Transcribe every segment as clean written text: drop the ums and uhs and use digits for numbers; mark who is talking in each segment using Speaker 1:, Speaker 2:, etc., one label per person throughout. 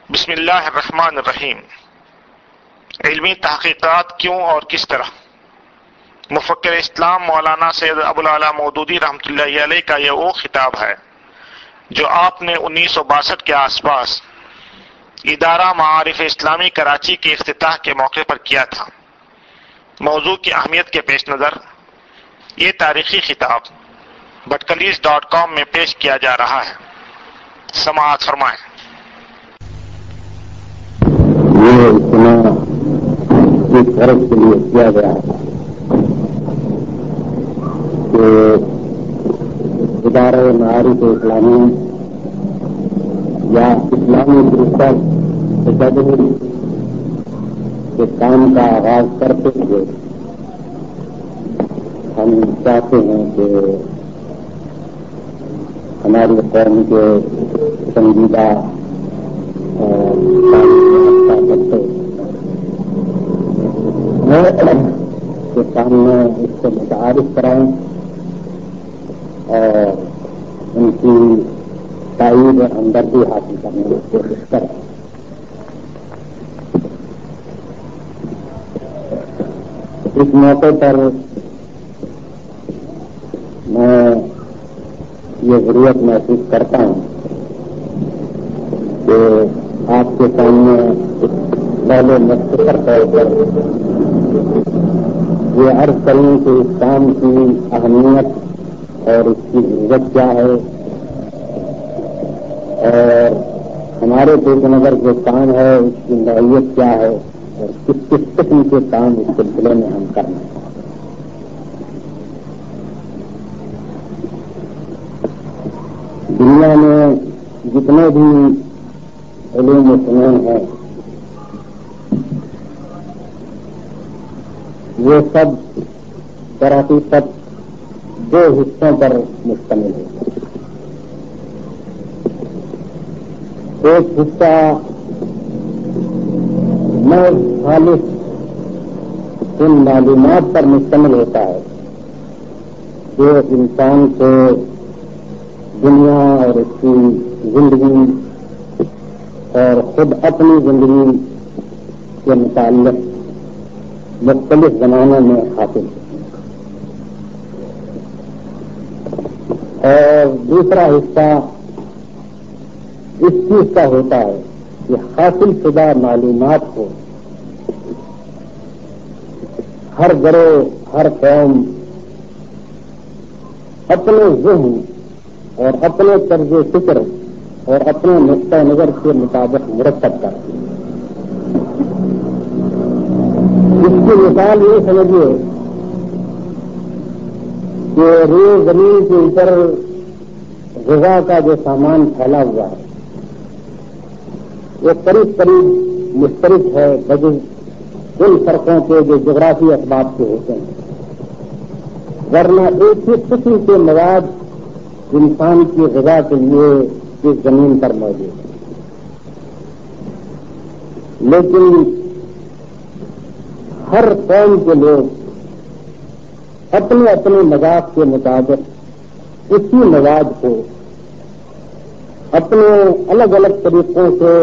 Speaker 1: بسم اللہ الرحمن الرحیم۔ علمی تحقیقات کیوں اور کس طرح؟ مفکر اسلام مولانا سید ابوالعلا مودودی رحمۃ اللہ علیہ کا یہ وہ خطاب ہے جو آپ نے 1962 کے آس پاس ادارہ معارف اسلامی کراچی کے افتتاح کے موقع پر کیا تھا۔ موضوع کی اہمیت کے پیش نظر یہ تاریخی خطاب بٹکلیز.com میں پیش کیا جا رہا ہے۔ سماعت فرمائیں۔
Speaker 2: یہ اجتماع اس غرض کے لیے کیا گیا ہے کہ ادارہ معارف اسلامی یا اسلامی ریسرچ اکیڈمی کے کام کا آغاز کرتے ہوئے ہم چاہتے ہیں کہ ہماری قوم کے سنجیدہ کے سامنے اس کو متعارف کرائیں اور ان کی تائید اور ہمدردی حاصل کرنے کی کوشش کریں۔ اس موقع پر میں یہ ضرورت محسوس کرتا ہوں کہ آپ کے سامنے پہلے مختصر طور پر یہ عرض کریں کہ اس کام کی اہمیت اور اس کی ضرورت کیا ہے اور ہمارے پیش نظر جو کام ہے اس کی نوعیت کیا ہے اور کس کس قسم کے کام اس سلسلے میں ہم کرنا ہے۔ دنیا میں جتنے بھی علوم و فنون ہیں یہ سب در حقیقت دو حصوں پر مشتمل ہے۔ ایک حصہ محض خالص ان معلومات پر مشتمل ہوتا ہے جو انسان کو دنیا اور اس کی زندگی اور خود اپنی زندگی کے متعلق مختلف زمانوں میں حاصل ہے، اور دوسرا حصہ اس چیز کا ہوتا ہے کہ حاصل شدہ معلومات کو ہر گروہ ہر قوم اپنے ذہن اور اپنے طرز فکر اور اپنے نقطہ نظر کے مطابق مرتب کرتی ہے۔ اس کی مثال یہ سمجھیے کہ روئے زمین کے اوپر غذا کا جو سامان پھیلا ہوا ہے وہ قریب قریب مشترک ہے بجز ان فرقوں کے جو جغرافی اسباب سے ہوتے ہیں، ورنہ ایک ہی قسم کے مواد انسان کی غذا کے لیے اس زمین پر موجود ہے، لیکن ہر قوم کے لوگ اپنے اپنے مذاق کے مطابق اسی مواد کو اپنے الگ الگ طریقوں سے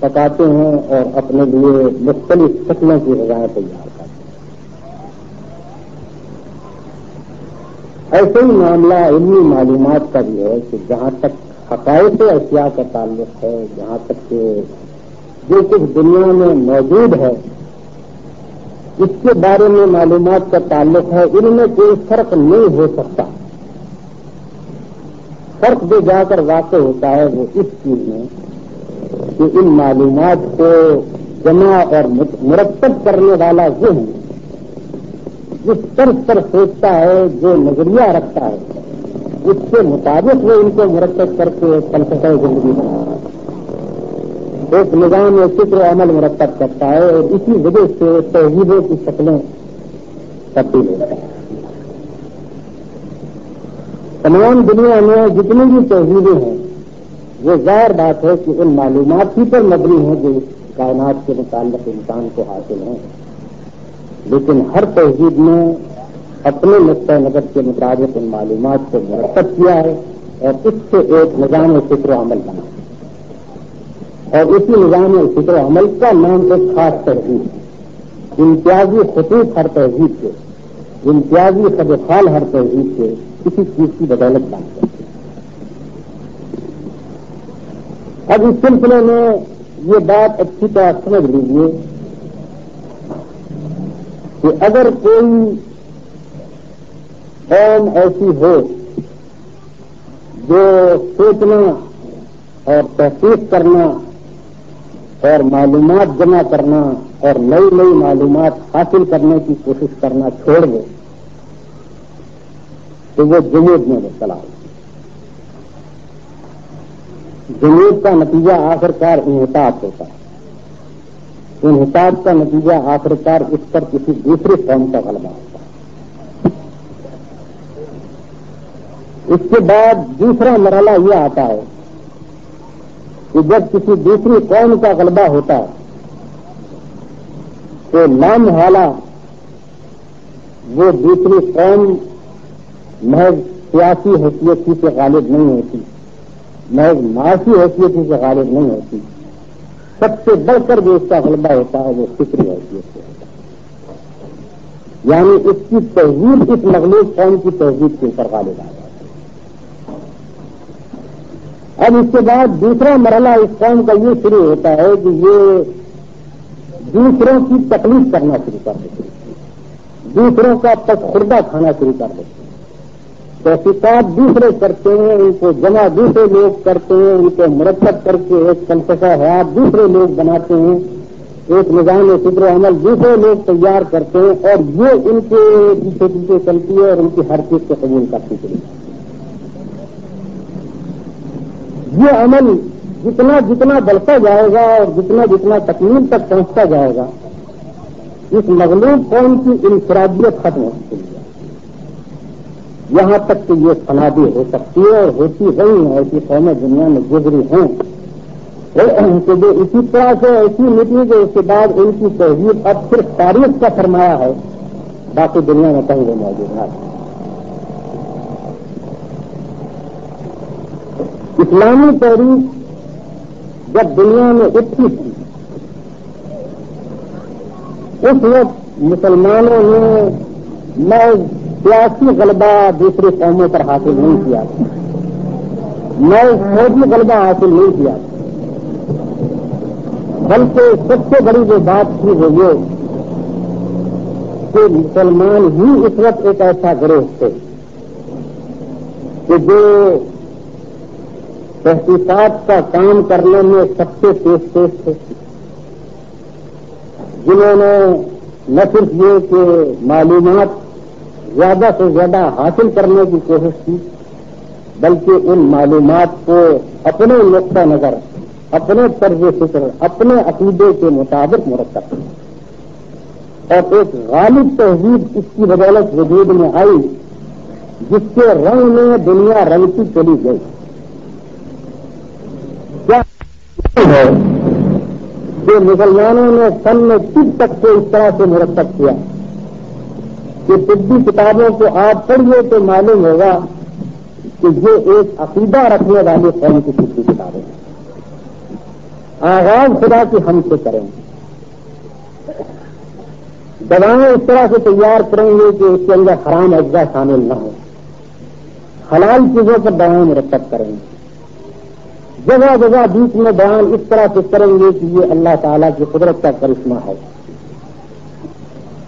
Speaker 2: پکاتے ہیں اور اپنے لیے مختلف شکلوں کی غذائیں تیار کرتے ہیں۔ ایسے ہی معاملہ علمی معلومات کا بھی ہے کہ جہاں تک حقائق اشیاء کا تعلق ہے، جہاں تک کہ جو کچھ دنیا میں موجود ہے اس کے بارے میں معلومات کا تعلق ہے، ان میں کوئی فرق نہیں ہو سکتا۔ فرق جو جا کر واقع ہوتا ہے وہ اس چیز میں کہ ان معلومات کو جمع اور مرتب کرنے والا ذہن جس طرز پر سوچتا ہے، جو نظریہ رکھتا ہے، اس کے مطابق وہ ان کو مرتب کر کے فلسفہ زندگی بناتا ہے، ایک نظام فکر و عمل مرتب کرتا ہے، اور اسی وجہ سے توحیدوں کی شکلیں تبدیل ہوتی ہیں۔ تمام دنیا میں جتنی بھی توحیدیں ہیں وہ ظاہر بات ہے کہ ان معلومات ہی پر مبنی ہیں جو اس کائنات کے متعلق انسان کو حاصل ہیں، لیکن ہر توحید میں اپنے نقطہ نظر کے مطابق ان معلومات کو مرتب کیا ہے اور اس سے ایک نظام فکر و عمل بنا۔ اور اسی نظام فکر و عمل کا نام ایک خاص تہذیب، امتیازی خطوط ہر تہذیب کے، امتیازی خد خال ہر تہذیب کے کسی چیز کی بدولت بنتے ہیں۔ اب اس سلسلے میں یہ بات اچھی طرح سمجھ لیجیے کہ اگر کوئی قوم ایسی ہو جو سوچنا اور تحقیق کرنا اور معلومات جمع کرنا اور نئی نئی معلومات حاصل کرنے کی کوشش کرنا چھوڑ دے تو وہ جمود میں مبتلا ہو۔ جمود کا نتیجہ آخرکار انحطاط ہوتا ہے، انحطاط کا نتیجہ آخرکار اس پر کسی دوسری قوم کا غلبہ ہوتا ہے۔ اس کے بعد دوسرا مرحلہ یہ آتا ہے کہ جب کسی دوسری قوم کا غلبہ ہوتا ہے تو لامحالہ وہ دوسری قوم محض سیاسی حیثیت ہی سے غالب نہیں ہوتی، محض معاشی حیثیت ہی سے غالب نہیں ہوتی، سب سے بڑھ کر جو اس کا غلبہ ہوتا ہے وہ فکری حیثیت سے ہوتا ہے، یعنی اس کی تہذیب اس مغلوب قوم کی تہذیب کے اوپر غالب آ جاتی ہے۔ اب اس کے بعد دوسرا مرحلہ اس قوم کا یہ شروع ہوتا ہے کہ یہ دوسروں کی تکلیف کرنا شروع کر دیتے ہیں، دوسروں کا پسخوردہ کھانا شروع کر دیتے ہیں، تحقیقات دوسرے کرتے ہیں، ان کو جمع دوسرے لوگ کرتے ہیں، ان کو مرتب کر کے ایک فلسفہ حیات دوسرے لوگ بناتے ہیں، ایک نظام فکر و عمل دوسرے لوگ تیار کرتے ہیں اور یہ ان کے پیچھے پیچھے چلتی ہے اور ان کی ہر چیز کو قبول کرتی چلی جاتی ہے۔ یہ عمل جتنا جتنا بڑھتا جائے گا اور جتنا جتنا تکمیل تک پہنچتا جائے گا اس مغلوب قوم کی انفرادیت ختم ہوتی ہے، یہاں تک کہ یہ فنا بھی ہو سکتی ہے اور ہوتی رہی ہیں، ایسی قومیں دنیا میں گزری ہیں کہ جو اسی طرح سے ایسی مٹی کہ اس کے بعد ان کی تہذیب اب صرف تاریخ کا سرمایہ ہے، باقی دنیا میں کہیں وہ موجود ہے۔ اسلامی تحریک جب دنیا میں اٹھی تھی اس وقت مسلمانوں نے محض سیاسی غلبہ دوسری قوموں پر حاصل نہیں کیا تھا، محض فوجی غلبہ حاصل نہیں کیا تھا، بلکہ سب سے بڑی جو بات تھی وہ یہ کہ مسلمان ہی اس وقت ایک ایسا گروہ تھے کہ جو تحقیقات کا کام کرنے میں سب سے تیز تھے، جنہوں نے نہ صرف یہ کہ معلومات زیادہ سے زیادہ حاصل کرنے کی کوشش کی بلکہ ان معلومات کو اپنے نقطہ نظر، اپنے طرز فکر، اپنے عقیدے کے مطابق مرتب کیا اور ایک غالب تہذیب اس کی بدولت وجود میں آئی جس کے رنگ میں دنیا رنگتی چلی گئی۔ کیا ہے کہ مسلمانوں نے فن میں طب تک کو اس طرح سے مرتب کیا کہ طبی کتابوں کو آپ پڑھیے تو معلوم ہوگا کہ یہ ایک عقیدہ رکھنے والی قوم کی طبی کتابیں ہیں۔ آغاز خدا کی ہم سے کریں گے، دوائیں اس طرح سے تیار کریں گے کہ اس کے اندر حرام اجزاء شامل نہ ہو، حلال چیزوں پر دوائیں مرتب کریں گے، جگہ جگہ بیچ میں بیان اس طرح سے کریں گے کہ یہ اللہ تعالیٰ کی قدرت کا کرشمہ ہے،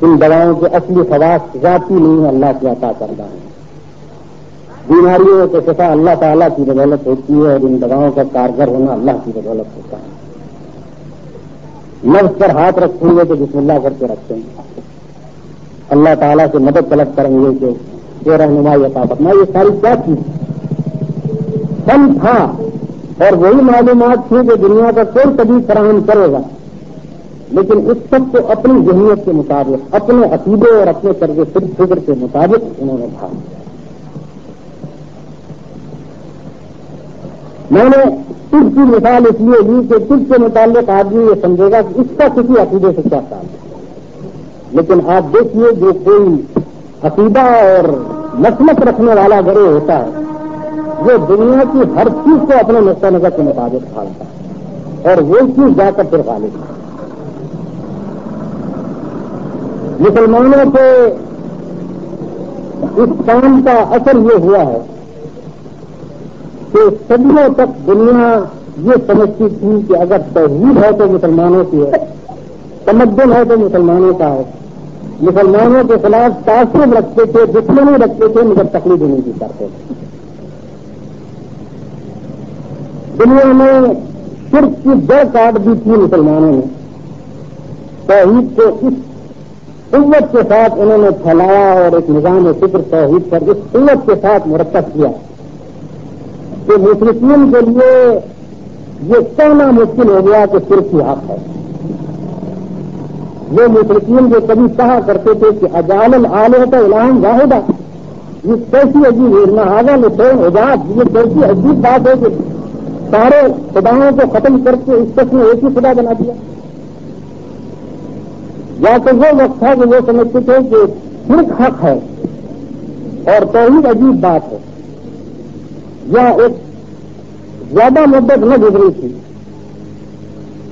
Speaker 2: ان دوائوں کے اصلی خواص ذاتی نہیں اللہ کی عطا کردہ ہے، بیماریوں کے شفا اللہ تعالیٰ کی بدولت ہوتی ہے اور ان دواؤں کا کارگر ہونا اللہ کی بدولت ہوتا ہے۔ نفس پر ہاتھ رکھیں گے تو بسم اللہ کر کے رکھیں گے، اللہ تعالیٰ سے مدد طلب کریں گے کہ یہ رہنمائی عطا فرما۔ یہ ساری کیا چیز فن تھا اور وہی معلومات تھی جو دنیا کا کوئی کبھی فراہم کرے گا، لیکن اس سب کو اپنی ذہنیت کے مطابق، اپنے عقیدے اور اپنے طرز فکر کے مطابق انہوں نے کہا۔ میں نے طب کی مثال اس لیے دی کہ طب کے متعلق آدمی یہ سمجھے گا کہ اس کا کسی عقیدے سے کیا تعلق ہے، لیکن آپ دیکھیے جو کوئی عقیدہ اور مسلک رکھنے والا گروہ ہوتا ہے وہ دنیا کی ہر چیز کو اپنے نقطہ نظر کے مطابق ڈھالتا ہے۔ اور وہ چیز جا کر پھر غالب ہے۔ مسلمانوں کے اس کام کا اثر یہ ہوا ہے کہ صدیوں تک دنیا یہ سمجھتی تھی کہ اگر توحید ہے تو مسلمانوں کی ہے، تمدن ہے تو مسلمانوں کا ہے، مسلمانوں کے خلاف تعصب رکھتے تھے، دشمنی رکھتے تھے، مگر تقلید نہیں کی کرتے تھے۔ دنیا میں شرک کی جڑ کاٹ دی تھی مسلمانوں نے، توحید کو اس قوت کے ساتھ انہوں نے پھیلایا اور ایک نظام فکر توحید پر اس قوت کے ساتھ مرتب کیا کہ مشرکین کے لیے یہ کہنا مشکل ہو گیا کہ شرک کی حق ہے۔ وہ مشرکین جو کبھی کہا کرتے تھے کہ اجعل الآلہۃ الہا واحدہ، یہ کیسی عجیب ہذا لشیء عجاب، یہ کیسی عجیب بات ہے کہ سارے خداؤں کو ختم کر کے اس قسم ایک ہی خدا بنا دیا۔ یا تو وہ وقت تھا کہ وہ سمجھتے تھے کہ شرک حق ہے اور توحید عجیب بات ہے، یا ایک زیادہ مدت نہ گزری تھی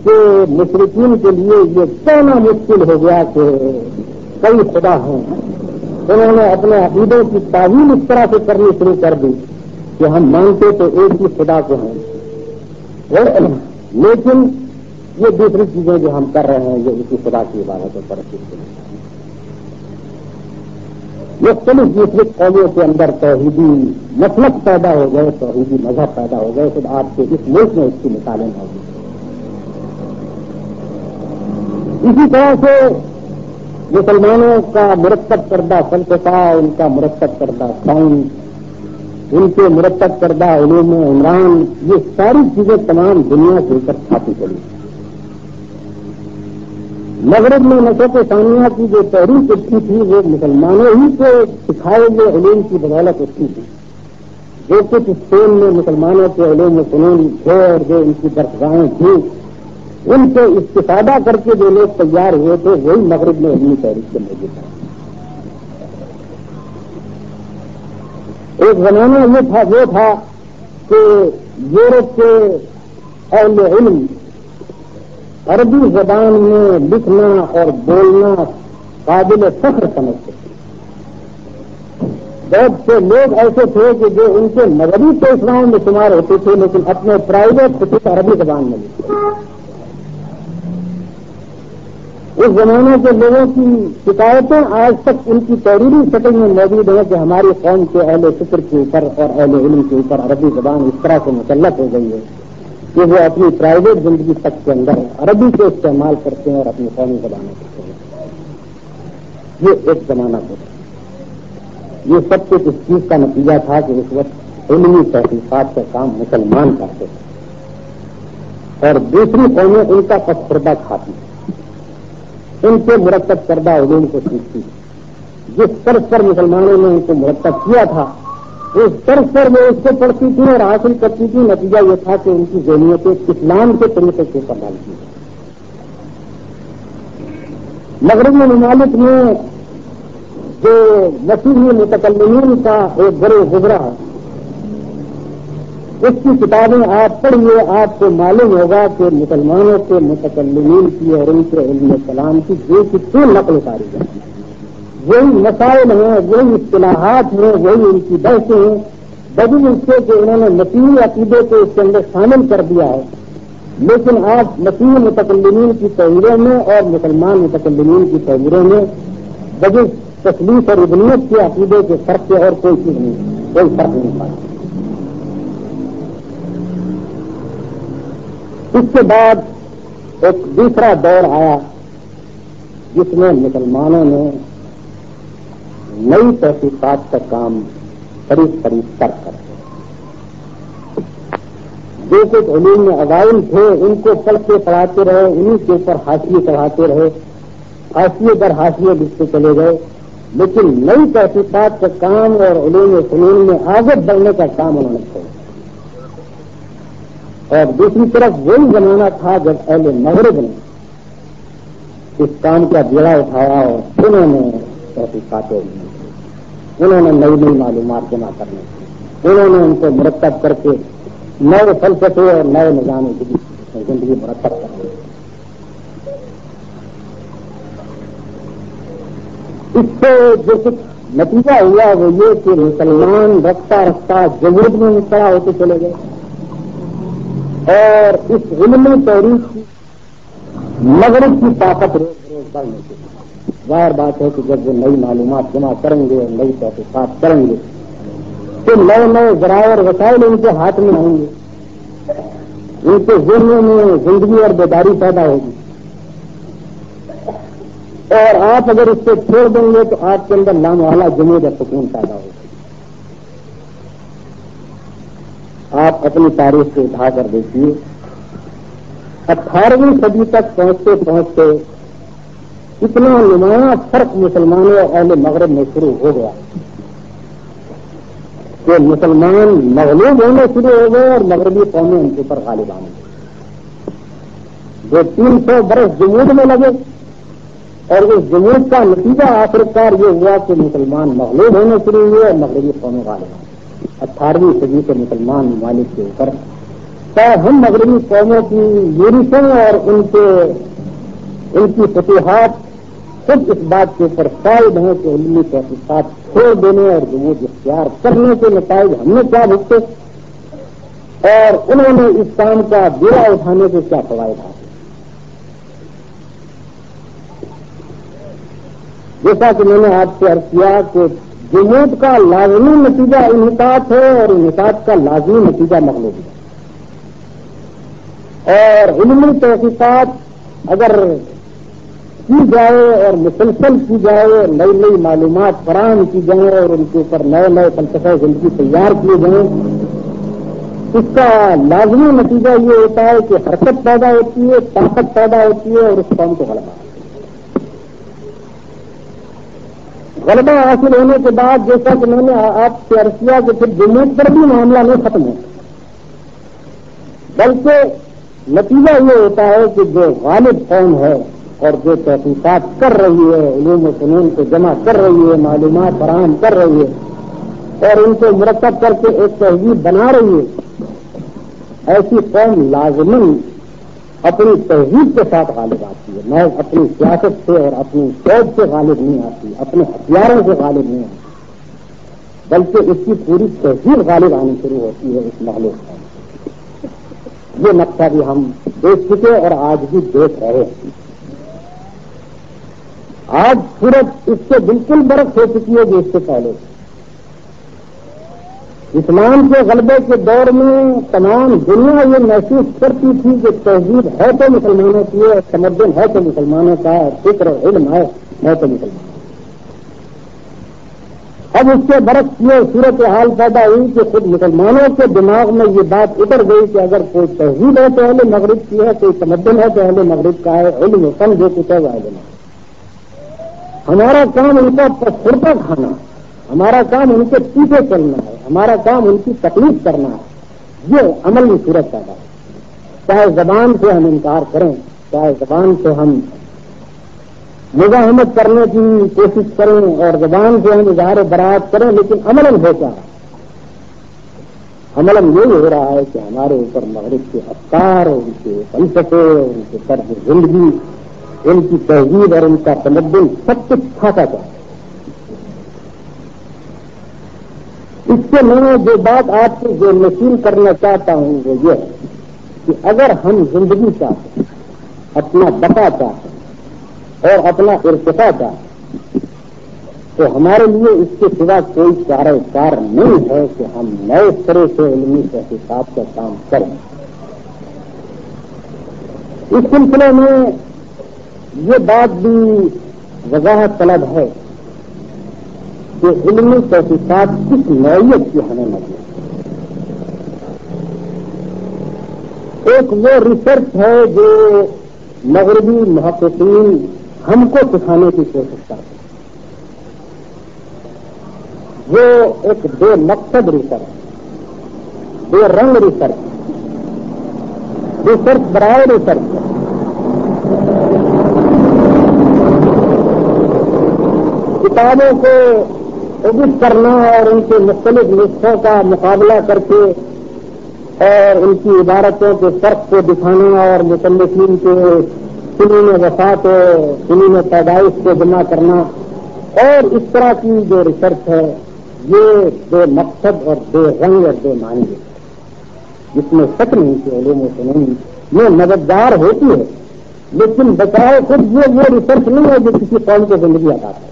Speaker 2: کہ مشرکین کے لیے یہ کہنا مشکل ہو گیا کہ کئی خدا ہیں۔ انہوں نے اپنے عقیدوں کی تعویل اس طرح سے کرنی شروع کر دی کہ ہم مانتے تو ایک ہی خدا کو ہیں، لیکن یہ دوسری چیزیں جو ہم کر رہے ہیں یہ اسی خدا کی عبادت و پرستی کے لیے۔ مختلف دوسری قوموں کے اندر توحیدی مسلک پیدا ہو گئے، توحیدی مذہب پیدا ہو گئے، خود آپ کے اس ملک میں اس کی مثالیں موجود ہیں۔ اسی طرح سے مسلمانوں کا مرتب کردہ فلسفہ، ان کا مرتب کردہ سائنس، ان کے مرتب کردہ علوم عمران، یہ ساری چیزیں تمام دنیا کے اوپر چھاپی پڑی۔ مغرب میں نشست ثانیہ کی جو تحریک اٹھی تھی وہ مسلمانوں ہی کو سکھائے ہوئے علوم کی بدولت اٹھی تھی۔ جو کچھ اسپین میں مسلمانوں کے علوم و فنون تھے اور جو ان کی درسگاہیں تھیں، ان سے استفادہ کر کے جو لوگ تیار ہوئے تھے وہی مغرب میں علمی تحریک سے موجود ہے۔ ایک زمانہ وہ تھا کہ یورپ کے اہل علم عربی زبان میں لکھنا اور بولنا قابل فخر سمجھتے تھے۔ بہت سے لوگ ایسے تھے کہ جو ان کے مذہبی پیشواؤں میں شمار ہوتے تھے لیکن اپنے پرائیویٹ خصوص عربی زبان میں لکھتے تھے۔ اس زمانے کے لوگوں کی شکایتیں آج تک ان کی تحریری شکل میں موجود ہیں کہ ہماری قوم کے اہل فکر کے اوپر اور اہل علم کے اوپر عربی زبان اس طرح سے مسلط ہو گئی ہے کہ وہ اپنی پرائیویٹ زندگی تک کے اندر عربی کو استعمال کرتے ہیں اور اپنی قومی زبانیں کرتے ہیں۔ یہ ایک زمانہ ہوتا ہے۔ یہ سب کچھ اس چیز کا نتیجہ تھا کہ اس وقت علمی تحقیقات کا کام مسلمان کرتے تھے اور دوسری قومیں ان کا پسپردہ کھاتی تھی، ان سے مرتب کردہ علوم کو سیکھتی۔ جس طرز پر مسلمانوں نے ان کو مرتب کیا تھا اس طرز پر وہ اس کو پڑھتی تھی اور حاصل کرتی تھی۔ نتیجہ یہ تھا کہ ان کی ذہنیتیں اسلام کے طریقے سے سنبھالتی ہیں۔ مغربی ممالک میں جو مسیحی متکلمین کا ایک گروہ گزرا، اس کی کتابیں آپ پڑھیے، آپ کو معلوم ہوگا کہ مسلمانوں کے متکلمین کی اور ان کے علم کلام کی جو کتنی نقل اتاری ہے، وہی مسائل ہیں، وہی اصطلاحات ہیں، وہی ان کی بحثیں ہیں، بدل اس سے کہ انہوں نے مسیحی عقیدے کو اس کے اندر شامل کر دیا ہے۔ لیکن آپ مسیحی متکلمین کی تحریروں میں اور مسلمان متکلمین کی تحریروں میں بدل تسلیف اور ابنیت کے عقیدے کے فرق سے اور کوئی چیز نہیں، کوئی فرق نہیں پاتا۔ اس کے بعد ایک دوسرا دور آیا جس میں مسلمانوں نے نئی تحقیقات کا کام قریب کر جو کچھ علوم میں اوائل تھے ان کو پڑھتے پڑھاتے رہے، انہیں کے اوپر حاشیے چڑھاتے رہے، حاشیے در حاشیے لکھتے چلے گئے، لیکن نئی تحقیقات کا کام اور علوم فنون میں آگے بڑھنے کا کام انہوں نے چھوڑا۔ اور دوسری طرف وہی زمانہ تھا جب اہل مغرب نے اس کام کا بیڑا اٹھایا اور انہوں نے تحقیقاتیں انہوں نے نئی نئی معلومات جمع کرنے، انہوں نے ان کو مرتب کر کے نئے فلسفے اور نئے نظام جدید زندگی مرتب کریں. اس سے جو کچھ نتیجہ ہوا وہ یہ کہ مسلمان رفتہ رفتہ جمود میں مبتلا ہوتے چلے گئے اور اس علمی تحریک کی مغرب کی طاقت روز روز بڑھنے کی. ظاہر بات ہے کہ جب وہ نئی معلومات جمع کریں گے اور نئی تحقیقات کریں گے تو نئے نئے ذرائع اور وسائل ان کے ہاتھ میں آئیں گے, ان کے ذہنوں میں زندگی اور بیداری پیدا ہوگی, اور آپ اگر اس سے چھوڑ دیں گے تو آپ کے اندر لامحالہ جمود اور سکون پیدا ہوگا. آپ اپنی تاریخ کو اٹھا کر دیکھیے, 18ویں صدی تک پہنچتے پہنچتے اتنا نمایاں فرق مسلمانوں اور اہل مغرب میں شروع ہو گیا کہ مسلمان مغلوب ہونے شروع ہو گئے اور مغربی قومیں ان کے اوپر غالب آنے گئی. جو 300 برس جمود میں لگے اور اس جمود کا نتیجہ آخرکار یہ ہوا کہ مسلمان مغلوب ہونے شروع ہوئے اور مغربی قومیں غالب آنے. 18ویں صدی کے مسلمان ممالک کے اوپر ہم مغربی قوموں کی یورشوں اور ان کی فتوحات خود اس بات کے اوپر فائد ہیں کہ علمی تحقیقات چھوڑ دینے اور جمود اختیار کرنے کے نتائج ہم نے کیا بھگتے اور انہوں نے اس کام کا بیڑا اٹھانے کے کیا فوائد ہیں. جیسا کہ میں نے آپ سے عرض کیا کہ جمود کا لازمی نتیجہ انحطاط ہے اور انحطاط کا لازمی نتیجہ مغلوبی ہے. اور علمی تحقیقات اگر کی جائے اور مسلسل کی جائے, نئی نئی معلومات فراہم کی جائیں اور ان کے اوپر نئے نئے فلسفہ زندگی تیار کیے جائیں, اس کا لازمی نتیجہ یہ ہوتا ہے کہ حرکت پیدا ہوتی ہے, طاقت پیدا ہوتی ہے اور اس قوم کو غلبہ حاصل ہونے کے بعد جیسا کہ میں نے آپ سے عرض کیا کہ پھر جمود پر بھی معاملہ نہیں ختم ہو, بلکہ نتیجہ یہ ہوتا ہے کہ جو غالب قوم ہے اور جو تحقیقات کر رہی ہے, علوم و فنون کو جمع کر رہی ہے, معلومات فراہم کر رہی ہے اور ان کو مرتب کر کے ایک تہذیب بنا رہی ہے, ایسی قوم لازماً اپنی تہذیب کے ساتھ غالب آتی ہے, نہ اپنی سیاست سے اور اپنی سوچ سے غالب نہیں آتی, اپنے ہتھیاروں سے غالب نہیں آتی, بلکہ اس کی پوری تہذیب غالب آنی شروع ہوتی ہے اس مغلوب قوم. یہ نقشہ بھی ہم دیکھ چکے اور آج بھی دیکھ رہے ہیں. آج صورت اس سے بالکل برعکس ہو چکی ہے جو اس سے پہلے. اسلام کے غلبے کے دور میں تمام دنیا یہ محسوس کرتی تھی کہ تہذیب ہے تو مسلمانوں کی ہے, تمدن ہے تو مسلمانوں کا ہے, فکر و علم ہے تو مسلمان. اب اس کے برعکس یہ صورت حال پیدا ہوئی کہ خود مسلمانوں کے دماغ میں یہ بات اتر گئی کہ اگر کوئی تہذیب ہے تو اہل مغرب کی ہے, کوئی تمدن ہے تو اہل مغرب کا ہے, علم کم جو کچھ ہے وہ اہل مغرب. ہمارا کام ان کا پرسرتا کھانا, ہمارا کام ان کے پیچھے چلنا ہے, ہمارا کام ان کی تکلیف کرنا ہے. یہ عمل میں صورت پیدا ہے. چاہے زبان سے ہم انکار کریں, چاہے زبان سے ہم مزاحمت کرنے کی کوشش کریں اور زبان سے ہم اظہار برات کریں, لیکن عملاً ہو کیا ہے؟ عملاً یہ ہو رہا ہے کہ ہمارے اوپر مغرب کے افکار اور ان کے فلسفے اور ان کے طرز زندگی, ان کی تہذیب اور ان کا تمدن سب کچھ کھاتا جائے. اس سے میں جو بات آپ سے جو نشین کرنا چاہتا ہوں وہ یہ ہے کہ اگر ہم زندگی چاہتے, اپنا بقا چاہتے اور اپنا ارتقا چاہتے تو ہمارے لیے اس کے سوا کوئی چارہ کار نہیں ہے کہ ہم نئے طرح سے علمی تحقیقات کا کام کریں. اس سلسلے میں یہ بات بھی وضاحت طلب ہے کہ علمی تحقیقات کس نوعیت کی ہمیں مطلب. ایک وہ ریسرچ ہے جو مغربی محققین ہم کو سکھانے کی کوشش کرتے ہیں. وہ ایک بے مقصد ریسرچ, بے رنگ ریسرچ, ریسرچ برائے ریسرچ ہے. کتابوں کو ایڈٹ کرنا اور ان کے مختلف نسخوں کا مقابلہ کر کے اور ان کی عبارتوں کے فرق کو دکھانا اور مصنفین کے سنین وفات و سنین پیدائش کو جمع کرنا اور اس طرح کی جو ریسرچ ہے یہ بے مقصد اور بے رنگ اور بے معنی ہے، جس میں شک نہیں کہ علوم و فنون میں مددگار ہوتی ہے، لیکن بچائے خود یہ وہ ریسرچ نہیں ہے جو کسی قوم کو زندگی عطا کرے،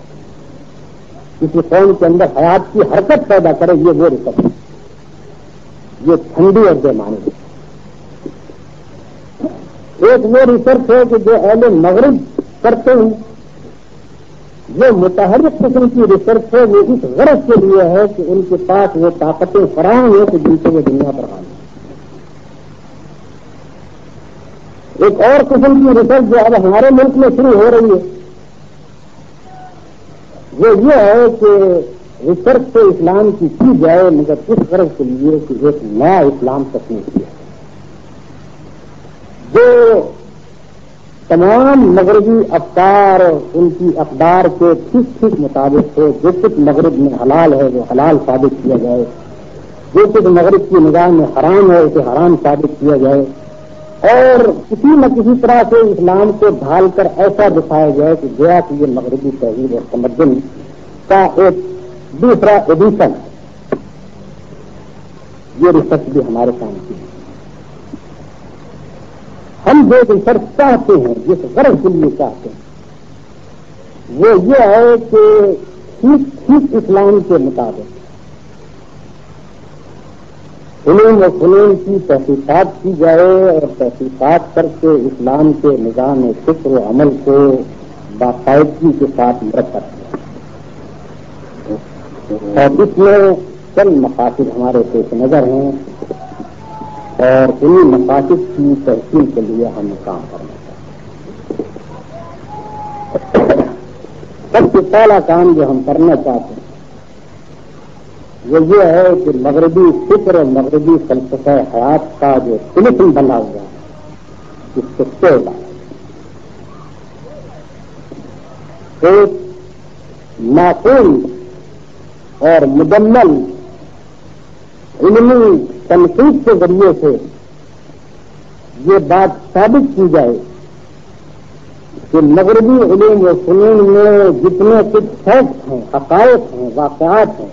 Speaker 2: کسی قوم کے اندر حیات کی حرکت پیدا کرے، یہ وہ ریسرچ ہے، یہ ٹھنڈی اور بے معنی ہے۔ ایک وہ ریسرچ ہے کہ جو اہل مغرب کرتے ہیں، وہ متحرک قسم کی ریسرچ ہے، وہ اس غرض کے لیے ہے کہ ان کے پاس وہ طاقتیں فراہم ہیں کہ جن سے وہ دنیا پر حامی۔ ایک اور قسم کی ریسرچ جو اب ہمارے ملک میں شروع ہو رہی ہے وہ یہ ہے کہ ریسرچ تو اسلام کی جائے مگر اس غرض کے لیے کہ ایک نیا اسلام تصنیف کیا جو تمام مغربی افکار ان کی اقدار کے ٹھیک مطابق ہو، جو کچھ مغرب میں حلال ہے وہ حلال ثابت کیا جائے، جو کچھ مغرب کی نگاہ میں حرام ہے اسے حرام ثابت کیا جائے، اور کسی نہ کسی طرح سے اسلام کو ڈھال کر ایسا دکھایا جائے کہ گویا کہ یہ مغربی تہذیب اور تمدن کا ایک دوسرا ایڈیشن ہے۔ یہ ریسرچ بھی ہمارے کام کی ہے۔ ہم جو ریسرچ چاہتے ہیں، جس غرض کے لیے چاہتے ہیں، وہ یہ ہے کہ ٹھیک اسلام کے مطابق علوم و فنون کی تحقیقات کی جائے اور تحقیقات کر کے اسلام کے نظام فکر و عمل کو باقاعدگی کے ساتھ مرتب کیا۔ اور اس میں چند مقاصد ہمارے پیش نظر ہیں اور انہیں مقاصد کی تحصیل کے لیے ہم کام کرنا چاہتے ہیں۔ سب سے پہلا کام جو ہم کرنا چاہتے ہیں وہ یہ ہے کہ مغربی فکر اور مغربی فلسفہ حیات کا جو سلسلہ بنا ہوا ہے اس کو توڑنا، ایک معقول اور مکمل علمی تنقید کے ذریعے سے یہ بات ثابت کی جائے کہ مغربی علوم و فنون میں جتنے کچھ فیکٹ ہیں، حقائق ہیں، واقعات ہیں،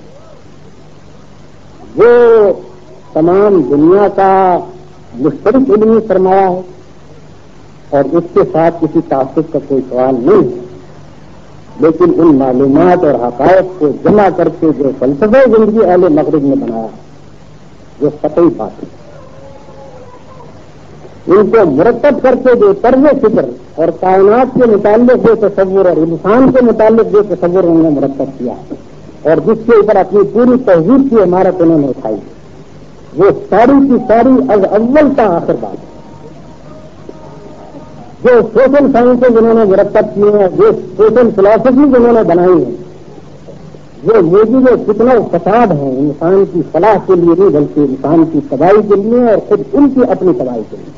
Speaker 2: وہ تمام دنیا کا مشترک علمی سرمایہ ہے اور اس کے ساتھ کسی تعصب کا کوئی سوال نہیں ہے، لیکن ان معلومات اور حقائق کو جمع کر کے جو فلسفہ زندگی اہل مغرب نے بنایا وہ قطعی بات ہے۔ ان کو مرتب کر کے جو طرز فکر اور کائنات کے متعلق جو تصور اور انسان کے متعلق جو تصور انہوں نے مرتب کیا اور جس کے اوپر اپنی پوری تہذیب کی عمارت انہوں نے اٹھائی، وہ ساری کی ساری از اول کا آخر بات ہے۔ جو سوشل سائنسز جنہوں نے مرتب کیے ہیں، جو سوشل فلاسفی جنہوں نے بنائی ہیں، وہ موجود کتنا فساد ہیں انسان کی فلاح کے لیے نہیں بلکہ انسان کی تباہی کے لیے اور خود ان کی اپنی تباہی کے لیے۔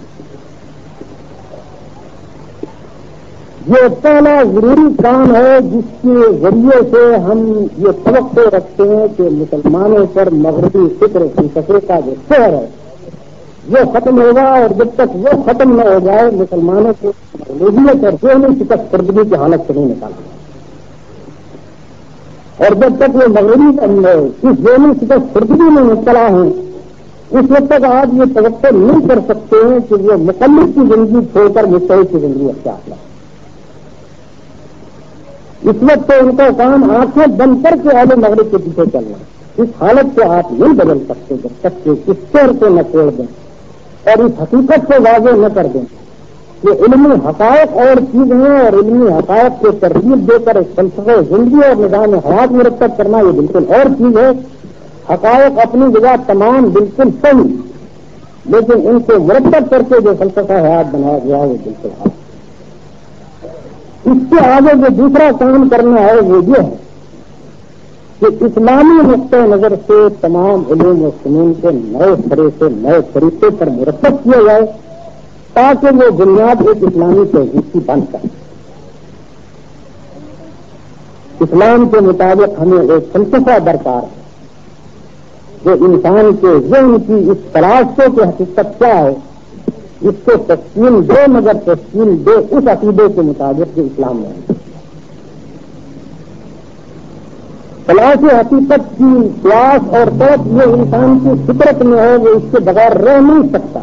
Speaker 2: یہ پہلا ضروری کام ہے جس کے ذریعے سے ہم یہ توقع رکھتے ہیں کہ مسلمانوں پر مغربی فکر فلسفے کا جو شہر ہے وہ ختم ہوگا، اور جب تک وہ ختم نہ ہو جائے مسلمانوں کو مغلوبیت اور ذہنی شکست خوردگی کی حالت سے نہیں نکالنا، اور جب تک وہ مغربی اس ذہنی شکست خوردگی میں مبتلا ہیں اس وقت تک آپ یہ توقع نہیں کر سکتے ہیں کہ وہ مقلد کی زندگی چھوڑ کر مستحق کی زندگی اختیار کریں۔ اس وقت تو ان کا کام آنکھیں بند کر کے اہل مغرب کے پیچھے چلنا ہے۔ اس حالت کو آپ نہیں بدل سکتے جب تک کہ اس شعر کو نہ چھوڑ دیں اور اس حقیقت کو واضح نہ کر دیں کہ علمی حقائق اور چیز ہیں اور علمی حقائق کو ترتیب دے کر فلسفہ زندگی اور نظام حیات مرتب کرنا یہ بالکل اور چیز ہے۔ حقائق اپنی جگہ تمام بالکل صحیح، لیکن ان کو مرتب کر کے جو فلسفہ حیات بنایا گیا ہے وہ بالکل حق۔ اس کے آگے جو دوسرا کام کرنا ہے وہ یہ ہے کہ اسلامی نقطۂ نظر سے تمام علوم و فنون کو نئے سرے سے نئے طریقے پر مرتب کیا جائے تاکہ وہ بنیاد ایک اسلامی تہذیب کی بن سکے۔ اسلام کے مطابق ہمیں ایک فلسفہ درکار ہے کہ انسان کے ذہن کی اس تلاش کو کہ حقیقت کیا ہے، اس کو تشکیل دے، مگر تشکیل دے اس عقیدے کے مطابق جو اسلام میں ہے۔ تلاش حقیقت کی پیاس اور طلب یہ انسان کی فطرت میں ہے، وہ اس کے بغیر رہ نہیں سکتا،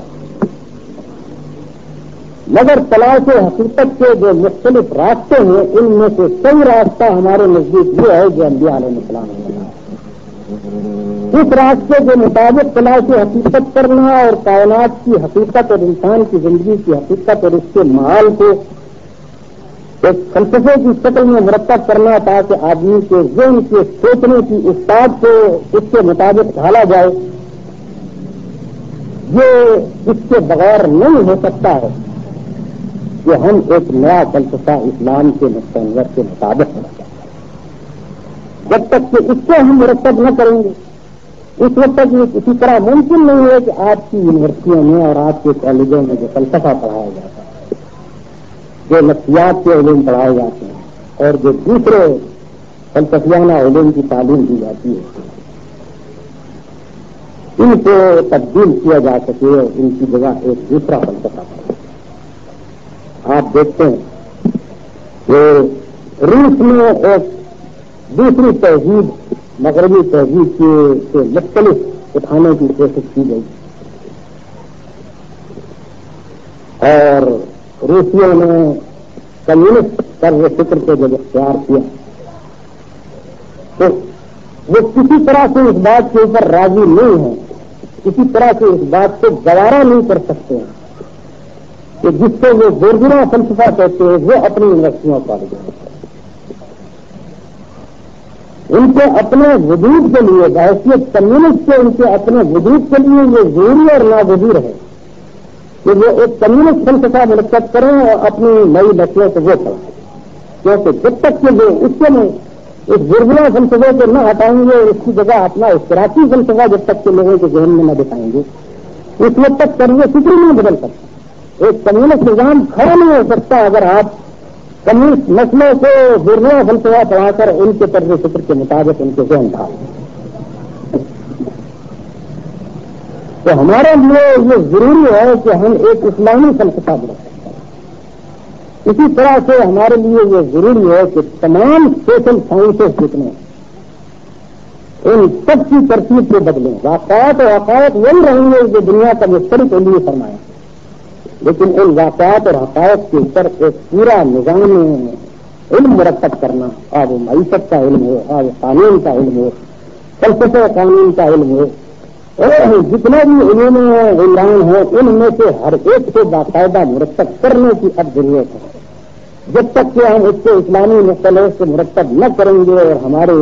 Speaker 2: مگر تلاش حقیقت کے جو مختلف راستے ہیں ان میں سے صحیح راستہ ہمارے نزدیک یہ ہے جو انبیاء علیہ السلام نے بنایا۔ اس راستے کے مطابق تلاش حقیقت کرنا اور کائنات کی حقیقت اور انسان کی زندگی کی حقیقت اور اس کے مال کو ایک فلسفے کی شکل میں مرتب کرنا تاکہ آدمی کے ذہن کے سوچنے کی استاد کو اس کے مطابق ڈھالا جائے، یہ اس کے بغیر نہیں ہو سکتا ہے کہ ہم ایک نیا فلسفہ اسلام کے نقطہ نظر کے مطابق بنا سکتے ہیں۔ جب تک کہ اس کو ہم مرتب نہ کریں گے اس وقت تک یہ کسی طرح ممکن نہیں ہے کہ آپ کی یونیورسٹیوں میں اور آپ کے کالجوں میں جو فلسفہ پڑھایا جاتا ہے، جو نفسیات کے علوم پڑھائے جاتے ہیں اور جو دوسرے فلسفیانہ علوم کی تعلیم دی جاتی ہے، ان کو تبدیل کیا جا سکے اور ان کی جگہ ایک دوسرا فلسفہ پڑھے۔ آپ دیکھتے ہیں کہ روس میں ایک دوسری تہذیب مغربی تہذیب سے مختلف اٹھانے کی کوشش کی گئی اور روسیوں نے کمیونسٹ طرز فکر کو جب اختیار کیا تو وہ کسی طرح سے اس بات کے اوپر راضی نہیں ہیں، کسی طرح سے اس بات کو گوارا نہیں کر سکتے ہیں کہ جس کو وہ بورژوا فلسفہ کہتے ہیں وہ اپنی یونیورسٹیوں کالجوں میں ان کے اپنے وجود کے لیے بحیثیت کمیونسٹ کے ان کے اپنے وجود کے لیے یہ ضروری اور ناگزیر ہے کہ وہ ایک کمیونسٹ فلسفہ مرتب کریں اور اپنی نئی نسلوں کو وہ پڑھائیں، کیونکہ جب تک کہ وہ اس کے میں اس بورژوا فلسفے کو نہ ہٹائیں گے اور اس کی جگہ اپنا اشتراکی فلسفہ جب تک کہ لوگوں کے ذہن میں نہ دکھائیں گے اس وقت تک طرز فکر نہیں بدل سکتا۔ ایک کمیونسٹ نظام کھڑا نہیں ہو سکتا اگر آپ کمیونسٹ نسلوں کو بورژوا فلسفہ پڑھا کر ان کے طرز فکر کے مطابق ان کے ذہن ڈالیں۔ تو ہمارے لیے یہ ضروری ہے کہ ہم ایک اسلامی فلسفہ بنائیں۔ اسی طرح سے ہمارے لیے یہ ضروری ہے کہ تمام سوشل سائنسز جتنے ان سب کی ترتیب کو بدلیں۔ واقعات اور حقائق وہی رہیں گے جو دنیا کا مشترک علم فرمایا، لیکن ان واقعات اور حقائق کے اوپر ایک پورا نظام علم مرتب کرنا، آب و معیشت کا علم ہو، آب قانون کا علم ہو، فلسفہ قانون کا علم ہو، جتنے بھی علوم عمران ہیں ان میں سے ہر ایک کو باقاعدہ مرتب کرنے کی اب ضرورت ہے۔ جب تک کہ ہم اس کو اسلامی مختلف سے مرتب نہ کریں گے اور ہمارے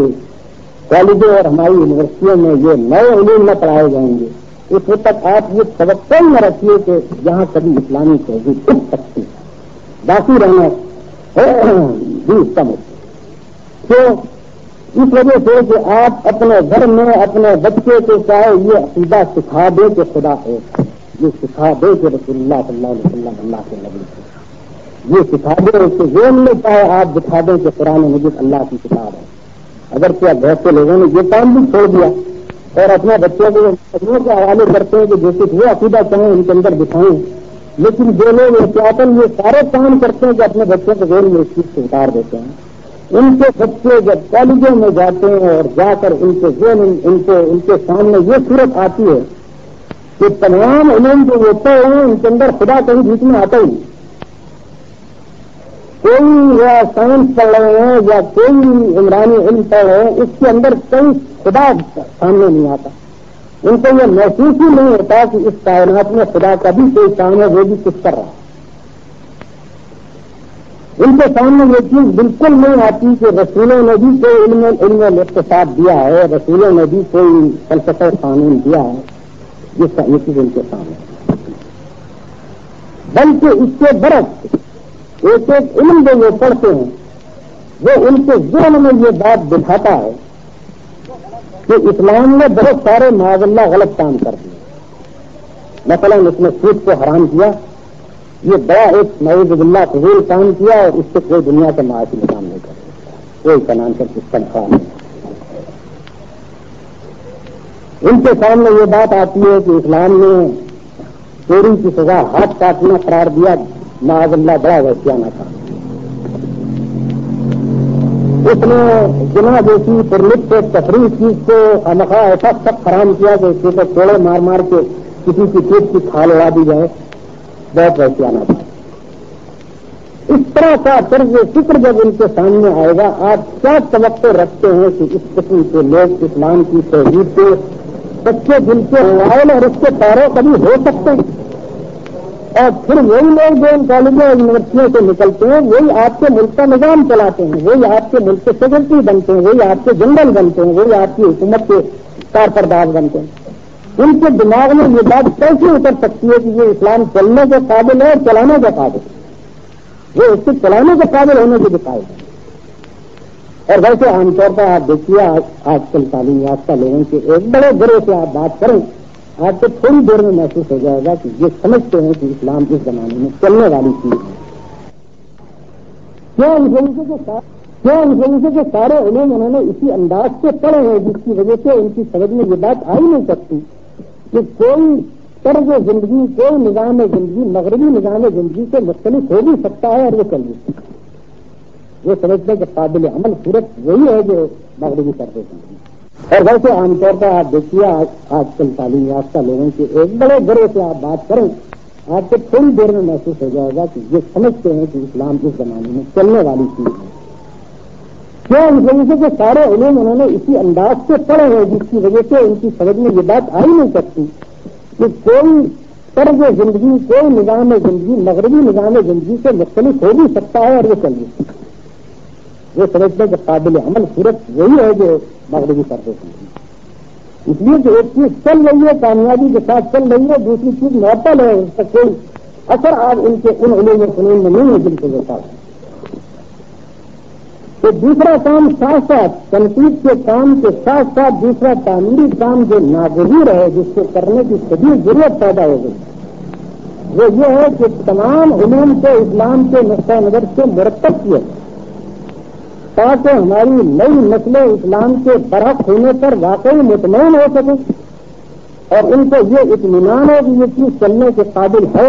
Speaker 2: کالجوں اور ہماری یونیورسٹیوں میں یہ نئے علوم نہ پڑھائے جائیں گے اس وقت تک آپ یہ توقع نہ رکھیے کہ یہاں کبھی اسلامی تہذیب اٹھ سکتی ہے، باقی رہنا بھی کم ہے۔ تو اس وجہ سے کہ آپ اپنے گھر میں اپنے بچے کو چاہے یہ عقیدہ سکھا دے کہ خدا ہے، یہ سکھا دے کہ رسول اللہ صلی اللہ علیہ وسلم اللہ کے نبی ہے، یہ سکھا دے اس کے ذہن میں چاہے آپ دکھا دیں کہ قرآن مجید اللہ کی کتاب ہے۔ اگر کیا بہت سے لوگوں نے یہ کام بھی چھوڑ دیا اور اپنے بچوں کو کے حوالے کرتے ہیں کہ جو کچھ وہ عقیدہ چاہیں ان کے اندر دکھائیں، لیکن جو لوگ احتیاطاً یہ سارے کام کرتے ہیں کہ اپنے بچوں کو ذہن میں اس چیز سے اتار دیتے ہیں، ان کے بچے جب کالجوں میں جاتے ہیں اور جا کر ان کے ذہن ان کے سامنے یہ صورت آتی ہے کہ تمام علوم جو ہوتے ہیں ان کے اندر خدا کہیں بیچ میں آتا ہی نہیں۔ کوئی یا سائنس پڑھ رہے ہیں یا کوئی عمرانی علم پڑھ رہے ہیں اس کے اندر کوئی خدا سامنے نہیں آتا، ان کو یہ محسوس ہی نہیں ہوتا کہ اس کائنات میں خدا کا بھی کوئی کام ہے، وہ بھی کچھ کر رہا ہے۔ ان کے سامنے یہ چیز بالکل نہیں آتی کہ رسولوں نے بھی کوئی علم اقتصاد دیا ہے، رسولوں نے بھی کوئی فلسفہ قانون دیا ہے، جس کا یہ چیز ان کے سامنے، بلکہ اس کے برعکس ایک ایک علم جو وہ پڑھتے ہیں وہ ان کے ذہن میں یہ بات دکھاتا ہے کہ اسلام نے بہت سارے معاذ اللہ غلط کام کر دیے۔ مثلا اس نے سود کو حرام کیا، یہ بڑا ایک نعوذ باللہ فضول کام کیا اور اس سے کوئی دنیا کا معاشی نظام نہیں کر سکتا، کوئی فائنانشل سسٹم خراب نہیں۔ ان کے سامنے یہ بات آتی ہے کہ اسلام نے چوری کی سزا ہاتھ کاٹنا قرار دیا، معاذ اللہ بڑا وحشیانہ تھا۔ اس نے جنا جیسی پرمٹ سے تفریح چیز کو خامخواہ ایسا سخت حرام کیا کہ اس کے اوپر کوڑے مار مار کے کسی کی پیٹ کی کھال اڑا دی جائے، بہت وحشیانہ تھا۔ اس طرح کا طرز فکر جب ان کے سامنے آئے گا، آپ کیا توقع رکھتے ہیں کہ اس قسم کے لوگ اسلام کی توحید کے سچے دل کے حوالے اور اس کے پیرو کبھی ہو سکتے ہیں؟ اور پھر وہی لوگ جو ان کالجوں اور یونیورسٹیوں سے نکلتے ہیں وہی آپ کے ملک کا نظام چلاتے ہیں، وہی آپ کے ملک کے سیکرٹری بنتے ہیں، وہی آپ کے جنرل بنتے ہیں، وہی آپ کی حکومت کے کارپردار بنتے ہیں۔ ان کے دماغ میں یہ بات کیسے اتر سکتی ہے کہ یہ اسلام چلنے کے قابل ہے اور چلانے کے قابل ہے؟ وہ اس کو چلانے کے قابل ہونے کے دکھائے گا۔ اور ویسے عام طور پر آپ دیکھیے آج کل تعلیم یافتہ لوگوں کے ایک بڑے گروہ سے آپ بات کریں، آپ کو تھوڑی دیر میں محسوس ہو جائے گا کہ یہ سمجھتے ہیں کہ اسلام اس زمانے میں چلنے والی چیز ہے۔ کیا ان خلیفے کے سارے علوم انہوں نے اسی انداز سے پڑھے ہیں جس کی وجہ سے ان کی سمجھ میں یہ بات آ ہی نہیں سکتی کہ کوئی طرز زندگی، کوئی نظام زندگی مغربی نظام زندگی سے مختلف ہو بھی سکتا ہے اور وہ چل بھی سکتا ہے۔ وہ سمجھنے کے قابل عمل صورت وہی ہے جو مغربی طرز زندگی۔ اور ویسے عام طور پر آپ دیکھیے آج کل تعلیم یافتہ لوگوں کے ایک بڑے گروہ سے آپ بات کریں، آپ کو تھوڑی دیر میں محسوس ہو جائے گا کہ یہ سمجھتے ہیں کہ اسلام اس زمانے میں چلنے والی چیز ہے۔ کیا ان خلیفے کے سارے علوم انہوں نے اسی انداز سے پڑھے ہیں جس کی وجہ سے ان کی سمجھ میں یہ بات آ ہی نہیں سکتی کہ کوئی طرز زندگی، کوئی نظام زندگی مغربی نظام زندگی سے مختلف ہو بھی سکتا ہے اور وہ چل بھی سکتا ہے۔ وہ سمجھنے کے قابل عمل صورت وہی ہے جو مغربی طرز زندگی۔ اس لیے کہ ایک چیز چل رہی ہے، کامیابی کے ساتھ چل رہی ہے، دوسری چیز معطل ہے، اس کا کوئی اثر آج ان کے ان علوم و فنون میں نہیں ہے جن کو دیتا ہے۔ تو دوسرا کام ساتھ ساتھ تنقید کے کام کے ساتھ ساتھ دوسرا تعمیری کام جو ناگزیر ہے، جس کو کرنے کی شدید ضرورت پیدا ہو گئی، وہ یہ ہے کہ تمام علوم کو اسلام کے نقطۂ نظر سے مرتب کیا تاکہ ہماری نئی نسلیں اسلام کے برحق ہونے پر واقعی مطمئن ہو سکیں اور ان کو یہ اطمینان ہو کہ یہ چیز چلنے کے قابل ہے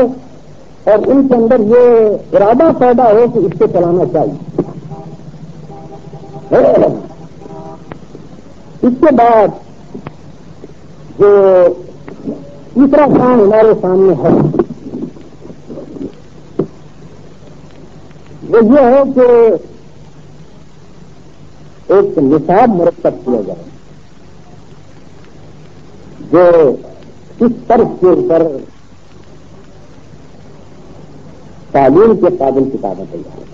Speaker 2: اور ان کے اندر یہ ارادہ پیدا ہو کہ اس کو چلانا چاہیے۔ اس کے بعد جو تیسرا کام ہمارے سامنے ہے وہ یہ ہے کہ ایک نصاب مرتب کیا جائے جو اس طرز کے اوپر تعلیم کے قابل کتابیں تیار کریں۔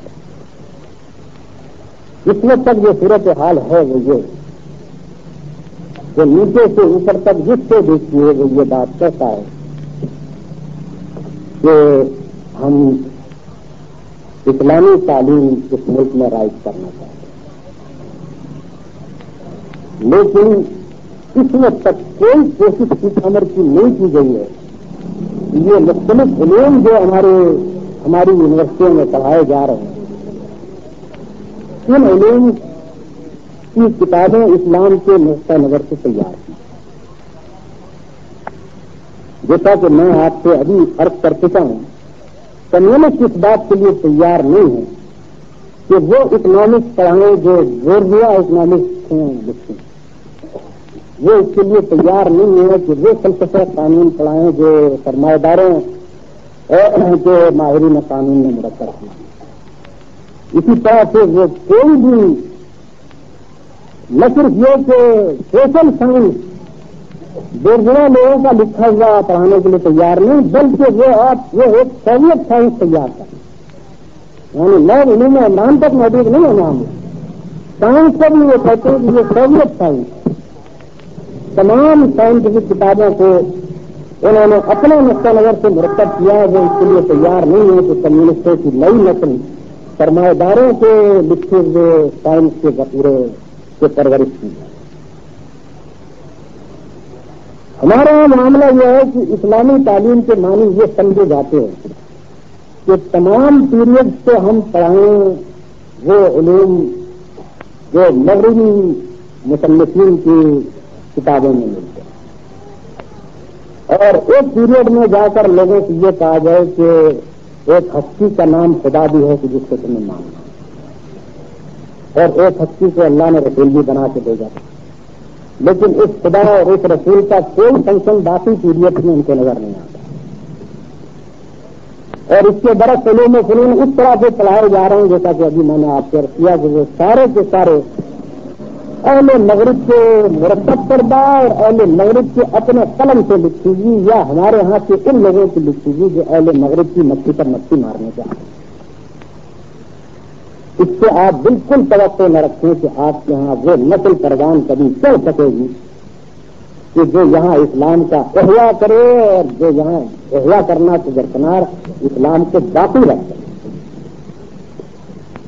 Speaker 2: اس وقت تک جو صورت حال ہے وہ یہ کہ نیچے سے اوپر تک جس سے دیکھیے وہ یہ بات کہتا ہے کہ ہم اسلامی تعلیم اس ملک میں رائج کرنا چاہتے ہیں، لیکن اس وقت تک کوئی کوشش اس عمر کی نہیں کی گئی ہے کہ یہ مختلف علوم جو ہماری یونیورسٹیوں میں پڑھائے جا رہے ہیں، ان علوم کی کتابیں اسلام کے نقطۂ نظر سے تیار کی۔ جیسا کہ میں آپ سے ابھی عرض کر چکا ہوں، کمیونسٹ اس بات کے لیے تیار نہیں ہے کہ وہ اکنامکس پڑھائیں جو بورژوا اکنامکس لکھتے ہیں، وہ اس کے لیے تیار نہیں ہے کہ وہ فلسفہ قانون پڑھائیں جو سرمایہ داروں جو ماہرین قانون نے مرتب کیا۔ اسی طرح سے وہ کوئی بھی نہ صرف یہ کہ سوشل سائنس بورژوا لوگوں کا لکھا ہوا پڑھانے کے لیے تیار نہیں، بلکہ وہ ایک سوویت سائنس تیار کر، یعنی نئے علوم عمران تک موجود نہیں ہے نام سائنس کو بھی وہ کہتے ہیں کہ یہ سوویت سائنس۔ تمام سائنٹیفک کتابوں کو انہوں نے اپنے نقطۂ نظر سے مرتب کیا ہے، وہ اس کے لیے تیار نہیں ہے کہ کمیونسٹوں کی نئی نسل سرمایہ داروں کے لکھے ہوئے سائنس کے ذخیرے سے پرورش کی ہے۔ ہمارا معاملہ یہ ہے کہ اسلامی تعلیم کے معنی یہ سمجھے جاتے ہیں کہ تمام پیریڈ سے ہم پڑھائیں وہ علوم جو مغربی مصنفین کی کتابوں میں ملتے ہیں۔ اور ایک پیریڈ میں جا کر لوگوں سے یہ کہا جائے کہ ایک ہستی کا نام خدا بھی ہے کہ جس کو تمہیں ماننا، اور ایک ہستی کو اللہ نے رسول بھی بنا کے بھیجا، لیکن اس خدا اور اس رسول کا کوئی فنکشن باقی پیریڈ میں ان کو نظر نہیں آتا، اور اس کے برعکس علوم و فنون اس طرح سے پڑھائے جا رہے ہیں جیسا کہ ابھی میں نے آپ سے کیا کہ وہ سارے کے سارے اہل مغرب کے مرتب کردہ اور اہل مغرب کے اپنے قلم سے لکھی گئی یا ہمارے ہاں کے ان لوگوں کی لکھی گئی جو اہل مغرب کی مچھی پر مچھی مارنے کے آئے۔ اس سے آپ بالکل توقع نہ رکھیں کہ آپ کے یہاں وہ نسل پروان کبھی چل سکے گی کہ جو یہاں اسلام کا احیا کرے اور جو یہاں احیا کرنا سے درکنار اسلام کو باقی رکھے۔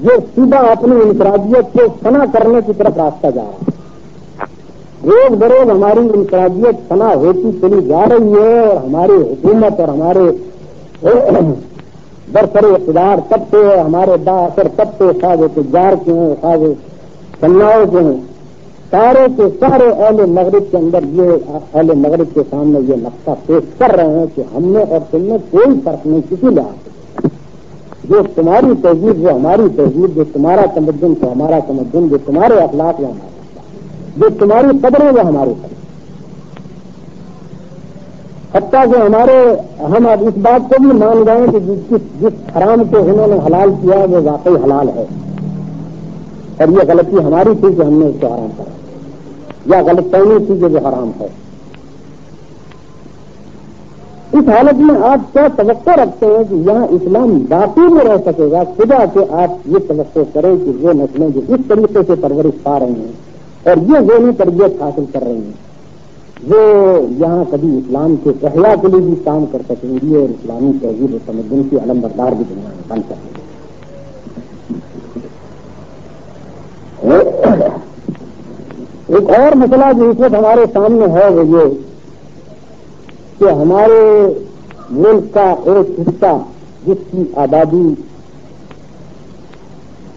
Speaker 2: یہ سیدھا اپنی انفرادیت کو فنا کرنے کی طرف راستہ جا رہا ہے۔ روز بروز ہماری انفرادیت فنا ہوتی چلی جا رہی ہے اور ہماری حکومت اور ہمارے برسر اقتدار طبقے ہمارے باثر طبقے خواہ تجار کے ہیں خواہ صناعوں کے ہیں، سارے کے سارے اہل مغرب کے اندر یہ اہل مغرب کے سامنے یہ نقطہ پیش کر رہے ہیں کہ ہم نے اور تم نے کوئی فرق نہیں کسی لحاظ سے، جو تمہاری تہذیب وہ ہماری تہذیب، جو تمہارا تمدن تو ہمارا تمدن، جو تمہارے اخلاق وہ ہمارا اخلاق، جو تمہاری قدریں وہ ہماری قدریں، حتیٰ کہ ہم اب اس بات کو بھی مان گئے کہ جس حرام کو انہوں نے حلال کیا وہ واقعی حلال ہے، اور یہ غلطی ہماری تھی کہ ہم نے اس کو حرام کرا، یا غلط فہمی تھی کہ وہ حرام ہے۔ اس حالت میں آپ کیا توقع رکھتے ہیں کہ یہاں اسلام باقی میں رہ سکے گا؟ خدا کہ آپ یہ توقع کریں کہ وہ نسلیں جو اس طریقے سے پرورش پا رہی ہیں اور یہ ذہنی تربیت حاصل کر رہی ہیں وہ یہاں کبھی اسلام کے احیا کے لیے بھی کام کر سکیں گی اور اسلامی تہذیب و تمدن کی علم بردار بھی دنیا میں بن سکیں گے۔ ایک اور مسئلہ جو اس وقت ہمارے سامنے ہے وہ یہ کہ ہمارے ملک کا ایک حصہ جس کی آبادی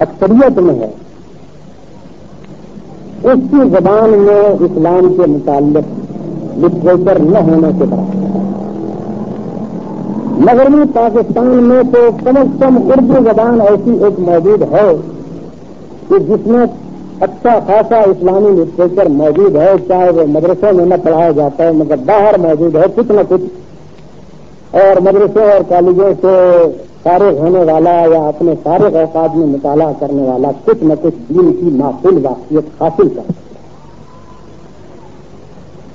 Speaker 2: اکثریت میں ہے اس کی زبان میں اسلام کے متعلق لٹریچر نہ ہونے کے برابر، مغربی پاکستان میں تو کم از کم اردو زبان ایسی ایک موجود ہے کہ جس میں اچھا خاصا اسلامی لٹریچر موجود ہے، چاہے وہ مدرسوں میں نہ پڑھایا جاتا ہے مگر باہر موجود ہے کچھ نہ کچھ، اور مدرسوں اور کالجوں سے فارغ ہونے والا یا اپنے فارغ اوقات میں مطالعہ کرنے والا کچھ نہ کچھ دین کی معقول واقعیت حاصل کر سکتا ہے۔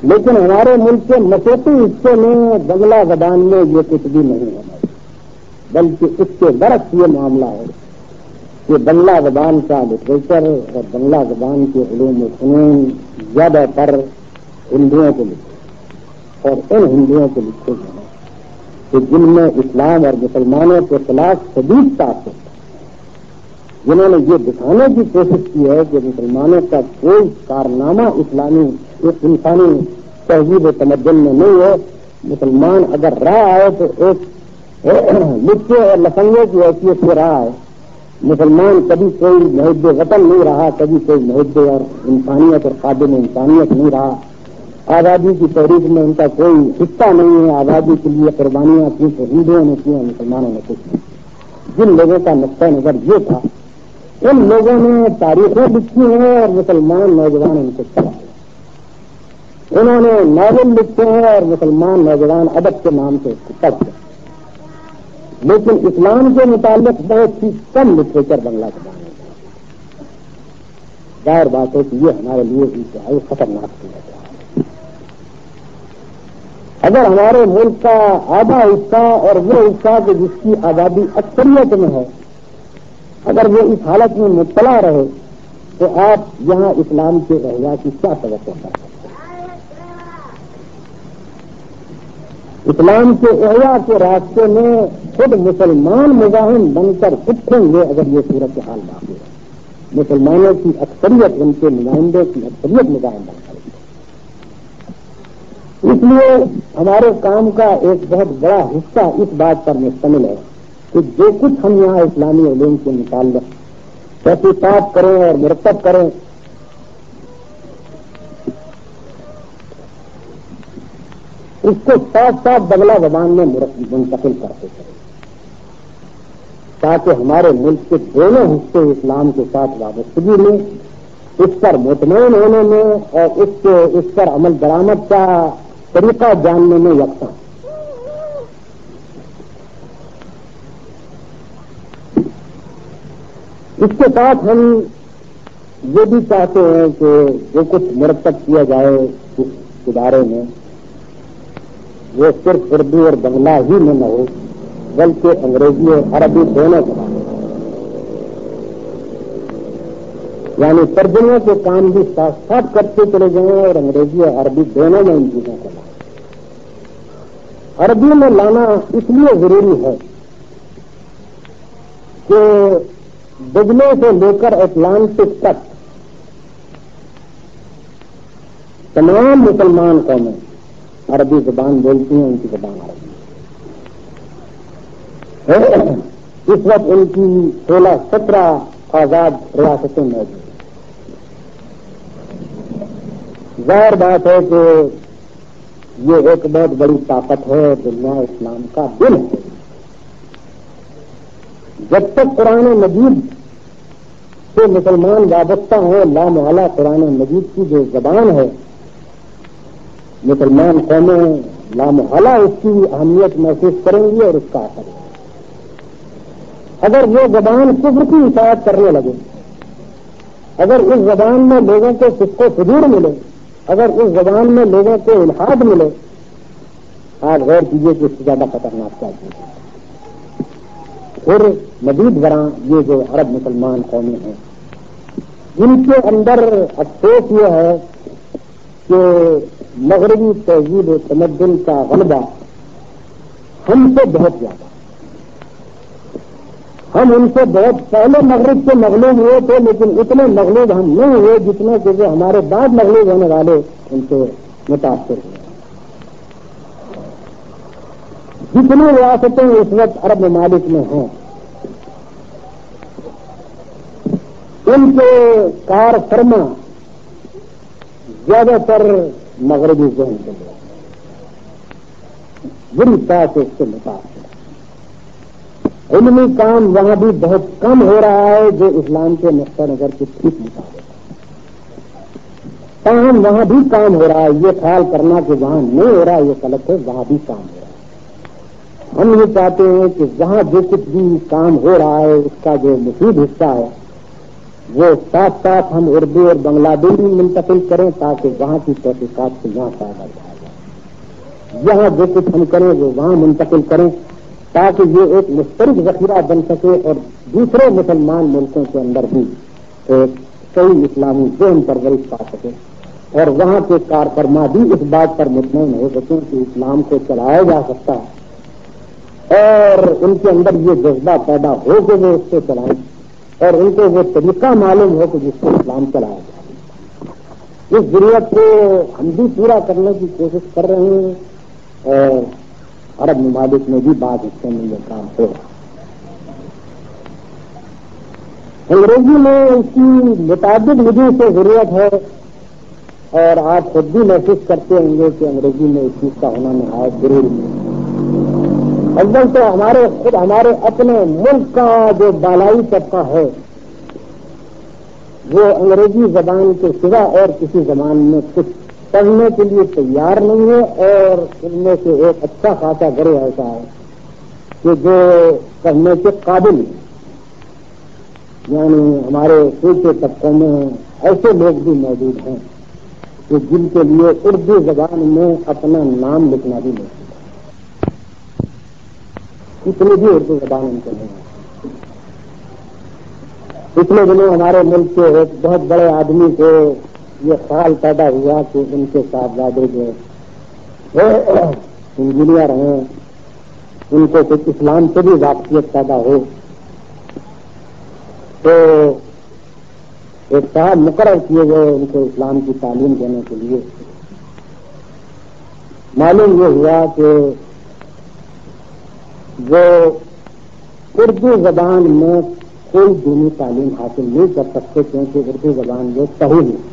Speaker 2: لیکن ہمارے ملک کے مشرقی حصے میں بنگلہ زبان میں یہ کچھ بھی نہیں ہے، بلکہ اس کے برعکس یہ معاملہ ہے کہ بنگلہ زبان کا لٹریچر اور بنگلہ زبان کے علوم و فنون زیادہ تر ہندوؤں کو لکھے، اور ان ہندوؤں کو لکھے گئے ہیں کہ جن میں اسلام اور مسلمانوں کے خلاف شدید تعصب ہے، جنہوں نے یہ دکھانے کی کوشش کی ہے کہ مسلمانوں کا کوئی کارنامہ اسلامی انسانی تہذیب و تمدن میں نہیں ہے، مسلمان اگر رہا ہے تو ایک لچے اور لفنگے کی حیثیت سے رہا ہے، مسلمان کبھی کوئی محب وطن نہیں رہا، کبھی کوئی محب اور انسانیت اور قابل انسانیت نہیں رہا، آزادی کی تحریک میں ان کا کوئی حصہ نہیں ہے، آزادی کے لیے قربانیاں کی تو ہندوؤں نے کی، مسلمانوں نے کچھ نہیں۔ جن لوگوں کا نقطۂ نظر یہ تھا ان لوگوں نے تاریخیں لکھی ہیں اور مسلمان نوجوان ان کو پڑھا، انہوں نے ناول لکھے ہیں اور مسلمان نوجوان ادب کے نام سے اس کو پڑھتے ہیں، لیکن اسلام کے متعلق بہت ہی کم لٹریچر بنگلہ زبان میں ہے۔ ظاہر بات ہے کہ یہ ہمارے لیے انتہائی خطرناک چیز ہے۔ اگر ہمارے ملک کا آدھا حصہ اور وہ حصہ کہ جس کی آبادی اکثریت میں ہے اگر وہ اس حالت میں مبتلا رہے تو آپ یہاں اسلام کے احیا کی کیا توقع کر سکتے ہیں؟ اسلام کے احیا کے راستے میں خود مسلمان مزاحم بن کر اٹھیں گے اگر یہ صورتحال باقی ہے، مسلمانوں کی اکثریت ان کے نمائندوں کی اکثریت مزاحم بن کر اٹھے۔ اس لیے ہمارے کام کا ایک بہت بڑا حصہ اس بات پر مشتمل ہے کہ جو کچھ ہم یہاں اسلامی علوم کے متعلق تحقیقات کریں اور مرتب کریں اس کو ساتھ ساتھ بنگلہ زبان میں منتقل کرتے تھے تاکہ ہمارے ملک کے دونوں حصے اسلام کے ساتھ وابستگی میں اس پر مطمئن ہونے میں اور اس پر عمل درآمد کا طریقہ جاننے میں یکساں. اس کے ساتھ ہم یہ بھی چاہتے ہیں کہ جو کچھ مرتب کیا جائے اس ادارے میں وہ صرف اردو اور بنگلہ ہی میں نہ ہو بلکہ انگریزی اور عربی دونوں زبانیں، یعنی ترجمے کے کام بھی ساتھ ساتھ کرتے چلے جائیں اور انگریزی اور عربی دونوں میں ان چیزوں کو لائیں. عربی میں لانا اس لیے ضروری ہے کہ بجلے سے لے کر اٹلانٹک تک تمام مسلمان قومیں عربی زبان بولتی ہیں، ان کی زبان عربی ہے. اس وقت ان کی 16-17 آزاد ریاستیں موجود ہیں. ظاہر بات ہے کہ یہ ایک بہت بڑی طاقت ہے دنیا اسلام کا دل ہے. جب تک قرآن مجید سے مسلمان وابستہ ہیں لامحالہ قرآن مجید کی جو زبان ہے مسلمان قومیں لامحالہ اس کی اہمیت محسوس کریں گی اور اس کا اثر ہے. اگر یہ زبان کفر کی اطاعت کرنے لگے، اگر اس زبان میں لوگوں کو فسق و فجور ملے، اگر اس زبان میں لوگوں کو الحاد ملے، آپ غور کیجیے کہ اس سے زیادہ خطرناک کیا چیز ہے. پھر مزید برآں یہ جو عرب مسلمان قومیں ہیں ان کے اندر افسوس یہ ہے کہ مغربی تہذیب و تمدن کا غلبہ ہم سے بہت زیادہ، ہم ان سے بہت پہلے مغرب سے مغلوب ہوئے تھے لیکن اتنے مغلوب ہم نہیں ہوئے جتنے کہ جو ہمارے بعد مغلوب ہونے والے ان سے متاثر ہوئے. جتنی ریاستیں اس وقت عرب ممالک میں ہیں ان کے کار فرما زیادہ تر مغربی ذہن کے لوگ بری طرح سے اس سے متاثر. علمی کام وہاں بھی بہت کم ہو رہا ہے جو اسلام کے نقطہ نظر کے ٹھیک مطابق، تاہم وہاں بھی کام ہو رہا ہے. یہ خیال کرنا کہ وہاں نہیں ہو رہا یہ غلط ہے، وہاں بھی کام ہو رہا ہے. ہم یہ چاہتے ہیں کہ وہاں جو کچھ بھی کام ہو رہا ہے اس کا جو مفید حصہ ہے وہ ساتھ ساتھ ہم اردو اور بنگلہ بھی منتقل کریں تاکہ وہاں کی تحقیقات سے یہاں فائدہ اٹھایا جائے. یہاں جو کچھ ہم کریں وہ وہاں منتقل کریں تاکہ یہ ایک مشترک ذخیرہ بن سکے اور دوسرے مسلمان ملکوں کے اندر بھی ایک صحیح اسلامی ذہن پرورش پا سکے اور وہاں کے کارفرما بھی اس بات پر مطمئن ہو سکیں کہ اسلام کو چلایا جا سکتا ہے اور ان کے اندر یہ جذبہ پیدا ہو کہ وہ اس کو چلائیں اور ان کو وہ طریقہ معلوم ہو کہ جس کو اسلام چلایا جائے. اس ضرورت کو ہم بھی پورا کرنے کی کوشش کر رہے ہیں اور عرب ممالک میں بھی بعض حصوں میں یہ کام ہو رہا ہے. انگریزی میں اس کی متعدد وجوہ سے ضرورت ہے اور آپ خود بھی محسوس کرتے ہوں گے کہ انگریزی میں اس چیز کا ہونا نہایت ضروری ہے. اول تو ہمارے اپنے ملک کا جو بالائی طبقہ ہے وہ انگریزی زبان کے سوا اور کسی زبان میں کچھ پڑھنے کے لیے تیار نہیں ہے اور ان میں سے ایک اچھا خاصا گروہ ایسا ہے کہ جو پڑھنے کے قابل ہیں. یعنی ہمارے اونچے طبقوں میں ایسے لوگ بھی موجود ہیں کہ جن کے لیے اردو زبان میں اپنا نام لکھنا بھی نہیں، اتنی بھی اردو زبان ان کو نہیں ہے. پچھلے دنوں ہمارے ملک کے ایک بہت بڑے آدمی کو یہ خیال پیدا ہوا کہ ان کے صاحبزادے جو انجینئر ہیں ان کو کچھ اسلام سے بھی واقفیت پیدا ہو تو ایک صاحب مقرر کیے گئے ان کو اسلام کی تعلیم دینے کے لیے. معلوم یہ ہوا کہ وہ اردو زبان میں کوئی دینی تعلیم حاصل نہیں کر سکتے کیونکہ اردو زبان وہ صحیح نہیں.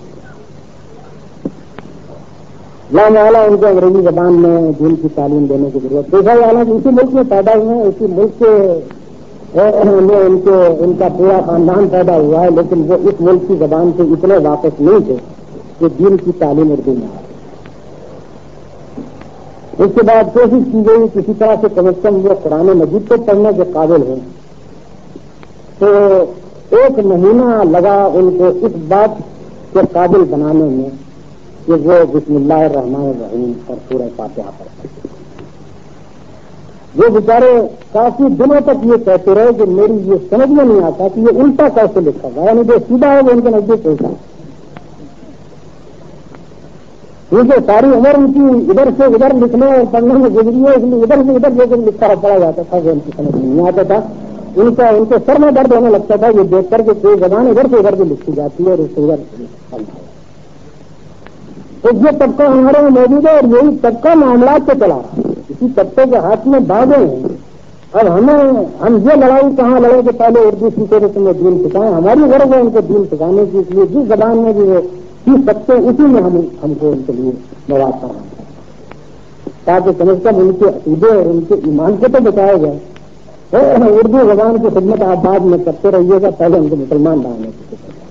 Speaker 2: والا ان کو انگریزی زبان میں دین کی تعلیم دینے کی ضرورت دیکھا جانا کہ اسی ملک میں پیدا ہوئے ہیں، اسی ملک میں ان کا پورا خاندان پیدا ہوا ہے، لیکن وہ اس ملک کی زبان سے اتنے واقف نہیں تھے کہ دین کی تعلیم اردو میں آئے۔ اس کے بعد کوشش کی گئی کسی طرح سے کم از کم وہ قرآن مجید کو پڑھنے کے قابل ہیں، تو 1 مہینہ لگا ان کو اس بات کے قابل بنانے میں کہ وہ بسم اللہ الرحمن الرحیم اور سورہ فاتحہ پڑھتے۔ وہ بیچارے کافی دنوں تک یہ کہتے رہے کہ میری یہ سمجھ میں نہیں آتا کہ یہ الٹا کیسے لکھا گیا، یعنی جو سیدھا ہے وہ ان کے نزدیک الٹا، کیونکہ ساری عمر ان کی ادھر سے ادھر لکھنے اور پڑھنے میں گزری ہے، اس لیے ادھر سے ادھر جو لکھا پڑا جاتا تھا وہ ان کی سمجھ میں نہیں آتا تھا، ان کے سر میں درد ہونے لگتا تھا یہ دیکھ کر کے کوئی زبان ادھر سے ادھر بھی لکھی جاتی ہے اور اس سے ادھر پڑھنا ہے۔ تو یہ طبقہ ہمارے میں موجود ہے اور یہی طبقہ معاملات سے چلا رہا ہے، اسی طبقے کے ہاتھ میں بازے ہیں۔ اب ہم یہ لڑائی کہاں لڑیں کہ پہلے اردو سیکھے تو تمہیں دین سکھائیں، ہماری غرض ہے ان کو دین سکھانے کی، اس لیے جس زبان میں بھی وہ سیکھ سکتے ہیں اسی میں ہم کو ان کے لیے مواد فراہم کریں تاکہ کم از کم ان کے عقیدے اور ان کے ایمان کو تو بچایا جائے۔ اردو زبان کی خدمت آپ بعد میں کرتے رہیے گا، پہلے ان کو مسلمان بنانے کی کوشش کریں۔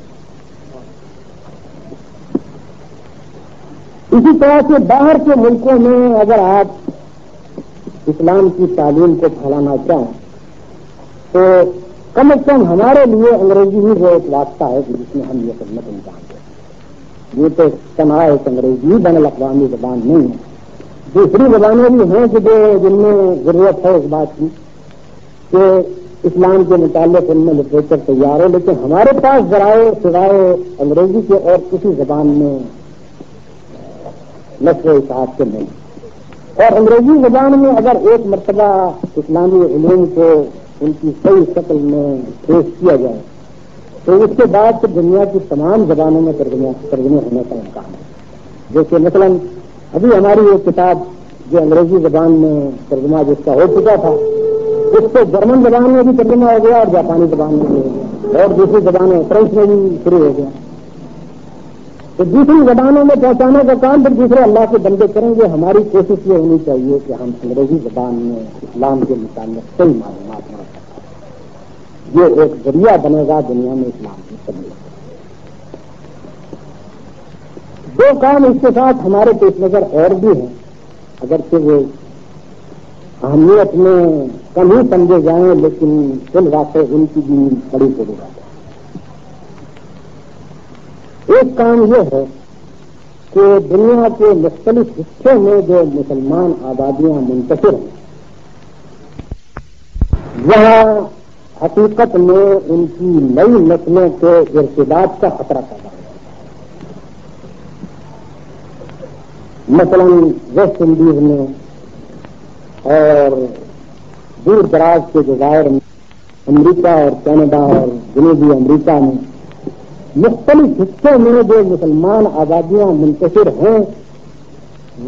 Speaker 2: اسی طرح سے باہر کے ملکوں میں اگر آپ اسلام کی تعلیم کو پھیلانا چاہیں تو کم از کم ہمارے لیے انگریزی ہی وہ ایک واسطہ ہے کہ جس میں ہم یہ خدمت انجام دیں۔ یہ تو تنہا ایک انگریزی بین الاقوامی زبان نہیں ہے، دوسری زبانیں بھی ہیں کہ جن میں ضرورت ہے اس بات کی کہ اسلام کے متعلق ان میں لٹریچر تیار ہے، لیکن ہمارے پاس ذرائع سوائے انگریزی کے اور کسی زبان میں نشر و اشاعت کے نہیں، اور انگریزی زبان میں اگر ایک مرتبہ اسلامی علوم کو ان کی صحیح شکل میں پیش کیا جائے تو اس کے بعد تو دنیا کی تمام زبانوں میں ترجمے ہونے کا امکان ہے۔ جیسے مثلا ابھی ہماری ایک کتاب جو انگریزی زبان میں ترجمہ جس کا ہو چکا تھا اس کو جرمن زبان میں بھی ترجمہ ہو گیا اور جاپانی زبان میں بھی ہو گیا اور دوسری زبانیں فرینچ میں بھی شروع ہو گیا۔ تو دوسری زبانوں میں پہنچانے کا کام پھر دوسرے اللہ کے بندے کریں گے۔ ہماری کوشش یہ ہونی چاہیے کہ ہم انگریزی زبان میں اسلام کے متعلق صحیح معلومات حاصل کریں، یہ ایک ذریعہ بنے گا دنیا میں اسلام کی تبلیغ۔ دو کام اس کے ساتھ ہمارے پیش نظر اور بھی ہیں، اگرچہ وہ اہمیت میں کم ہی سمجھے جائیں لیکن فی الواقع ان کی بھی بڑی ضرورت ہے۔ ایک کام یہ ہے کہ دنیا کے مختلف حصوں میں جو مسلمان آبادیاں منتشر ہیں وہاں حقیقت میں ان کی نئی نسلوں کے ارتداد کا خطرہ پیدا ہے۔ مثلا ویسٹ انڈیز میں اور دور دراز کے جزائر میں، امریکہ اور کینیڈا اور جنوبی امریکہ میں مختلف حصوں میں جو مسلمان آبادیاں منتشر ہیں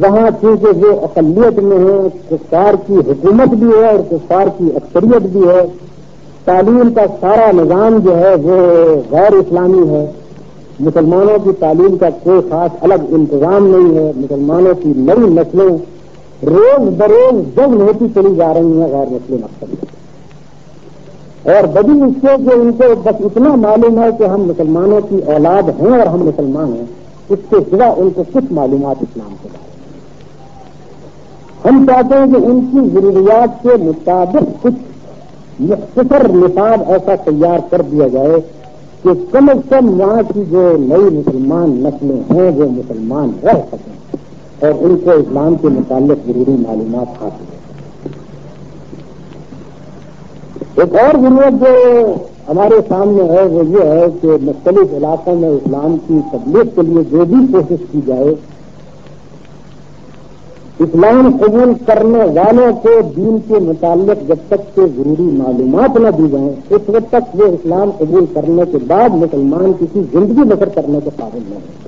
Speaker 2: وہاں چونکہ وہ اقلیت میں ہیں، کفار کی حکومت بھی ہے اور کفار کی اکثریت بھی ہے، تعلیم کا سارا نظام جو ہے وہ غیر اسلامی ہے، مسلمانوں کی تعلیم کا کوئی خاص الگ انتظام نہیں ہے، مسلمانوں کی نئی نسلیں روز بروز جنگ ہوتی چلی جا رہی ہیں غیر مسلم اکثریت، اور بڑی اس سے کہ ان کو بس اتنا معلوم ہے کہ ہم مسلمانوں کی اولاد ہیں اور ہم مسلمان ہیں، اس کے سوا ان کو کچھ معلومات اسلام کے بارے میں۔ ہم چاہتے ہیں کہ ان کی ضروریات کے مطابق کچھ مختصر نصاب ایسا تیار کر دیا جائے کہ کم از کم وہاں کی جو نئی مسلمان نسلیں ہیں وہ مسلمان رہ سکیں اور ان کو اسلام کے متعلق ضروری معلومات حاصل ہیں۔ ایک اور ضرورت جو ہمارے سامنے ہے وہ یہ ہے کہ مختلف علاقوں میں اسلام کی تبلیغ کے لیے جو بھی کوشش کی جائے، اسلام قبول کرنے والوں کو دین کے متعلق جب تک کہ ضروری معلومات نہ دی جائیں اس وقت تک وہ اسلام قبول کرنے کے بعد مسلمان کسی زندگی بسر کرنے کے قابل نہیں ہے۔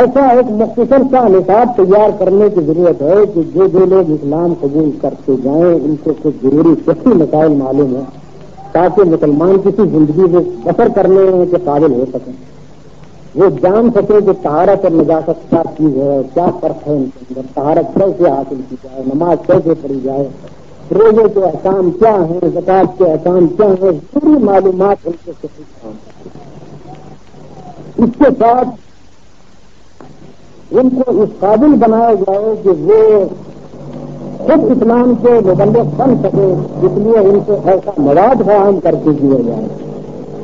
Speaker 2: ایسا ایک مختصر سا نصاب تیار کرنے کی ضرورت ہے کہ جو لوگ اسلام قبول کرتے جائیں ان کو کچھ ضروری شخصی مسائل معلوم ہوں تاکہ مسلمان کسی زندگی کو بسر کرنے کے قابل ہو سکیں۔ وہ جان سکے کہ طہارت اور نجاست کیا چیز ہے، کیا فرق ہے ان کے اندر، طہارت کیسے حاصل کی جائے، نماز کیسے پڑھی جائے، روزے کے احکام کیا ہیں، زکات کے احکام کیا ہیں، پوری معلومات ان کو کام کرتی ہے۔ اس کے ساتھ ان کو اس قابل بنایا جائے کہ وہ خود اسلام کے مبلغ بن سکے، اس لیے ان کو ایسا مواد فراہم کر کے دیا جائے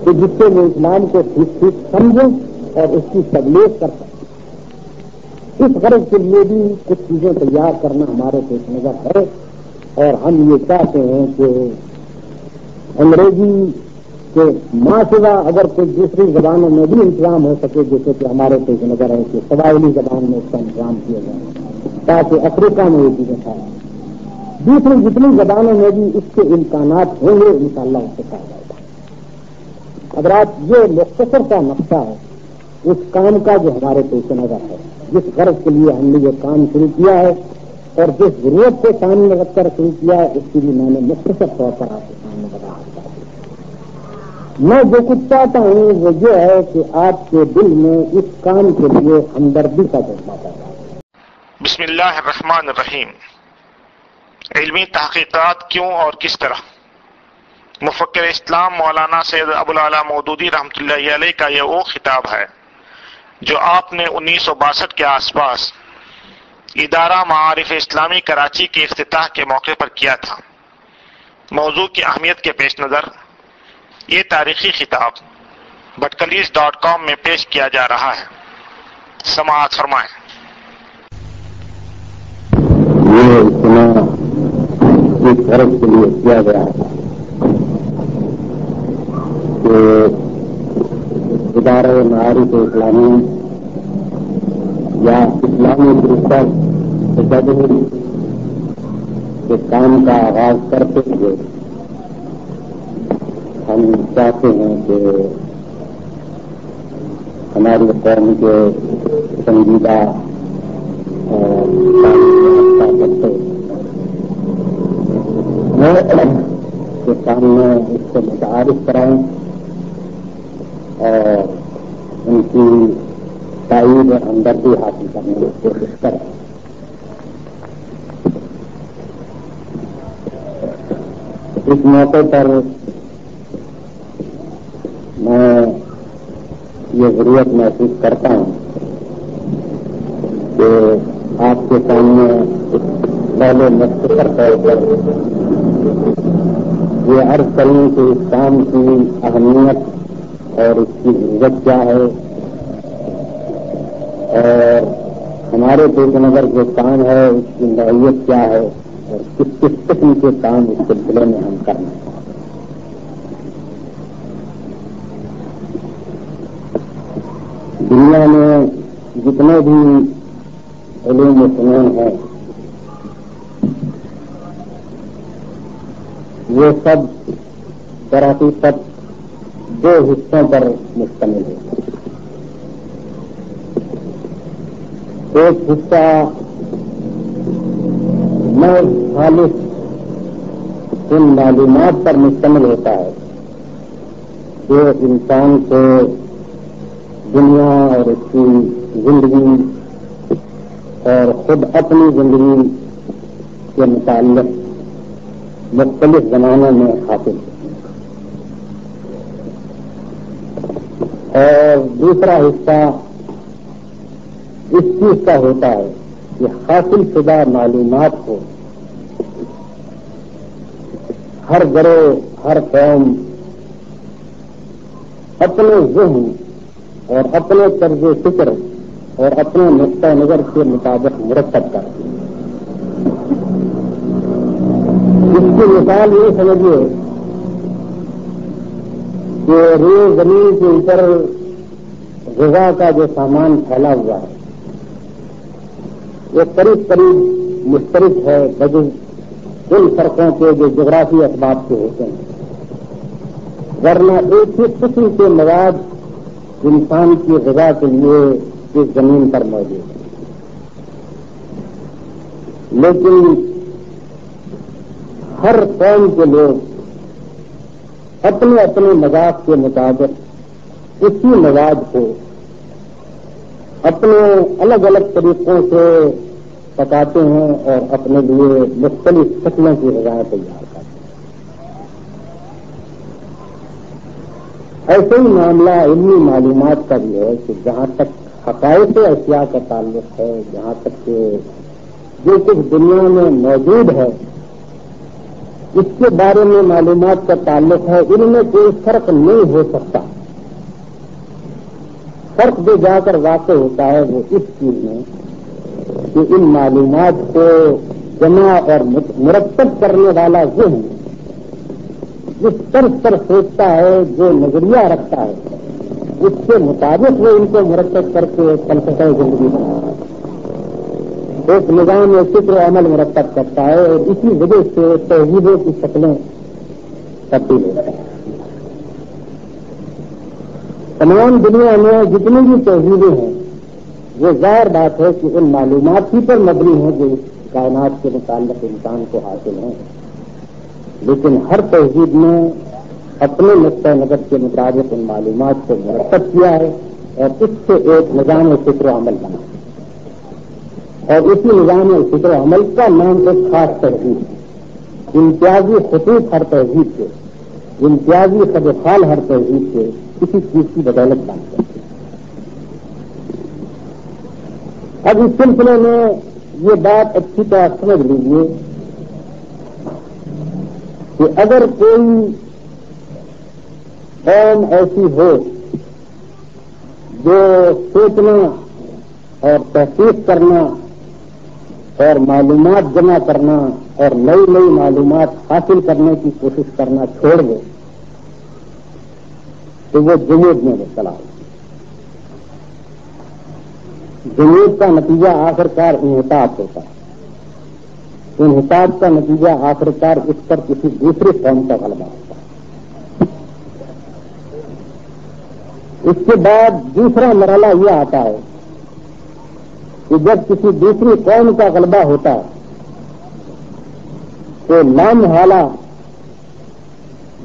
Speaker 2: کہ جس سے وہ اسلام کو ٹھیک ٹھیک سمجھیں اور اس کی تبلیغ کر سکیں۔ اس غرض کے لیے بھی کچھ چیزیں تیار کرنا ہمارے پیش نظر ہے، اور ہم یہ چاہتے ہیں کہ انگریزی کے ماں سوا اگر کوئی دوسری زبانوں میں بھی انتظام ہو سکے، جیسے کہ ہمارے پیش نظر ہے کہ قبائلی زبان میں اس کا انتظام کیا جائے تاکہ افریقہ میں یہ چیزیں پائیں، دوسری جتنی زبانوں میں بھی اس کے امکانات ہوں گے انشاءاللہ اس سے کہا جائے گا۔ حضرات، یہ مختصر کا نقشہ ہے اس کام کا جو ہمارے پیش نظر ہے، جس غرض کے لیے ہم نے یہ کام شروع کیا ہے اور جس ضرورت کو سامنے رکھ کر شروع کیا ہے، اس کی بھی میں نے مختصر طور پر آپ کے سامنے بتایا۔ میں جو کچھ چاہتا ہوں وہ یہ ہے کہ آپ کے دل میں اس کام کے لیے ہمدردی کا جذبہ پیدا ہے۔
Speaker 1: بسم اللہ الرحمن الرحیم۔ علمی تحقیقات کیوں اور کس طرح؟ مفکر اسلام مولانا سید ابوالعلا مودودی رحمۃ اللہ علیہ کا یہ وہ خطاب ہے جو آپ نے 1962 کے آس پاس ادارہ معارف اسلامی کراچی کے افتتاح کے موقع پر کیا تھا۔ موضوع کی اہمیت کے پیش نظر یہ تاریخی خطاب بٹکلیز.com میں پیش کیا جا رہا ہے۔ سماعت فرمائیں۔
Speaker 2: یہ اجتماع اس غرض کے لیے کیا گیا ہے کہ ادارہ معارف اسلامی یا اسلامی ریسرچ کے کام کا آغاز کرتے ہوئے ہم چاہتے ہیں کہ ہماری قوم کے سنجیدہ کے سامنے اس کو متعارف کرائیں اور ان کی تائید اور ہمدردی حاصل کرنے کی کوشش کریں۔ اس موقع پر میں یہ ضرورت محسوس کرتا ہوں کہ آپ کے سامنے پہلے مختصر طور پر یہ عرض کریں کہ اس کام کی اہمیت اور اس کی ضرورت کیا ہے اور ہمارے پیش نظر جو کام ہے اس کی نوعیت کیا ہے اور کس کس قسم کے کام اس سلسلے میں ہم کرنا ہے۔ دنیا میں جتنے بھی علوم و فنون ہیں یہ سب در حقیقت دو حصوں پر مشتمل ہے۔ ایک حصہ محض خالص ان معلومات پر مشتمل ہوتا ہے جو انسان کو دنیا اور اس کی زندگی اور خود اپنی زندگی کے متعلق مختلف زمانوں میں حاصل ہے، اور دوسرا حصہ اس چیز کا ہوتا ہے کہ حاصل شدہ معلومات کو ہر گروہ ہر قوم اپنے ذہن اور اپنے طرز فکر اور اپنے نقطہ نظر کے مطابق مرتب کرتی ہے۔ اس کی مثال یہ سمجھیے کہ روئے زمین کے اوپر غذا کا جو سامان پھیلا ہوا ہے وہ قریب قریب مشترک ہے بجز ان فرقوں کے جو جغرافی اسباب سے ہوتے ہیں، ورنہ ایک ہی قسم کے مواد انسان کی غذا کے لیے اس زمین پر موجود ہے، لیکن ہر قوم کے لوگ اپنے اپنے مذاق کے مطابق اسی مواد کو اپنے الگ الگ طریقوں سے پکاتے ہیں اور اپنے لیے مختلف شکلوں کی غذائیں تیار کرتے ہیں۔ ایسے ہی معاملہ علمی معلومات کا بھی ہے کہ جہاں تک حقائق اشیاء کا تعلق ہے، جہاں تک کہ جو کچھ دنیا میں موجود ہے اس کے بارے میں معلومات کا تعلق ہے، ان میں کوئی فرق نہیں ہو سکتا۔ فرق جو جا کر واقع ہوتا ہے وہ اس چیز میں کہ ان معلومات کو جمع اور مرتب کرنے والا ذہن جس طرز پر سوچتا ہے، جو نظریہ رکھتا ہے، اس کے مطابق وہ ان کو مرتب کر کے فلسفہ زندگی بناتا ہے، ایک نظام فکر و عمل مرتب کرتا ہے، اور اسی وجہ سے تہذیبوں کی شکلیں تبدیل ہوتی ہیں۔ تمام دنیا میں جتنی بھی تہذیبیں ہیں وہ ظاہر بات ہے کہ ان معلومات ہی پر مبنی ہیں جو اس کائنات کے متعلق انسان کو حاصل ہیں، لیکن ہر تہذیب نے اپنے نقطۂ نظر کے مطابق ان معلومات کو مرتب کیا ہے اور اس سے ایک نظام فکر و عمل بنا، اور اسی نظام فکر و عمل کا نام ایک خاص تہذیب ہے۔ امتیازی خطوط ہر تہذیب کے، امتیازی خد خال ہر تہذیب کے کسی چیز کی بدولت بنتے ہیں۔ اب اس سلسلے میں یہ بات اچھی طرح سمجھ لیجیے کہ اگر کوئی قوم ایسی ہو جو سوچنا اور تحقیق کرنا اور معلومات جمع کرنا اور نئی نئی معلومات حاصل کرنے کی کوشش کرنا چھوڑ دے تو وہ جمود میں مبتلا ہو۔ جمود کا نتیجہ آخرکار انحطاط ہوتا ہے، انحطاط کا نتیجہ آخرکار اس پر کسی دوسری قوم کا غلبہ ہوتا ہے۔ اس کے بعد دوسرا مرحلہ یہ آتا ہے کہ جب کسی دوسری قوم کا غلبہ ہوتا ہے تو لامحالہ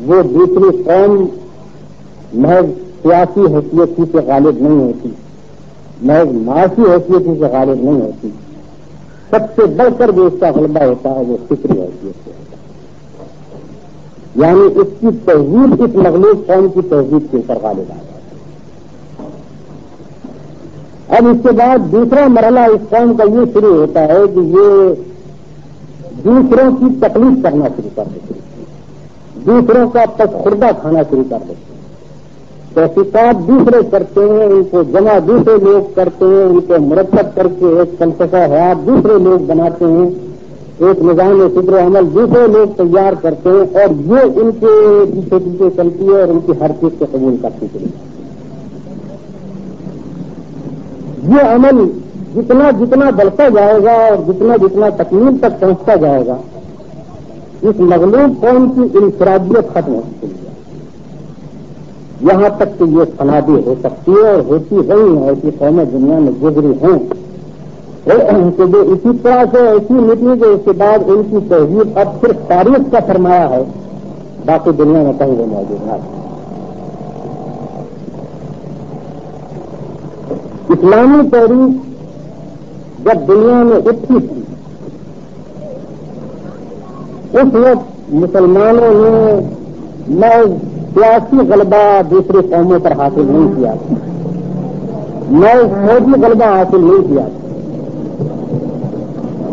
Speaker 2: وہ دوسری قوم محض سیاسی حیثیت ہی سے غالب نہیں ہوتی، محض معاشی حیثیت ہی سے غالب نہیں ہوتی، سب سے بڑھ کر جو اس کا غلبہ ہوتا ہے وہ فکری حیثیت سے ہوتا ہے، یعنی اس کی تہذیب اس مغلوب قوم کی تہذیب کے اوپر غالب آ جاتی ہے۔ اب اس کے بعد دوسرا مرحلہ اس قوم کا یہ شروع ہوتا ہے کہ یہ دوسروں کی تکلیف کرنا شروع کر دیتی ہے، دوسروں کا تسخردہ کھانا شروع کر دیتی ہے، تحقیقات دوسرے کرتے ہیں، ان کو جمع دوسرے لوگ کرتے ہیں، ان کو مرتب کر کے ایک فلسفہ حیات دوسرے لوگ بناتے ہیں، ایک نظام فکر و عمل دوسرے لوگ تیار کرتے ہیں، اور یہ ان کے پیچھے پیچھے چلتی ہے اور ان کی ہر چیز کو قبول کرتی چلی۔ یہ عمل جتنا جتنا بڑھتا جائے گا اور جتنا جتنا تکمیل تک پہنچتا جائے گا، اس مغلوب قوم کی انفرادیت ختم ہو چکی ہے، یہاں تک کہ یہ فنادی ہو سکتی ہے اور ہوتی رہی ہیں، ایسی قومیں دنیا میں گزری ہیں کہ جو اسی طرح سے ایسی نکلی کہ اس کے بعد ان کی تہذیب اب صرف تاریخ کا سرمایہ ہے، باقی دنیا میں کہیں وہ موجود نہ ہے۔ اسلامی تحریک جب دنیا میں اٹھی تھی اس وقت مسلمانوں نے محض سیاسی غلبہ دوسری قوموں پر حاصل نہیں کیا تھا، محض فوجی غلبہ حاصل نہیں کیا تھا،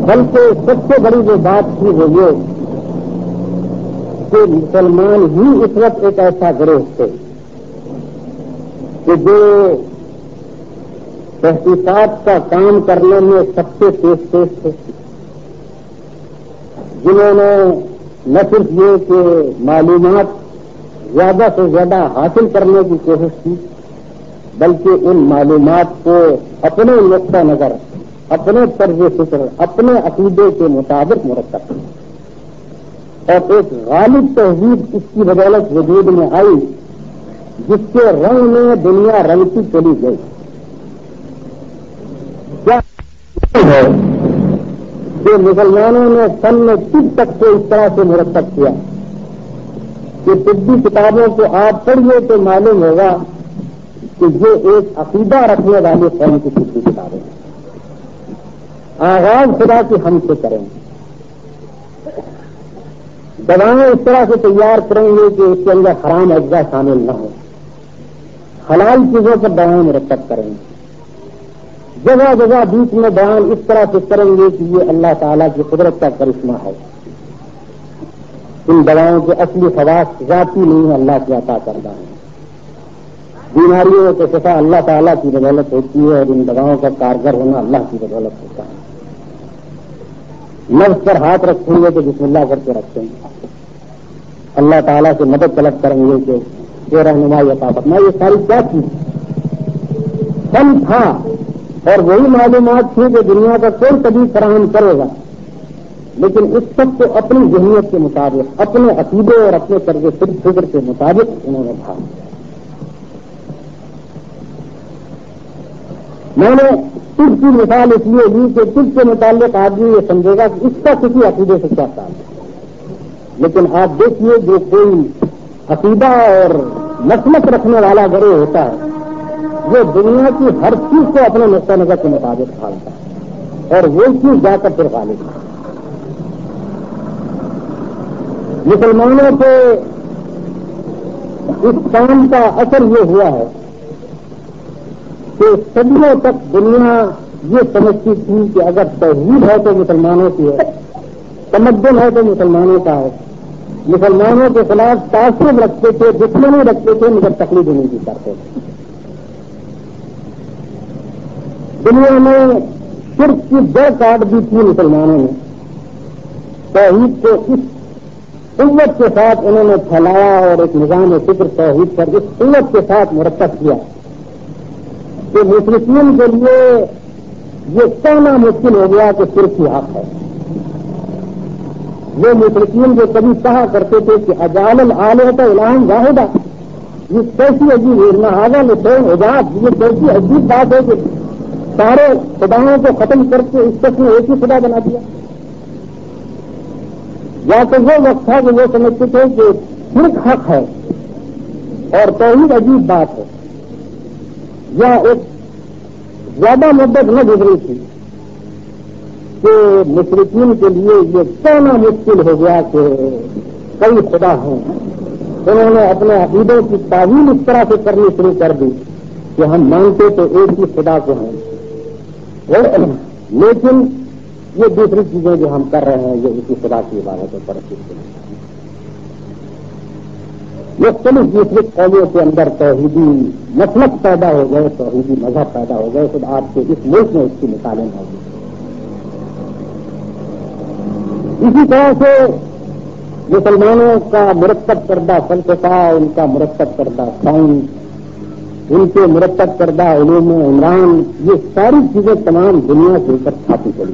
Speaker 2: بلکہ سب سے بڑی جو بات تھی وہ یہ کہ مسلمان ہی اس وقت ایک ایسا گروہ تھے کہ جو تحقیقات کا کام کرنے میں سب سے تیز تھے، جنہوں نے نہ صرف یہ کہ معلومات زیادہ سے زیادہ حاصل کرنے کی کوشش کی، بلکہ ان معلومات کو اپنے نقطہ نظر، اپنے طرز فکر، اپنے عقیدے کے مطابق مرتب کی، اور ایک غالب تہذیب اس کی بدولت وجود میں آئی جس کے رنگ میں دنیا رنگتی چلی گئی۔ کیا ہے کہ مسلمانوں نے فن طب تک کو اس طرح سے مرتب کیا کہ طبی کتابوں کو آپ پڑھیے تو معلوم ہوگا کہ یہ ایک عقیدہ رکھنے والی قوم کی کتنی کتابیں ہیں. آغاز خدا کی ہم سے کریں گے. دوائیں اس طرح سے تیار کریں گے کہ اس کے اندر حرام اجزاء شامل نہ ہو. حلال چیزوں پر دوائیں مرتب کریں گے. جگہ جگہ بیچ میں بیان اس طرح سے کریں گے کہ یہ اللہ تعالیٰ کی قدرت کا کرشمہ ہے. ان دوائوں کے اصلی خواص ذاتی نہیں، اللہ کی عطا کردہ ہے. بیماریوں کے شفا اللہ تعالیٰ کی بدولت ہوتی ہے اور ان دواؤں کا کارگر ہونا اللہ کی بدولت ہوتا ہے. نفس پر ہاتھ رکھیں گے تو بسم اللہ کر کے رکھیں گے. اللہ تعالیٰ سے مدد طلب کریں گے کہ یہ رہنمائی عطا فرما. یہ ساری کیا چیز فن تھا اور وہی معلومات تھی جو دنیا کا کوئی کبھی فراہم کرے گا، لیکن اس سب کو اپنی ذہنیت کے مطابق، اپنے عقیدے اور اپنے طرز فکر کے مطابق انہوں نے کہا. میں نے تجھ کی مثال اس لیے لی کہ تجھ کے متعلق آدمی یہ سمجھے گا کہ اس کا کسی عقیدے سے کیا تعلق ہے. لیکن آپ دیکھیے جو کوئی عقیدہ اور مسلک رکھنے والا گروہ ہوتا ہے وہ دنیا کی ہر چیز کو اپنے نقطہ نظر کے مطابق ڈھالتا ہے اور وہ چیز جا کر پھر غالب ہے. مسلمانوں کے اس کام کا اثر یہ ہوا ہے کہ صدیوں تک دنیا یہ سمجھتی تھی کہ اگر توحید ہے تو مسلمانوں کی ہے، تمدن ہے تو مسلمانوں کا ہے. مسلمانوں کے خلاف تعصب رکھتے تھے، دشمنی رکھتے تھے، مگر تقلید نہیں کی کرتے تھے. دنیا میں شرک کی جڑ کاٹ دی تھی مسلمانوں نے. توحید کو اس قوت کے ساتھ انہوں نے پھیلایا اور ایک نظام فکر توحید پر اس قوت کے ساتھ مرتب کیا کہ مشرکین کے لیے یہ کہنا مشکل ہو گیا کہ شرک ہی حق ہے. وہ مشرکین جو کبھی کہا کرتے تھے کہ اجعل الآلہۃ الہا واحدہ، یہ کیسی عجیب ارنہذا لشیء عجاب، یہ کیسی عجیب بات ہے کہ سارے خداؤں کو ختم کر کے اس تک میں ایک ہی خدا بنا دیا. یا تو وہ وقت تھا کہ وہ سمجھتے تھے کہ شرک حق ہے اور توحید عجیب بات ہے، یا ایک زیادہ مدت نہ گزری تھی کہ مشرکین کے لیے یہ کہنا مشکل ہو گیا کہ کئی خدا ہیں. انہوں نے اپنے عقیدوں کی تعویل اس طرح سے کرنی شروع کر دی کہ ہم مانتے تو ایک ہی خدا کو ہیں، لیکن یہ دوسری چیزیں جو ہم کر رہے ہیں یہ اسی خدا کی عبادتوں پر مختلف دوسری قوموں کے اندر توحیدی مسلک پیدا ہو گئے، توحیدی مذہب پیدا ہو گئے. خود آپ کے اس ملک میں اس کی مثالیں موجود ہیں. اسی طرح سے مسلمانوں کا مرتب کردہ فلسفہ، ان کا مرتب کردہ سائنس، ان کے مرتب کردہ علوم عمران، یہ ساری چیزیں تمام دنیا کے اوپر چھاپی پڑی.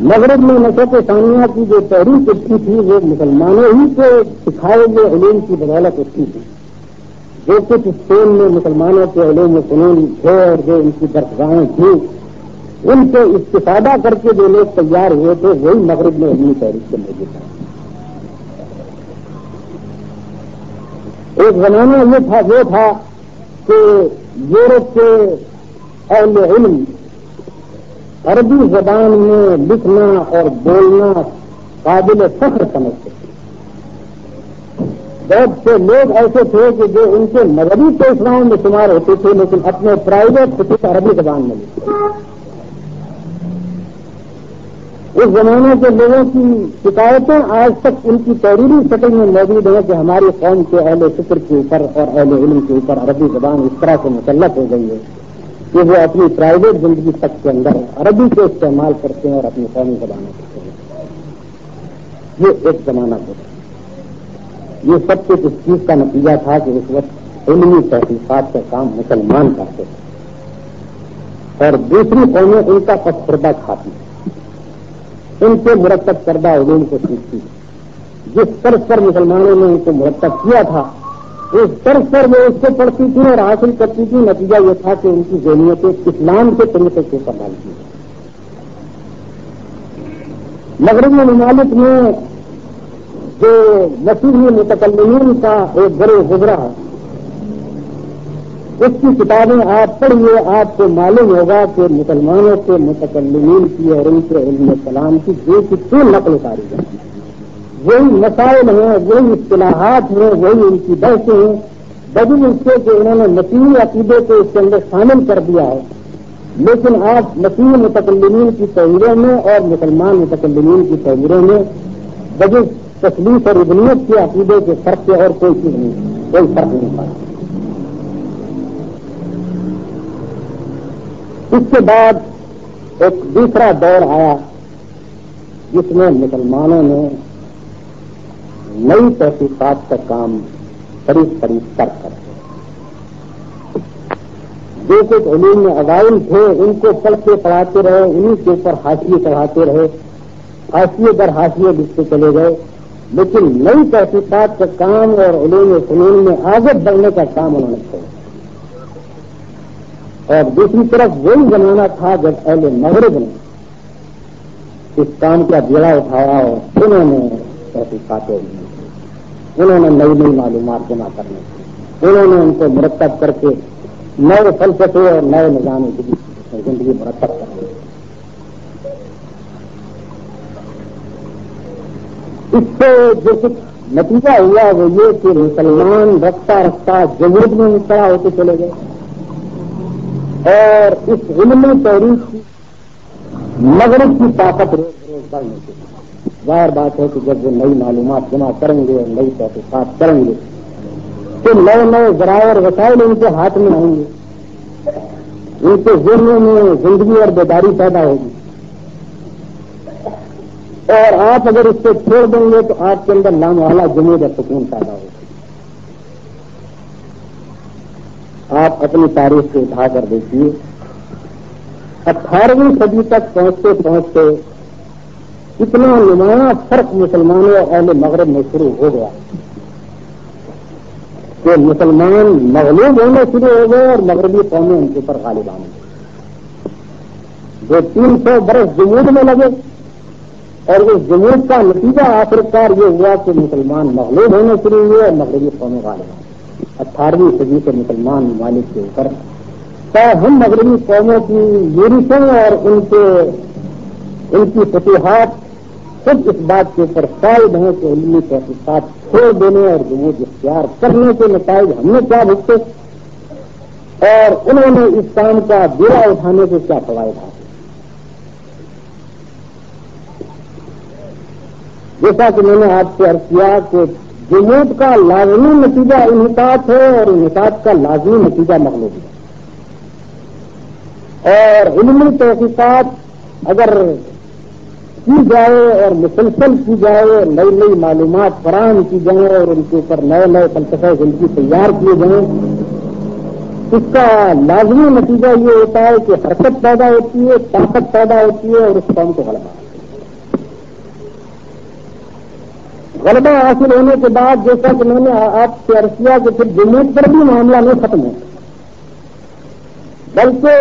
Speaker 2: مغرب میں نشت ثانیہ کی جو تحریک اٹھی تھی وہ مسلمانوں ہی کو سکھائے ہوئے علوم کی بدولت اٹھی تھی. جو کچھ اسپین میں مسلمانوں کے علوم و فنون تھے اور جو ان کی درسگاہیں تھیں، ان سے استفادہ کر کے جو لوگ تیار ہوئے تھے وہی مغرب میں علمی تحریک سے موجود ہے. ایک زمانہ وہ تھا کہ یورپ کے اہل علم عربی زبان میں لکھنا اور بولنا قابل فخر سمجھتے تھے. بہت سے لوگ ایسے تھے کہ جو ان کے مذہبی پیشواؤں میں شمار ہوتے تھے لیکن اپنے پرائیویٹ خصوص عربی زبان میں لکھتے. اس زمانے کے لوگوں کی شکایتیں آج تک ان کی تحریری شکل میں موجود ہیں کہ ہماری قوم کے اہل فکر کے اوپر اور اہل علم کے اوپر عربی زبان اس طرح سے مسلط ہو گئی ہے کہ وہ اپنی پرائیویٹ زندگی تک کے اندر عربی کو استعمال کرتے ہیں اور اپنی قومی زبانیں کرتے ہیں. یہ ایک زمانہ ہوتا ہے. یہ سب کچھ اس چیز کا نتیجہ تھا کہ اس وقت علمی تحقیقات کا کام مسلمان کرتے تھے اور دوسری قومیں ان کا پسپردہ کھاتی، ان کے مرتب کردہ علوم کو سیکھتی. جس طرز پر مسلمانوں نے ان کو مرتب کیا تھا اس طرز پر وہ اس کو پڑھتی تھی اور حاصل کرتی تھی. نتیجہ یہ تھا کہ ان کی ذہنیتیں اسلام کے طریقے سے سنبھالتی ہیں. مغربی ممالک میں جو مسیحی متکلمین کا ایک گروہ گزرا اس کی کتابیں آپ پڑھیے، آپ کو معلوم ہوگا کہ مسلمانوں کے متکلمین کی اور ان کے علم کلام کی جو کتنی نقل اتاری ہے، وہی مسائل ہیں، وہی اصطلاحات ہیں، وہی ان کی بحثیں ہیں، بجز اس سے کہ انہوں نے مسیحی عقیدے کو اس کے اندر شامل کر دیا ہے۔ لیکن آپ مسیحی متکلمین کی تحریروں میں اور مسلمان متکلمین کی تحریروں میں بجز تسلیف اور ابنیت کے عقیدے کے فرق سے اور کوئی چیز نہیں، کوئی فرق نہیں پایا۔ اس کے بعد ایک دوسرا دور آیا جس میں مسلمانوں نے نئی تحقیقات کا کام قریب کر جو کچھ علوم میں اوائل تھے ان کو پڑھتے پڑھاتے رہے، انہیں کے اوپر حاشیے چڑھاتے رہے، حاشیے در حاشیے لکھتے چلے گئے، لیکن نئی تحقیقات کا کام اور علوم فنون میں آگے بڑھنے کا کام انہوں نے کیا۔ اور دوسری طرف وہی زمانہ تھا جب اہل مغرب نے اس کام کا بیڑا اٹھایا اور انہوں نے تحقیقات انہوں نے نئی معلومات جمع کرنے کی، انہوں نے ان کو مرتب کر کے نئے فلسفے اور نئے نظام زندگی مرتب کرنے۔ اس سے جو کچھ نتیجہ ہوا وہ یہ کہ مسلمان رفتہ رفتہ جمود میں مبتلا ہوتے چلے گئے اور اس علمی تحریک کی مغرب کی طاقت روز روز بڑھنے کی۔ ظاہر بات ہے کہ جب وہ نئی معلومات جمع کریں گے اور نئی تحقیقات کریں گے تو نئے نئے ذرائع اور وسائل ان کے ہاتھ میں آئیں گے، ان کے ذہنوں میں زندگی اور بیداری پیدا ہوگی، اور آپ اگر اس کو چھوڑ دیں گے تو آپ کے اندر لامحالہ جمود اور سکون پیدا ہوگا۔ آپ اپنی تاریخ کو اٹھا کر دیکھیے، 18ویں صدی تک پہنچتے پہنچتے اتنا نمایاں فرق مسلمانوں اور اہل مغرب میں شروع ہو گیا کہ مسلمان مغلوب ہونے شروع ہو گئے اور مغربی قومیں ان کے اوپر غالب آنے گئی۔ جو 300 برس جمود میں لگے اور اس جمود کا نتیجہ آخرکار یہ ہوا کہ مسلمان مغلوب ہونے شروع ہوئے اور مغربی قومیں غالب آنے۔ 18ویں صدی کے مسلمان ممالک کے اوپر ہم مغربی قوموں کی یورشیں اور ان کی فتوحات خود اس بات کے اوپر قائد ہیں کہ علمی تحقیقات چھوڑ دینے اور جمود اختیار کرنے کے نتائج ہم نے کیا بھگتے اور انہوں نے اس کام کا بیڑا اٹھانے کے کیا فوائد حاصل۔ جیسا کہ میں نے آپ سے عرض کیا کہ جمود کا لازمی نتیجہ انحطاط ہے اور انحطاط کا لازمی نتیجہ مغلوبی ہے، اور علمی تحقیقات اگر کی جائے اور مسلسل کی جائے، نئی نئی معلومات فراہم کی جائیں اور ان کے اوپر نئے نئے فلسفے زندگی تیار کیے جائیں، اس کا لازمی نتیجہ یہ ہوتا ہے کہ حرکت پیدا ہوتی ہے، طاقت پیدا ہوتی ہے اور اس قوم کو غلبہ حاصل ہونے کے بعد جیسا کہ میں نے آپ سے عرض کیا کہ پھر جمود پر بھی معاملہ نہیں ختم ہو، بلکہ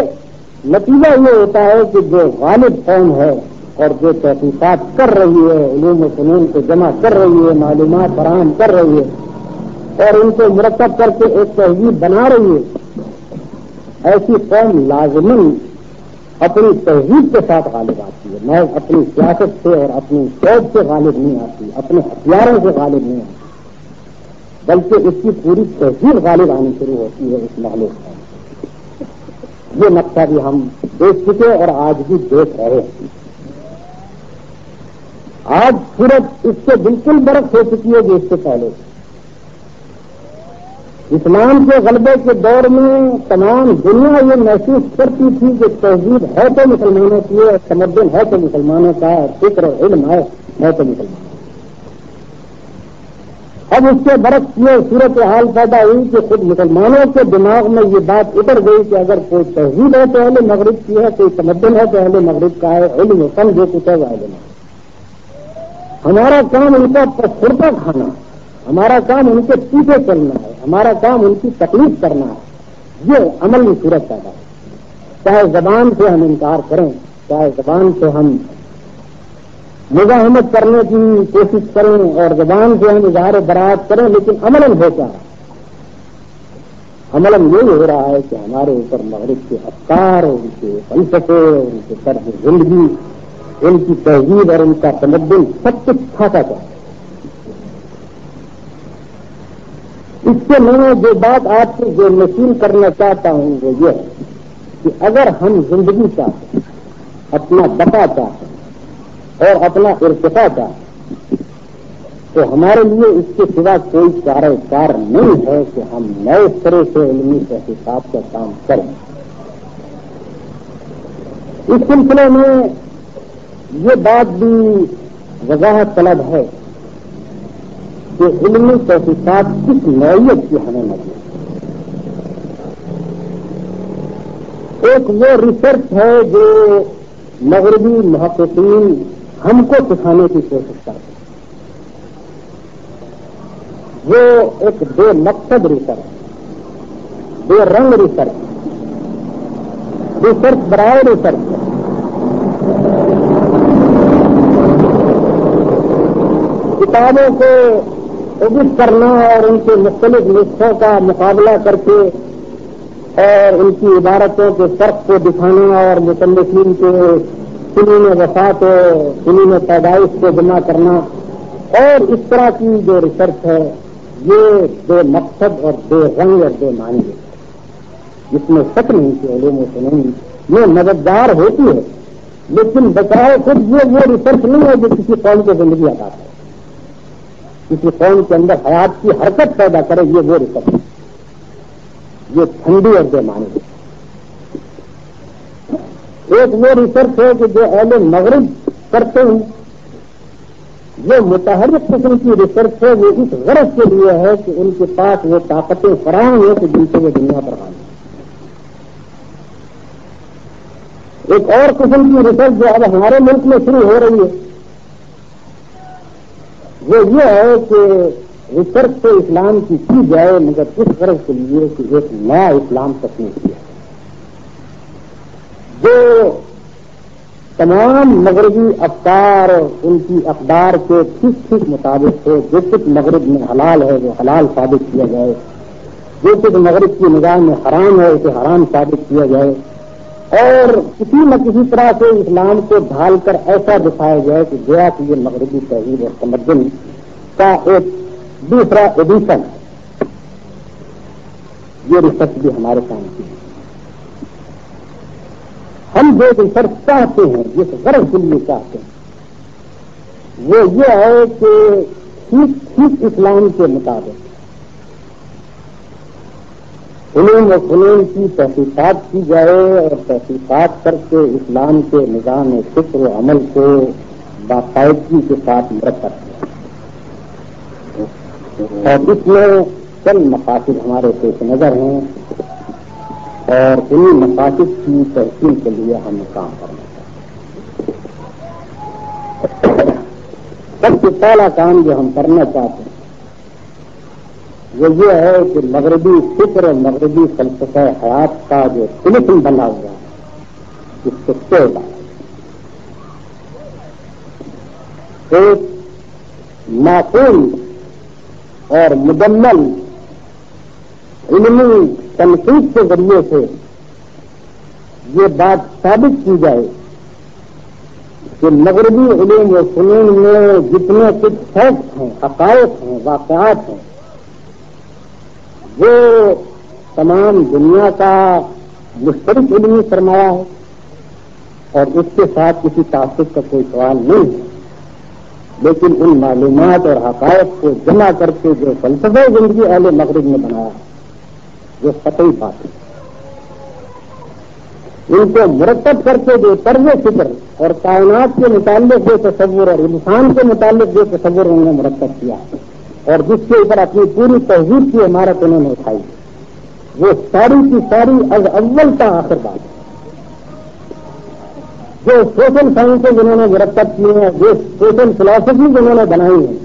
Speaker 2: نتیجہ یہ ہوتا ہے کہ جو غالب قوم ہے اور جو تحقیقات کر رہی ہے، علوم و فنون کو جمع کر رہی ہے، معلومات فراہم کر رہی ہے اور ان کو مرتب کر کے ایک تہذیب بنا رہی ہے، ایسی قوم لازماً اپنی تہذیب کے ساتھ غالب آتی ہے، نہ اپنی سیاست سے اور اپنی فوج سے غالب نہیں آتی، اپنے ہتھیاروں سے غالب نہیں آتی، بلکہ اس کی پوری تہذیب غالب آنی شروع ہوتی ہے اس مخلوق کا۔ یہ نقشہ بھی ہم دیکھ چکے اور آج بھی دیکھ رہے ہیں۔ آج صورت اس سے بالکل برعکس ہو چکی ہے جو اس سے پہلے۔ اسلام کے غلبے کے دور میں تمام دنیا یہ محسوس کرتی تھی کہ تہذیب ہے تو مسلمانوں کی ہے، تمدن ہے تو مسلمانوں کا ہے، فکر و علم ہے تو مسلمانوں کا۔ اب اس کے برعکس یہ صورت حال پیدا ہوئی کہ خود مسلمانوں کے دماغ میں یہ بات اتر گئی کہ اگر کوئی تہذیب ہے تو اہل مغرب کی ہے، کوئی تمدن ہے تو اہل مغرب کا ہے، علم و فن جو کچھ ہے وہ علم ہے۔ ہمارا کام ان کا پسرتا کھانا، ہمارا کام ان کے پیچھے چلنا ہے، ہمارا کام ان کی تکلیف کرنا ہے۔ یہ عملی صورت پیدا ہے، چاہے زبان سے ہم انکار کریں، چاہے زبان سے ہم مزاحمت کرنے کی کوشش کریں اور زبان سے ہم اظہار برات کریں، لیکن عملاً ہو کیا عملاً یہی ہو رہا ہے کہ ہمارے اوپر مغرب کے افکار اور ان کے فلسفے اور ان کے طرز زندگی، ان کی تہذیب اور ان کا تمدن سب کچھ کھاتا جائے۔ اس سے میں جو بات آپ کو جو نشین کرنا چاہتا ہوں وہ یہ ہے کہ اگر ہم زندگی چاہتے ہیں، اپنا بقا چاہتے ہیں اور اپنا ارتقا چاہتے ہیں، تو ہمارے لیے اس کے سوا کوئی چارہ کار نہیں ہے کہ ہم نئے سرے سے علمی تحقیقات کا کام کریں۔ اس سلسلے میں یہ بات بھی وضاحت طلب ہے کہ علمی تحقیقات کس نوعیت کی ہمیں مطلب۔ ایک وہ ریسرچ ہے جو مغربی محققین ہم کو سکھانے کی کوشش کرتے ہیں، وہ ایک بے مقصد ریسرچ، بے رنگ ریسرچ، ریسرچ برائے ریسرچ ہے۔ کتابوں کو ایڈٹ کرنا اور ان کے مختلف نسخوں کا مقابلہ کر کے اور ان کی عبارتوں کے فرق کو دکھانا اور مصنفین کے سنین وفات و سنین پیدائش کو جمع کرنا اور اس طرح کی جو ریسرچ ہے یہ بے مقصد اور بے رنگ اور بے معنی ہے، جس میں شک نہیں کہ علوم و فنون میں مددگار ہوتی ہے، لیکن بچائے خود یہ وہ ریسرچ نہیں ہے جو کسی قوم کو زندگی عطا کرے، کسی قوم کے اندر حیات کی حرکت پیدا کرے، یہ وہ ریسرچ ہے، یہ ٹھنڈی اور بے معنی ہے۔ ایک وہ ریسرچ ہے کہ جو اہل مغرب کرتے ہیں، وہ متحرک قسم کی ریسرچ ہے، وہ اس غرض کے لیے ہے کہ ان کے پاس وہ طاقتیں فراہم ہیں کہ جن سے وہ دنیا پر حامی۔ ایک اور قسم کی ریسرچ جو اب ہمارے ملک میں شروع ہو رہی ہے وہ یہ ہے کہ ریسرچ تو اسلام کی جائے مگر اس غرض کے لیے کہ ایک نیا اسلام تسلیم کیا جو تمام مغربی افکار اور ان کی اقدار کے ٹھیک مطابق ہو، جو کچھ مغرب میں حلال ہے وہ حلال ثابت کیا جائے، جو کچھ مغرب کی نظام میں حرام ہے اسے حرام ثابت کیا جائے، اور کسی نہ کسی طرح سے اسلام کو ڈھال کر ایسا دکھایا جائے کہ گویا کہ یہ مغربی تہذیب اور تمدن کا ایک دوسرا ایڈیشن ہے۔ یہ ریسرچ بھی ہمارے کام کی ہے۔ ہم جو ریسرچ چاہتے ہیں، جس غرض کے لیے چاہتے ہیں، وہ یہ ہے کہ ٹھیک اسلام کے مطابق علوم و فنون کی تحقیقات کی جائے اور تحقیقات کر کے اسلام کے نظام فکر و عمل کو باقاعدگی کے ساتھ مرتب کیا۔ اور اس میں چند مقاصد ہمارے پیش نظر ہیں اور انہی مقاصد کی تحصیل کے لیے ہم کام کرنا چاہتے ہیں۔ سب سے پہلا کام جو ہم کرنا چاہتے ہیں وہ یہ ہے کہ مغربی فکر اور مغربی فلسفہ حیات کا جو سلسلہ بنا ہوا ہے اس کو توڑنا، ایک معقول اور مکمل علمی تنقید کے ذریعے سے یہ بات ثابت کی جائے کہ مغربی علوم و فنون میں جتنے کچھ فیکٹ ہیں، حقائق ہیں، واقعات ہیں، وہ تمام دنیا کا مشترک علمی سرمایہ ہے اور اس کے ساتھ کسی تعصب کا کوئی سوال نہیں ہے، لیکن ان معلومات اور حقائق کو جمع کر کے جو فلسفہ زندگی اہل مغرب نے بنایا ہے وہ قطعی بات ہے۔ ان کو مرتب کر کے جو طرز فکر اور کائنات کے متعلق جو تصور اور انسان کے متعلق جو تصور انہوں نے مرتب کیا اور جس کے اوپر اپنی پوری تہذیب کی عمارت انہوں نے اٹھائی، وہ ساری کی ساری از اول تا آخر بات ہے۔ جو سوشل سائنسز انہوں نے مرتب کیے ہیں، جو سوشل فلاسفیز انہوں نے بنائی ہیں،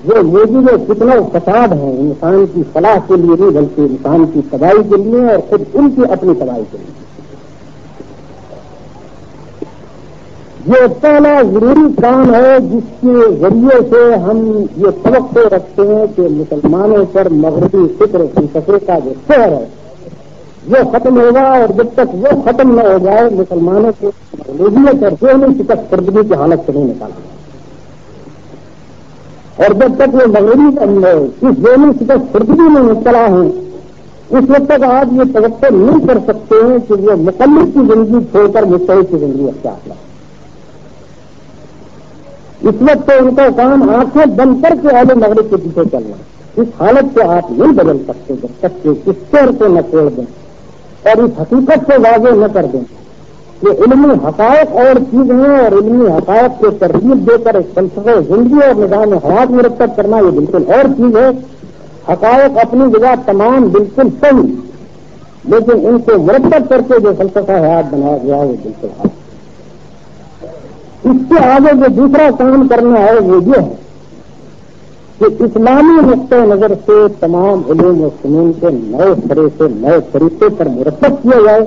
Speaker 2: وہ موجود کتنا فساد ہے انسان کی فلاح کے لیے نہیں بلکہ انسان کی تباہی کے لیے اور خود ان کی اپنی تباہی کے لیے۔ یہ پہلا ضروری کام ہے جس کے ذریعے سے ہم یہ توقع رکھتے ہیں کہ مسلمانوں پر مغربی فکر فلسفے کا جو شہر ہے وہ ختم ہوگا، اور جب تک وہ ختم نہ ہو جائے مسلمانوں کو مغلوبیت اور ذہنی شکست خوردگی کی حالت سے نہیں نکالنا، اور جب تک وہ مغربی اس ذہنی شکست خوردگی میں مبتلا ہوں اس وقت تک آپ یہ توقع نہیں کر سکتے ہیں کہ وہ مقلد کی زندگی چھوڑ کر مستحق کی زندگی اختیار کریں۔ اس وقت تو ان کا کام آنکھیں بند کر کے اہل مغرب کے پیچھے چلنا، اس حالت کو آپ نہیں بدل سکتے جب تک کہ اس شہر کو نہ چھوڑ دیں اور اس حقیقت کو واضح نہ کر دیں کہ علمی حقائق اور چیز ہیں، اور علمی حقائق کو ترتیب دے کر ایک فلسفہ زندگی اور نظام حیات مرتب کرنا یہ بالکل اور چیز ہے۔ حقائق اپنی جگہ تمام بالکل صحیح، لیکن ان کو مرتب کر کے جو فلسفہ حیات بنایا گیا ہے وہ بالکل حق۔ اس کے آگے جو دوسرا کام کرنا ہے وہ یہ ہے کہ اسلامی نقطۂ نظر سے تمام علوم و فنون کو نئے سرے سے نئے طریقے پر مرتب کیا جائے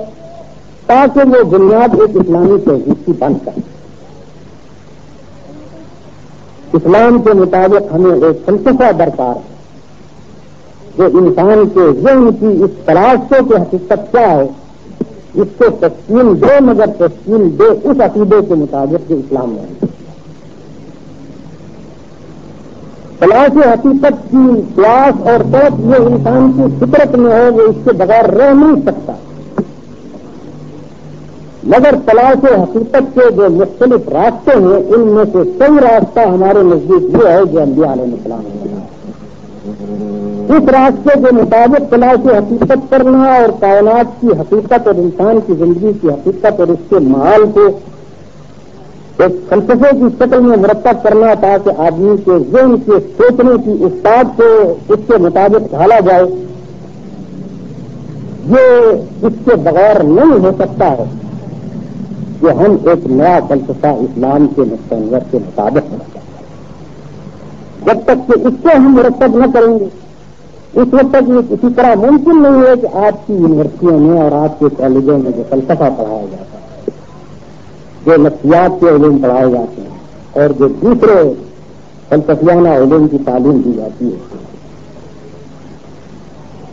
Speaker 2: تاکہ وہ بنیاد ایک اسلامی تہذیب کی بن سکے۔ اسلام کے مطابق ہمیں ایک فلسفہ درکار ہے جو انسان کے ذہن کی اس تلاش کو کہ حقیقت کیا ہے اس کو تسکین دے، مگر تسکین دے اس عقیدے کے مطابق جو اسلام میں ہے۔ تلاش حقیقت کی پیاس اور طرف یہ انسان کی فطرت میں ہے، وہ اس کے بغیر رہ نہیں سکتا، مگر تلاش حقیقت کے جو مختلف راستے ہیں ان میں سے صحیح راستہ ہمارے نزدیک یہ ہے جو انبیاء علیہ السلام نے بنایا۔ اس راستے کے مطابق تلاش حقیقت کرنا اور کائنات کی حقیقت اور انسان کی زندگی کی حقیقت اور اس کے ماحول کو ایک فلسفے کی شکل میں مرتب کرنا تاکہ آدمی کے ذہن کے سوچنے کی استاد کو اس کے مطابق ڈھالا جائے، یہ اس کے بغیر نہیں ہو سکتا ہے کہ ہم ایک نیا فلسفہ اسلام کے نقطۂ نظر کے مطابق بناتے ہیں۔ جب تک کہ اس کو ہم مرتب نہ کریں گے اس وقت تک یہ کسی طرح ممکن نہیں ہے کہ آپ کی یونیورسٹیوں میں اور آپ کے کالجوں میں جو فلسفہ پڑھایا جاتا ہے، جو نفسیات کے علوم پڑھائے جاتے ہیں اور جو دوسرے فلسفیانہ علوم کی تعلیم دی جاتی ہے،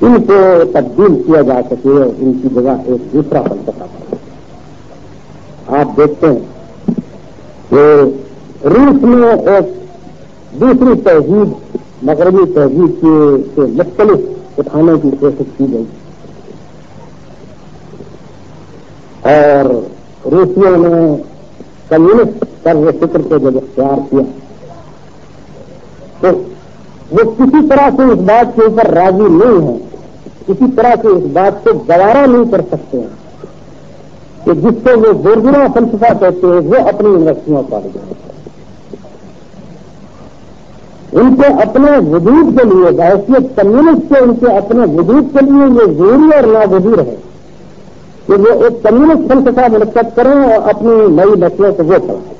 Speaker 2: ان کو تبدیل کیا جا سکے اور ان کی جگہ ایک دوسرا فلسفہ پڑھا۔ آپ دیکھتے ہیں کہ روس میں ایک دوسری تہذیب مغربی تہذیب سے مختلف اٹھانے کی کوشش کی گئی، اور روسیوں نے کمیونسٹ طرز فکر کو جب اختیار کیا تو وہ کسی طرح سے اس بات کے اوپر راضی نہیں ہیں، کسی طرح سے اس بات کو گوارا نہیں کر سکتے ہیں کہ جس کو وہ بورژوا فلسفہ کہتے ہیں وہ اپنی یونیورسٹیوں پر گئے۔ ان کے اپنے وجود کے لیے بحیثیت کمیونسٹ کے ان کے اپنے وجود کے لیے یہ ضروری اور ناگزیر ہے کہ وہ ایک کمیونسٹ فلسفہ مرتب کریں اور اپنی نئی نسلوں کو وہ پڑھائیں،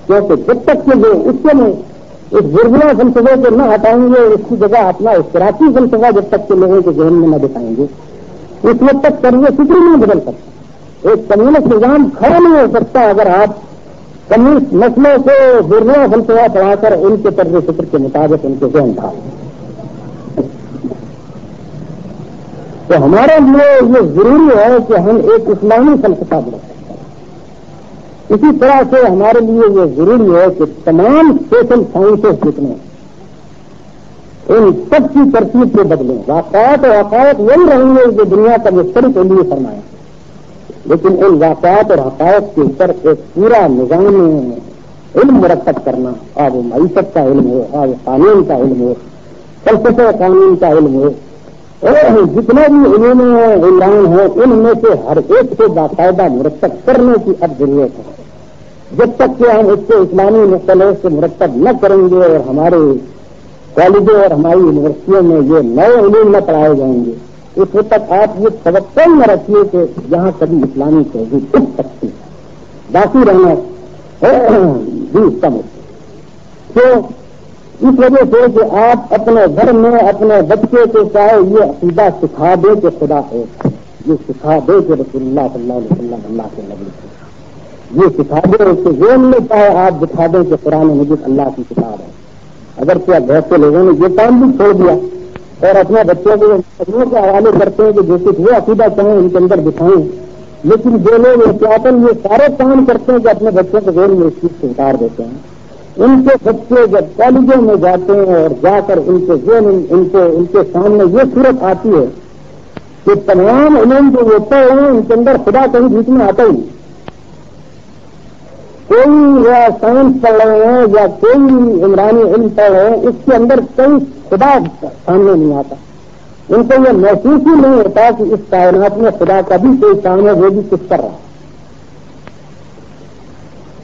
Speaker 2: کیونکہ جب تک کہ وہ اس کے میں اس بورژوا فلسفے کو نہ ہٹائیں گے، اس کی جگہ اپنا اشتراکی فلسفہ جب تک کہ لوگوں کے ذہن میں نہ دکھائیں گے اس وقت تک طرز فکر نہیں بدل سکتا۔ ایک کمیونسٹ نظام کھڑا نہیں ہو سکتا اگر آپ کمیونسٹ نسلوں کو بورژوا فلسفہ پڑھا کر ان کے طرز فکر کے مطابق ان کے ذہن ڈھالیں۔ تو ہمارے لیے یہ ضروری ہے کہ ہم ایک اسلامی فلسفہ بنائیں۔ اسی طرح سے ہمارے لیے یہ ضروری ہے کہ تمام سوشل سائنسز جتنے ان سب کی ترتیب کو بدلیں۔ واقعات اور حقائق وہی رہیں گے جو دنیا کا مشترک علمی فرمایا، لیکن ان واقعات اور حقائق کے اوپر ایک پورا نظام علم مرتب کرنا، آب و معیشت کا علم ہو، آب قانون کا علم ہو، فلسفہ قانون کا علم ہو، اور جتنے بھی علوم عمران ہیں ان میں سے ہر ایک کو باقاعدہ مرتب کرنے کی اب ضرورت ہے۔ جب تک کہ ہم اس کو اسلامی مختلف سے مرتب نہ کریں گے اور ہمارے کالجوں اور ہماری یونیورسٹیوں میں یہ نئے علوم نہ پڑھائے جائیں گے اس وقت تک آپ یہ توقع نہ رکھیے کہ یہاں کبھی اسلامی تہذیب اٹھ سکتی ہے۔ باقی رہنا بھی اس کا مطلب تو اس وجہ سے کہ آپ اپنے گھر میں اپنے بچے کو چاہے یہ عقیدہ سکھا دے کہ خدا ہے، یہ سکھا دے کہ رسول اللہ صلی اللہ علیہ وسلم اللہ کے نبی تھے، یہ سکھا دیں کہ ذہن میں چاہے آپ دکھا دیں کہ قرآن مجید اللہ کی کتاب ہے. اگر کیا بہت سے لوگوں نے یہ کام بھی چھوڑ دیا اور اپنے بچوں کو مجموعوں کے حوالے کرتے ہیں کہ جو کچھ وہ عقیدہ چاہیں ان کے اندر دکھائیں، لیکن جو لوگ احتیاطاً یہ سارے کام کرتے ہیں کہ اپنے بچوں کو ذہن میں اس چیز سے اتار دیتے ہیں، ان کے بچے جب کالجوں میں جاتے ہیں اور جا کر ان کے ذہن ان کے سامنے یہ صورت آتی ہے کہ تمام علوم جو وہ پڑھ رہے ہیں ان کے اندر خدا کہیں بیچ میں آتا ہی نہیں. کوئی یا سائنس پڑھ رہے ہیں یا کوئی عمرانی علم پڑھ رہے ہیں، اس کے اندر کوئی خدا سامنے نہیں آتا. ان کو یہ محسوس ہی نہیں ہوتا کہ اس کائنات میں خدا کا بھی کوئی کام ہے، وہ بھی کچھ کر رہا ہے.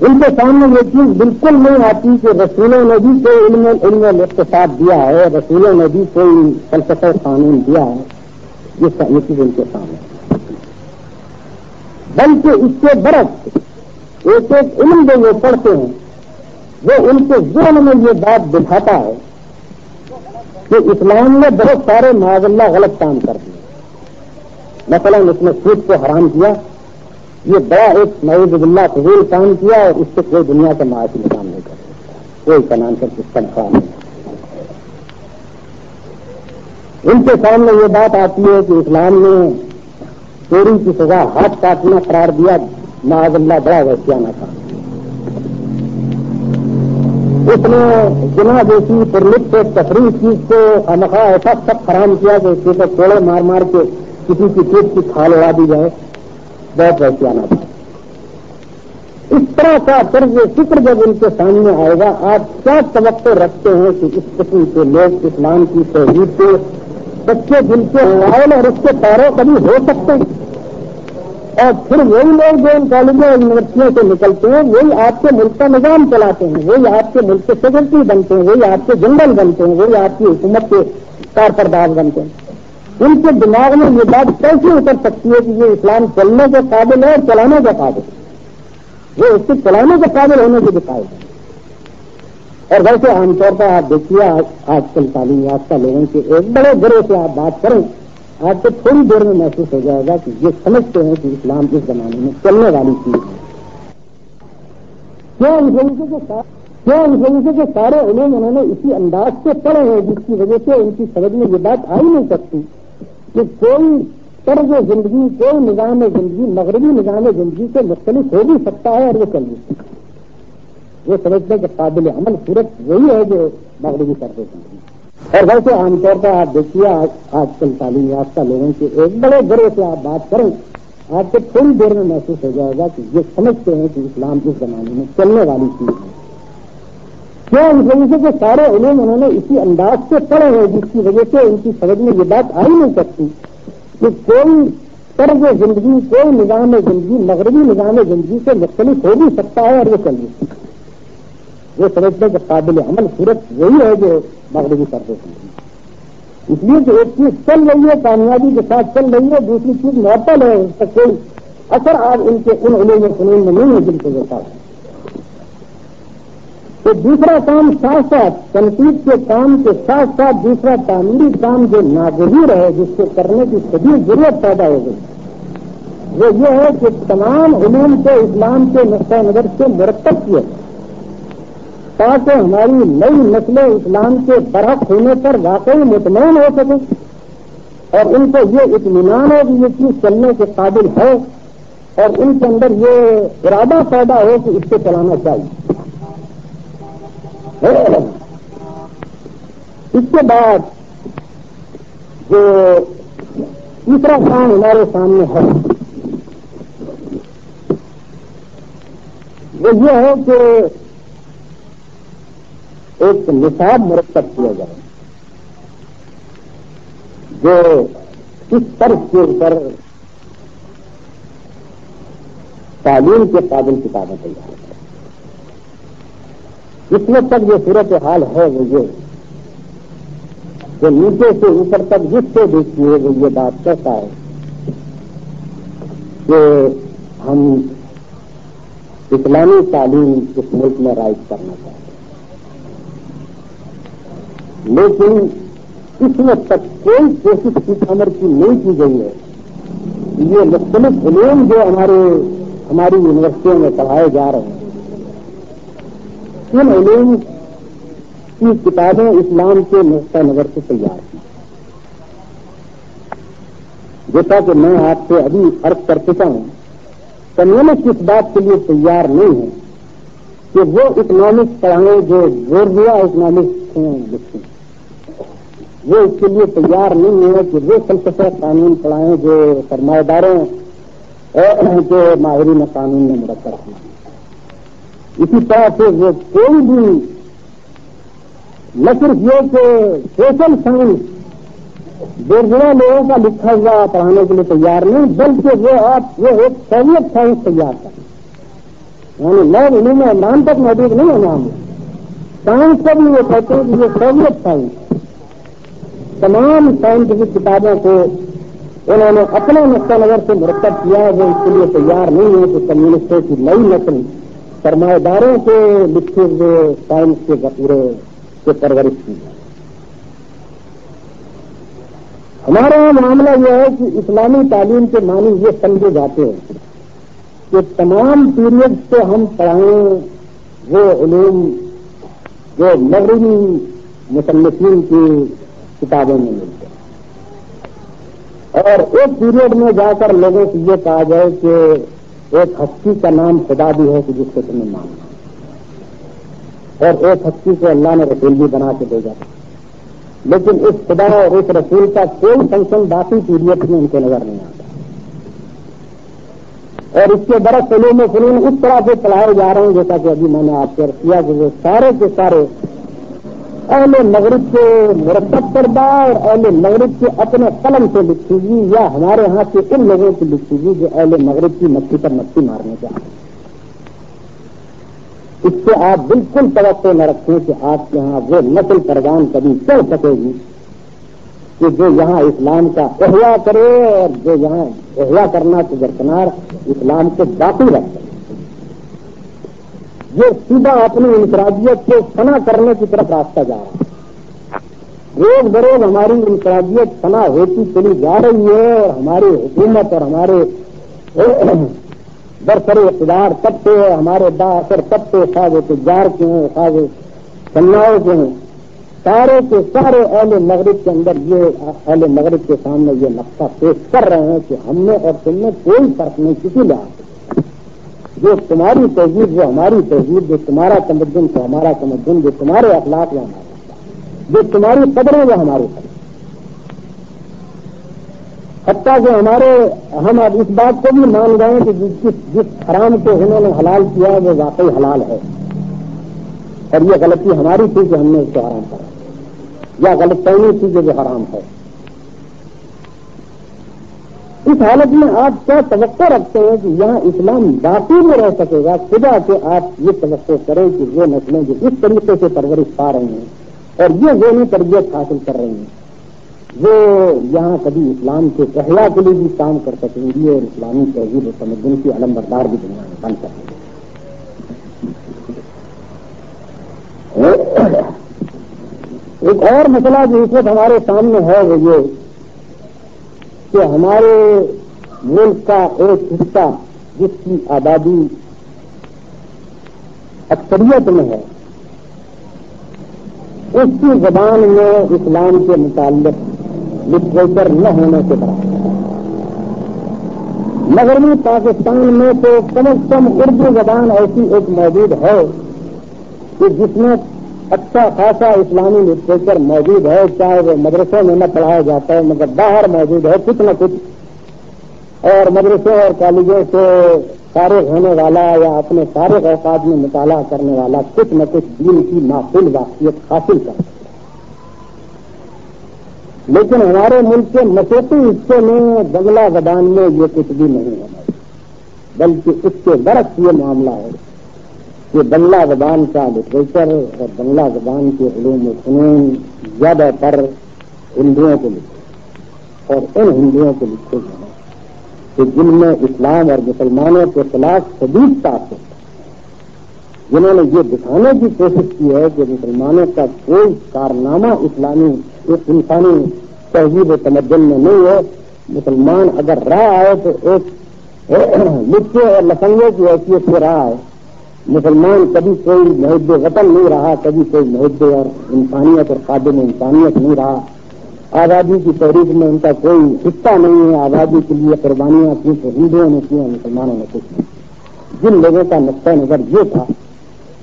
Speaker 2: ان کے سامنے یہ چیز بالکل نہیں آتی کہ رسولوں نے بھی کوئی علم اقتصاد دیا ہے، رسولوں نے بھی کوئی فلسفہ قانون دیا ہے. یہ چیز ان کے سامنے، بلکہ اس کے برعکس ایک ایک علم جو وہ پڑھتے ہیں وہ ان کے ذہن میں یہ بات دکھاتا ہے کہ اسلام نے بہت سارے معاذ اللہ غلط کام کر دیے. مثلا اس نے سود کو حرام کیا، یہ بڑا ایک نعوذ باللہ فضول کام کیا اور اس سے کوئی دنیا کا معاشی نظام نہیں کر سکتا، کوئی فائنانشل سسٹم خراب نہیں. ان کے سامنے یہ بات آتی ہے کہ اسلام نے چوری کی سزا ہاتھ کاٹنا قرار دیا، معاذ اللہ بڑا وحشیانہ تھا. اس نے جنا جیسی پرلط سے تفریح چیز کو خامخواہ ایسا سخت حرام کیا کہ اس کے کوڑے مار مار کے کسی کی پیٹ کی کھال اڑا دی جائے، بہت وحشیانہ تھا. اس طرح کا طرز فکر جب ان کے سامنے آئے گا، آپ کیا توقع رکھتے ہیں کہ اس قسم کے لوگ اسلام کی توحید کے سچے دل کے حوالے اور اس کے پیروں کبھی ہو سکتے ہیں؟ اور پھر وہی لوگ جو ان کالجوں اور یونیورسٹیوں سے نکلتے ہیں وہی آپ کے ملک کا نظام چلاتے ہیں، وہی آپ کے ملک کے سیکرٹری بنتے ہیں، وہی آپ کے جنرل بنتے ہیں، وہی آپ کی حکومت کے کارپردار بنتے ہیں. ان کے دماغ میں یہ بات کیسے اتر سکتی ہے کہ یہ اسلام چلنے کے قابل ہے اور چلانے کے قابل ہے؟ وہ اس کے چلانے کے قابل ہونے کے دکھائے گا. اور ویسے عام طور پر آپ دیکھیے آج کل تعلیم یافتہ لوگوں کے ایک بڑے گروہ سے آپ بات کریں، آپ کو تھوڑی دیر میں محسوس ہو جائے گا کہ یہ سمجھتے ہیں کہ اسلام اس زمانے میں چلنے والی چیز ہے. کیا اس وجہ سے سارے علوم انہوں نے اسی انداز سے پڑھے ہیں جس کی وجہ سے ان کی سمجھ میں یہ بات آ ہی نہیں سکتی کہ کوئی طرز زندگی، کوئی نظام زندگی مغربی نظام زندگی سے مختلف ہو بھی سکتا ہے اور وہ چل بھی سکتا ہے. وہ سمجھتے کہ قابل عمل صورت وہی ہے جو مغربی طرز زندگی. اور ویسے عام طور پر آپ دیکھیے آج کل تعلیم یافتہ لوگوں کے ایک بڑے گروہ سے آپ بات کریں، آپ کو تھوڑی دیر میں محسوس ہو جائے گا کہ یہ سمجھتے ہیں کہ اسلام اس زمانے میں چلنے والی چیز ہے. کیا اس وجہ سے کہ سارے علوم انہوں نے اسی انداز سے پڑھے ہیں جس کی وجہ سے ان کی سمجھ میں یہ بات آ ہی نہیں سکتی کہ کوئی طرز زندگی، کوئی نظام زندگی مغربی نظام زندگی سے مختلف ہو بھی سکتا ہے اور وہ چل بھی سکتا ہے. وہ سمجھتے ہیں کہ قابل عمل صورت وہی ہے جو مغربی طرز زندگی. اس لیے کہ ایک چیز چل رہی ہے کامیابی کے ساتھ چل رہی ہے، دوسری چیز معطل ہے، اس کا کوئی اثر آپ ان کے ان علوم و فنون میں نہیں ہے جن کے ہوتا ہے. تو دوسرا کام ساتھ ساتھ تنقید کے کام کے ساتھ ساتھ دوسرا تعمیری کام جو ناگزیر ہے جس کو کرنے کی شدید ضرورت پیدا ہو گئی، وہ یہ ہے کہ تمام علوم کو اسلام کے نقطۂ نظر سے مرتب کیا تاکہ ہماری نئی نسلیں اسلام کے برحق ہونے پر واقعی مطمئن ہو سکیں اور ان کو یہ اطمینان ہو کہ یہ چیز چلنے کے قابل ہے اور ان کے اندر یہ ارادہ پیدا ہو کہ اس کو چلانا چاہیے. اس کے بعد جو تیسرا کام ہمارے سامنے ہے وہ یہ ہے کہ ایک نصاب مرتب کیا جائے جو اس طرز کے اوپر تعلیم کے قابل کتابیں تیار کریں. اس وقت تک جو صورت حال ہے وہ یہ جو نیچے سے اوپر تک جس سے دیکھیے وہ یہ بات کہتا ہے کہ ہم اسلامی تعلیم اس ملک میں رائج کرنا چاہتے ہیں، لیکن اس وقت تک کوئی کوشش اس عمر کی نہیں کی گئی ہے. یہ مختلف علوم جو ہماری یونیورسٹیوں میں پڑھائے جا رہے ہیں، ان علوم کی کتابیں اسلام کے نقطہ نظر سے تیار کی، جیسا کہ میں آپ سے ابھی عرض کر چکا ہوں۔ کمیونسٹ اس بات کے لیے تیار نہیں ہے کہ وہ اکنامکس پڑھائیں جو بورژوا اکنامکس لکھیں، وہ اس کے لیے تیار نہیں ہے کہ وہ فلسفہ قانون پڑھائیں جو سرمایہ داروں کے ماہرین قانون نے مرتب کیا۔ اسی طرح سے وہ کوئی بھی نہ صرف یہ کہ سوشل سائنس بورژوا لوگوں کا لکھا ہوا پڑھانے کے لیے تیار نہیں، بلکہ وہ ایک سوویت سائنس تیار کر، یعنی نئے علوم عمران تک موجود نہیں ہے نام سائنس کا بھی وہ کہتے ہیں کہ یہ سوویت سائنس، تمام سائنٹیفک کتابوں کو انہوں نے اپنے نقطہ نظر سے مرتب کیا ہے، وہ اس کے لیے تیار نہیں ہے کہ کمیونسٹوں کی نئی نسل سرمایہ داروں کے لکھے ہوئے سائنس کے ذخیرے سے پرورش کی ہے۔ ہمارا معاملہ یہ ہے کہ اسلامی تعلیم کے معنی یہ سمجھے جاتے ہیں کہ تمام پیریڈ سے ہم پڑھائیں وہ علوم جو مغربی مصنفین کی کتابوں میں ملتے ہیں، اور ایک پیریڈ میں جا کر لوگوں سے یہ کہا جائے کہ ایک ہستی کا نام خدا بھی ہے کہ جس کو تمہیں ماننا، اور ایک ہستی کو اللہ نے رسول بھی بنا کے بھیجا، لیکن اس خدا اور اس رسول کا کوئی فنکشن باقی پیریڈ میں ان کو نظر نہیں آتا، اور اس کے برعکس علوم و فنون اس طرح سے پڑھائے جا رہے ہیں جیسا کہ ابھی میں نے آپ سے کیا کہ وہ سارے کے سارے اہل مغرب کے مرتب کردہ اور اہل مغرب کے اپنے قلم سے لکھی گئی یا ہمارے ہاں کے ان لوگوں کی لکھی گئی جو اہل مغرب کی مٹی پر مٹی مارنے کے آئے۔ اس سے آپ بالکل توقع نہ رکھیں کہ آپ کے یہاں وہ نسل پروان کبھی چل سکے گی کہ جو یہاں اسلام کا احیا کرے اور جو یہاں احیا کرنا کے درکنار اسلام کو باقی رکھ سکے۔ یہ سیدھا اپنی انفرادیت کو فنا کرنے کی طرف راستہ جا رہا ہے۔ روز بروز ہماری انفرادیت فنا ہوتی چلی جا رہی ہے، اور ہماری حکومت اور ہمارے برسر اقتدار طبقے، ہمارے با اثر طبقے، خواہ وہ تجار کے ہیں، خواہ وہ صناعوں کے ہیں، سارے کے سارے اہل مغرب کے اندر یہ اہل مغرب کے سامنے یہ نقطہ پیش کر رہے ہیں کہ ہم میں اور تم میں کوئی فرق نہیں کسی لحاظ سے، جو تمہاری تہذیب وہ ہماری تہذیب، جو تمہارا تمدن تو ہمارا تمدن، جو تمہارے اخلاق وہ ہمارے اخلاق، جو تمہاری قدریں وہ ہماری قدریں، حتیٰ کہ ہم اب اس بات کو بھی مان گئے کہ جس حرام کو انہوں نے حلال کیا ہے وہ واقعی حلال ہے، اور یہ غلطی ہماری تھی کہ ہم نے اس کو حرام کرا، یا غلط فہمی تھی کہ وہ حرام ہے۔ اس حالت میں آپ کیا توقع رکھتے ہیں کہ یہاں اسلام باقی میں رہ سکے گا؟ خدا کہ آپ یہ توقع کریں کہ وہ نسلیں جو اس طریقے سے پرورش پا رہی ہیں اور یہ ذہنی تربیت حاصل کر رہی ہیں وہ یہاں کبھی اسلام کے احیا کے لیے بھی کام کر سکیں گی اور اسلامی تہذیب و تمدن کی علم بردار بھی دنیا میں بن سکیں گے۔ ایک اور مسئلہ جو اس وقت ہمارے سامنے ہے وہ یہ کہ ہمارے ملک کا ایک حصہ جس کی آبادی اکثریت میں ہے، اس کی زبان میں اسلام کے متعلق لٹریچر نہ ہونے کے برابر، مغربی پاکستان میں تو کم از کم اردو زبان ایسی ایک موجود ہے کہ جس میں اچھا خاصا اسلامی لٹریچر موجود ہے، چاہے وہ مدرسوں میں نہ پڑھایا جاتا ہے مگر باہر موجود ہے کچھ نہ کچھ، اور مدرسوں اور کالجوں سے فارغ ہونے والا یا اپنے فارغ اوقات میں مطالعہ کرنے والا کچھ نہ کچھ دین کی معقول واقعیت حاصل کر سکتا ہے۔ لیکن ہمارے ملک کے مشرقی حصے میں بنگلہ زبان میں یہ کچھ بھی نہیں ہے، بلکہ اس کے برعکس یہ معاملہ ہے کہ بنگلہ زبان کا لٹریچر اور بنگلہ زبان کے علوم و فنون زیادہ تر ہندوؤں کو لکھے، اور ان ہندوؤں کو لکھے گئے کہ جن میں اسلام اور مسلمانوں کے خلاف شدید تعصب، جنہوں نے یہ دکھانے کی کوشش کی ہے کہ مسلمانوں کا کوئی کارنامہ اسلامی انسانی تہذیب و تمدن میں نہیں ہے، مسلمان اگر راہ آئے تو ایک لچے اور لفنگے کی حیثیت سے رہا ہے. مسلمان کبھی کوئی محب وطن نہیں رہا, کبھی کوئی محب اور انسانیت اور قابل انسانیت نہیں رہا. آزادی کی تحریک میں ان کا کوئی حصہ نہیں ہے. آزادی کے لیے قربانیاں کی تو ہندوؤں نے کی ہیں, مسلمانوں نے کچھ نہیں. جن لوگوں کا نقطۂ نظر یہ تھا,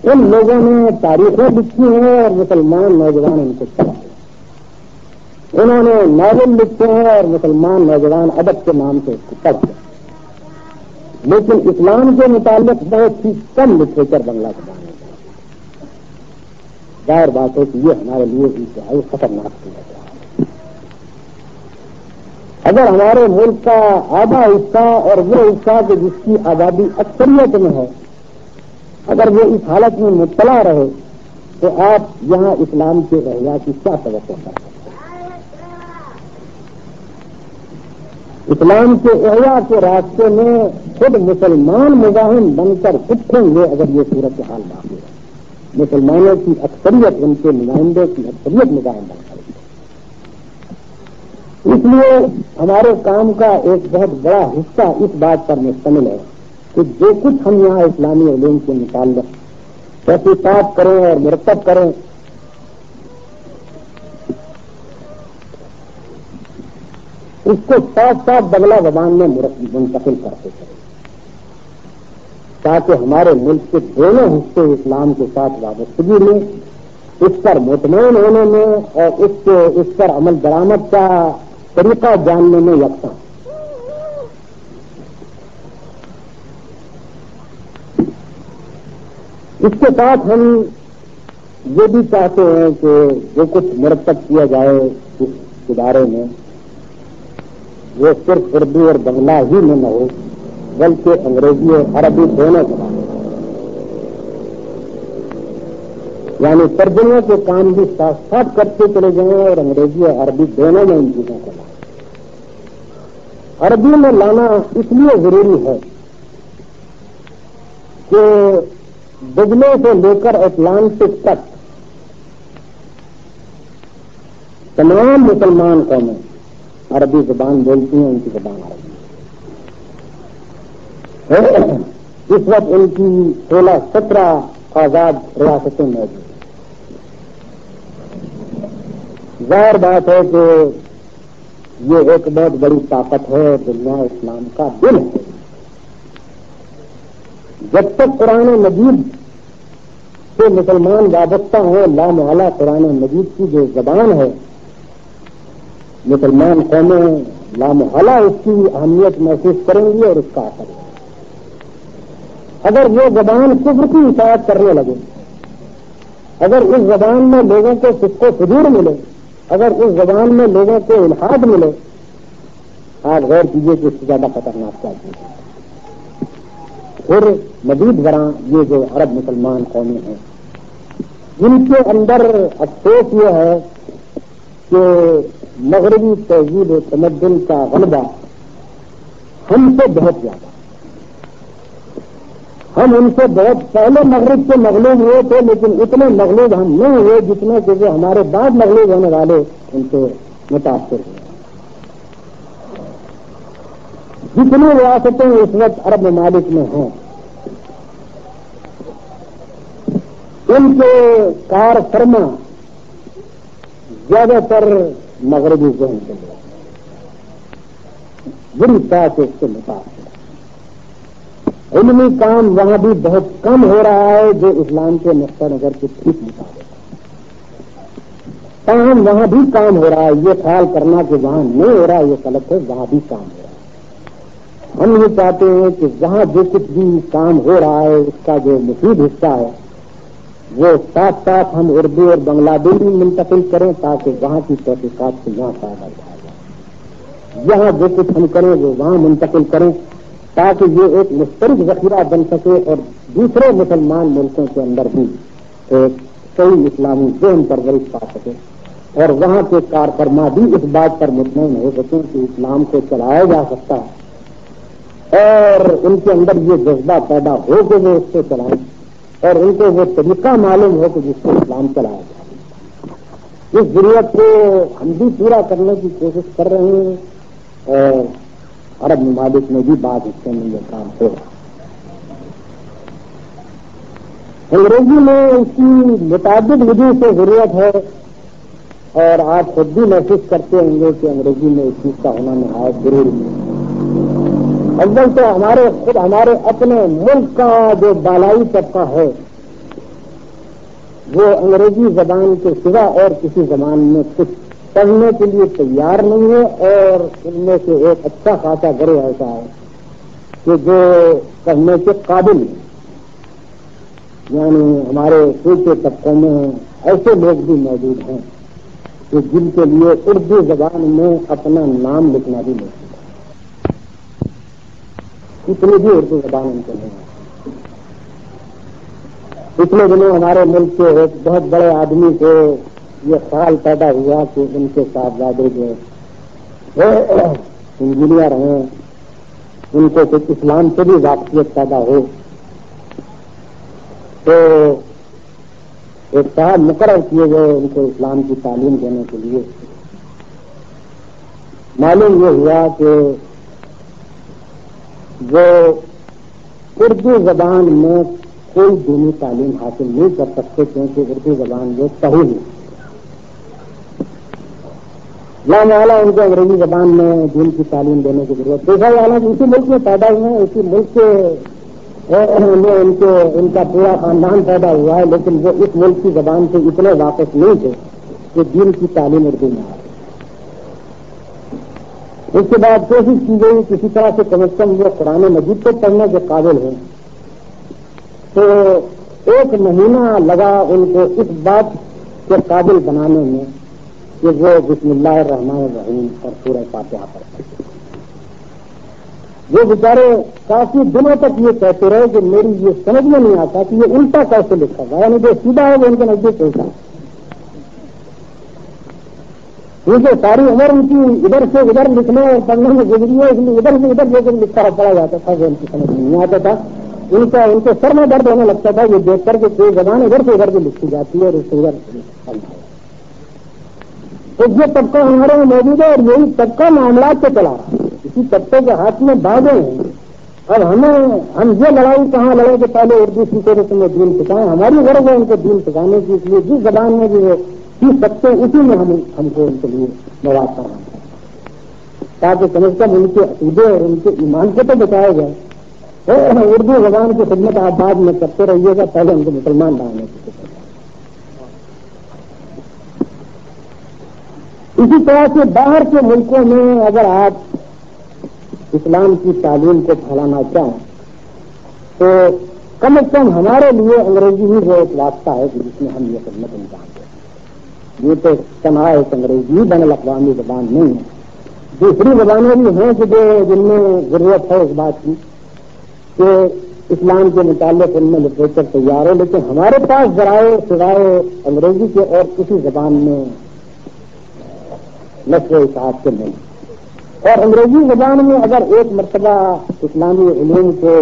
Speaker 2: ان لوگوں نے تاریخیں لکھی ہیں اور مسلمان نوجوان ان کو پڑھا. انہوں نے ناول لکھے ہیں اور مسلمان نوجوان ادب کے نام سے اس کو پڑھتے ہیں. لیکن اسلام کے متعلق بہت ہی کم لٹریچر بنگلہ زبان میں. ظاہر بات ہے کہ یہ ہمارے لیے انتہائی خطرناک چیز ہے. اگر ہمارے ملک کا آدھا حصہ اور وہ حصہ کہ جس کی آبادی اکثریت میں ہے, اگر وہ اس حالت میں مبتلا رہے تو آپ یہاں اسلام کے احیا کی کیا توقع کر سکتے ہیں؟ اسلام کے احیا کے راستے میں خود مسلمان مزاحم بن کر اٹھیں گے اگر یہ صورت حال باقی ہے. مسلمانوں کی اکثریت, ان کے نمائندوں کی اکثریت مزاحم بن کر. اس لیے ہمارے کام کا ایک بہت بڑا حصہ اس بات پر مشتمل ہے کہ جو کچھ ہم یہاں اسلامی علوم کے متعلق تحقیقات کریں اور مرتب کریں, اس کو ساتھ ساتھ بنگلہ زبان میں منتقل کرتے ہیں تاکہ ہمارے ملک کے دونوں حصے اسلام کے ساتھ وابستگی میں, اس پر مطمئن ہونے میں اور اس پر عمل درآمد کا طریقہ جاننے میں یکساں. اس کے ساتھ ہم یہ بھی چاہتے ہیں کہ جو کچھ مرتب کیا جائے اس ادارے میں وہ صرف اردو اور بنگلہ ہی میں نہ ہو بلکہ انگریزی اور عربی دونوں زبانیں, یعنی ترجمے کے کام بھی ساتھ ساتھ کرتے چلے جائیں اور انگریزی اور عربی دونوں میں ان چیزوں کو لائیں. عربی میں لانا اس لیے ضروری ہے کہ دجلے سے لے کر اٹلانٹک تک تمام مسلمان قومیں عربی زبان بولتی ہیں, ان کی زبان عربی ہے. اس وقت ان کی 16-17 آزاد ریاستیں موجود ہیں. ظاہر بات ہے کہ یہ ایک بہت بڑی طاقت ہے, دنیا اسلام کا دل ہے. جب تک قرآن مجید سے مسلمان وابستہ ہیں, لامحالہ قرآن مجید کی جو زبان ہے, مسلمان قومیں لامحالہ اس کی اہمیت محسوس کریں گی اور اس کا اثر ہوگا. اگر وہ زبان کفر کی اطاعت کرنے لگے, اگر اس زبان میں لوگوں کو فسق و فجور ملے, اگر اس زبان میں لوگوں کو الحاد ملے, آپ غور کیجیے کہ اس سے زیادہ خطرناک کیا چیز ہے. پھر مزید برآں یہ جو عرب مسلمان قومیں ہیں, ان کے اندر افسوس یہ ہے کہ مغربی تہذیب و تمدن کا غلبہ ہم سے بہت زیادہ. ہم ان سے بہت پہلے مغرب سے مغلوب ہوئے تھے, لیکن اتنے مغلوب ہم نہیں ہوئے جتنے کہ جو ہمارے بعد مغلوب ہونے والے ان سے متاثر ہوئے. جتنی ریاستیں اس وقت عرب ممالک میں ہیں, ان کے کار فرما زیادہ تر مغربی ذہن کے لوگ بری طرح سے اس سے متاثر. علمی کام وہاں بھی بہت کم ہو رہا ہے جو اسلام کے نقطہ نظر کے ٹھیک مطابق ہے. تاہم وہاں بھی کام ہو رہا ہے. یہ خیال کرنا کہ وہاں نہیں ہو رہا یہ غلط ہے, وہاں بھی کام ہو رہا ہے. ہم یہ چاہتے ہیں کہ وہاں جو کچھ بھی کام ہو رہا ہے اس کا جو مفید حصہ ہے وہ ساتھ ساتھ ہم اردو اور بنگلہ دیشی میں منتقل کریں تاکہ وہاں کی تحقیقات سے یہاں فائدہ اٹھایا جائے. یہاں جو کچھ ہم کریں وہ وہاں منتقل کریں تاکہ یہ ایک مشترک ذخیرہ بن سکے اور دوسرے مسلمان ملکوں کے اندر بھی ایک صحیح اسلامی ذہن پرورش پا سکے اور وہاں کے کار فرما بھی اس بات پر مطمئن ہو سکیں کہ اسلام کو چلایا جا سکتا ہے اور ان کے اندر یہ جذبہ پیدا ہو کہ وہ اس کو چلائیں اور ان کو وہ طریقہ معلوم ہو کہ جس کو اسلام چلایا جائے. اس ضرورت کو ہم بھی پورا کرنے کی کوشش کر رہے ہیں اور عرب ممالک میں بھی بعض حصوں میں یہ کام ہو رہا. انگریزی میں اس کی متعدد وجوہ سے ضرورت ہے اور آپ خود بھی محسوس کرتے ہوں گے کہ انگریزی میں اس چیز کا ہونا نہایت ضروری ہے. اول تو ہمارے اپنے ملک کا جو بالائی طبقہ ہے وہ انگریزی زبان کے سوا اور کسی زبان میں کچھ پڑھنے کے لیے تیار نہیں ہے، اور ان میں سے ایک اچھا خاصا گروہ ایسا ہے کہ جو پڑھنے کے قابل ہے. یعنی ہمارے دوسرے طبقوں میں ایسے لوگ بھی موجود ہیں کہ جن کے لیے اردو زبان میں اپنا نام لکھنا بھی مشکل ہے. اتنی بھی اردو زبان ان کو نہیں ہے. پچھلے دنوں ہمارے ملک کے ایک بہت بڑے آدمی کو یہ خیال پیدا ہوا کہ ان کے صاحبزادے جو انجینئر ہیں ان کو کچھ اسلام سے بھی واقفیت پیدا ہو، تو ایک صاحب مقرر کیے گئے ان کو اسلام کی تعلیم دینے کے لیے. معلوم یہ ہوا کہ وہ اردو زبان میں کوئی دینی تعلیم حاصل نہیں کر سکتے کیونکہ اردو زبان جو توہین ہے. لامحالہ ان کو انگریزی زبان میں دین کی تعلیم دینے کی ضرورت. دیکھا جانا کہ اسی ملک میں پیدا ہوئے ہیں، اسی ملک کے ان کا پورا خاندان پیدا ہوا ہے، لیکن وہ اس ملک کی زبان سے اتنے واقف نہیں تھے کہ دین کی تعلیم اردو میں آئے. اس کے بعد کوشش کی گئی کسی طرح سے کم از کم وہ قرآن مجید کو پڑھنے کے قابل ہیں. تو 1 مہینہ لگا ان کو اس بات کے قابل بنانے میں کہ وہ بسم اللہ الرحمن الرحیم اور سورہ فاتحہ پڑھتے. وہ بیچارے کافی دنوں تک یہ کہتے رہے کہ میری یہ سمجھ میں نہیں آتا کہ یہ الٹا کیسے لکھا گیا، یعنی جو سیدھا ہے وہ ان کے نزدیک پہنچا. کیونکہ ساری عمر ان کی ادھر سے ادھر لکھنے اور پڑھنے میں گزری ہے، اس لیے ادھر سے ادھر لے کر لکھا پڑا جاتا تھا وہ ان کی سمجھ میں نہیں آتا تھا. ان کے سر میں درد ہونے لگتا تھا یہ دیکھ کر کہ کوئی زبان ادھر سے ادھر بھی لکھی جاتی ہے اور اس سے ادھر. تو یہ طبقہ ہمارے میں موجود ہے اور یہی طبقہ معاملات سے چلا رہا ہے. اسی طبقے کے ہاتھ میں بازے ہیں. اب ہم یہ لڑائی کہاں لڑیں کہ پہلے اردو سیکھے تو تمہیں دین سکھائیں. ہماری غرض ہے ان کو دین سکھانے کی، اس لیے جس زبان میں بھی وہ سیکھ سکتے ہیں اسی میں ہم کو ان کے لیے مواد کرنا ہے تاکہ کم از کم ان کے عقیدے اور ان کے ایمان کو تو بچایا جائے. اردو زبان کی خدمت آپ بعد میں کرتے رہیے گا، پہلے ان کو مسلمان بنانے کی کوشش. اسی طرح سے باہر کے ملکوں میں اگر آپ اسلام کی تعلیم کو پھیلانا چاہیں تو کم از کم ہمارے لیے انگریزی ہی وہ ایک واسطہ ہے کہ جس میں ہم یہ خدمت انجام دیں. یہ تو تنہا ایک انگریزی بین الاقوامی زبان نہیں ہے. دوسری زبانیں بھی ہیں کہ جن میں ضرورت ہے اس بات کی کہ اسلام کے متعلق ان میں لٹریچر تیار ہے، لیکن ہمارے پاس ذرائع سوائے انگریزی کے اور کسی زبان میں نشر و اشاعت کے نہیں. اور انگریزی زبان میں اگر ایک مرتبہ اسلامی علوم کو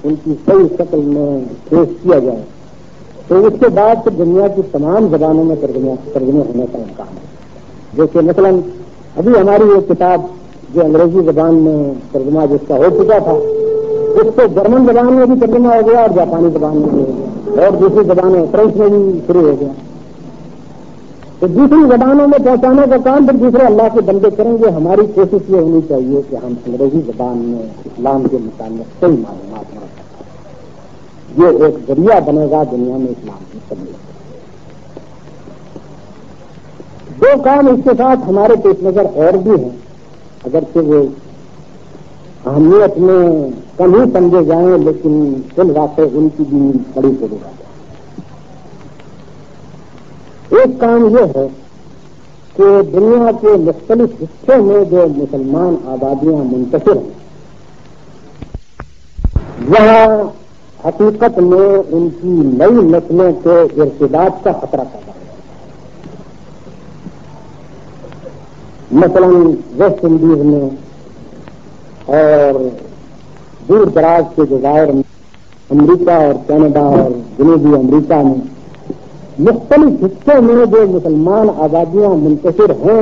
Speaker 2: ان کی صحیح شکل میں پیش کیا جائے تو اس کے بعد تو دنیا کی تمام زبانوں میں ترجمے ہونے کا امکان ہے. جیسے مثلاً ابھی ہماری یہ کتاب جو انگریزی زبان میں ترجمہ جس کا ہو چکا تھا اس کو جرمن زبان میں بھی ترجمہ ہو گیا اور جاپانی زبان میں بھی ہو گیا اور دوسری زبانیں فرینچ میں بھی شروع ہو گیا. تو دوسری زبانوں میں پہنچانے کا کام پھر دوسرے اللہ کے بندے کریں گے. ہماری کوشش یہ ہونی چاہیے کہ ہم انگریزی زبان میں اسلام کے متعلق صحیح معلومات رکھیں. یہ ایک ذریعہ بنے گا دنیا میں اسلام کی تبلیغ. 2 کام اس کے ساتھ ہمارے پیش نظر اور بھی ہیں اگرچہ وہ اہمیت میں کم ہی سمجھے جائیں لیکن فی الواقع ان کی بھی بڑی ضرورت ہے. ایک کام یہ ہے کہ دنیا کے مختلف حصوں میں جو مسلمان آبادیاں منتشر ہیں وہاں حقیقت میں ان کی نئی نسلوں کے ارتداد کا خطرہ پیدا ہے. مثلاً ویسٹ انڈیز میں اور دور دراز کے جزائر میں، امریکہ اور کینیڈا اور جنوبی امریکہ میں مختلف حصوں میں جو مسلمان آبادیاں منتشر ہیں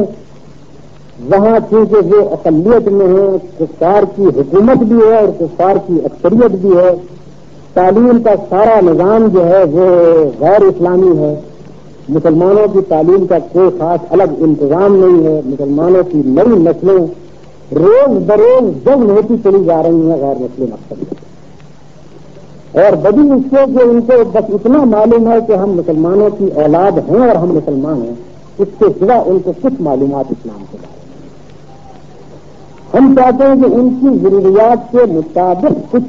Speaker 2: وہاں چونکہ وہ اقلیت میں ہے، کفار کی حکومت بھی ہے اور کفار کی اکثریت بھی ہے، تعلیم کا سارا نظام جو ہے وہ غیر اسلامی ہے، مسلمانوں کی تعلیم کا کوئی خاص الگ انتظام نہیں ہے، مسلمانوں کی نئی نسلیں روز بروز جنگ ہوتی چلی جا رہی ہیں غیر مسلم اکثریت، اور بڑی اس سے کہ ان کو بس اتنا معلوم ہے کہ ہم مسلمانوں کی اولاد ہیں اور ہم مسلمان ہیں، اس کے سوا ان کو کچھ معلومات اسلام کے بارے میں۔ ہم چاہتے ہیں کہ ان کی ضروریات کے مطابق کچھ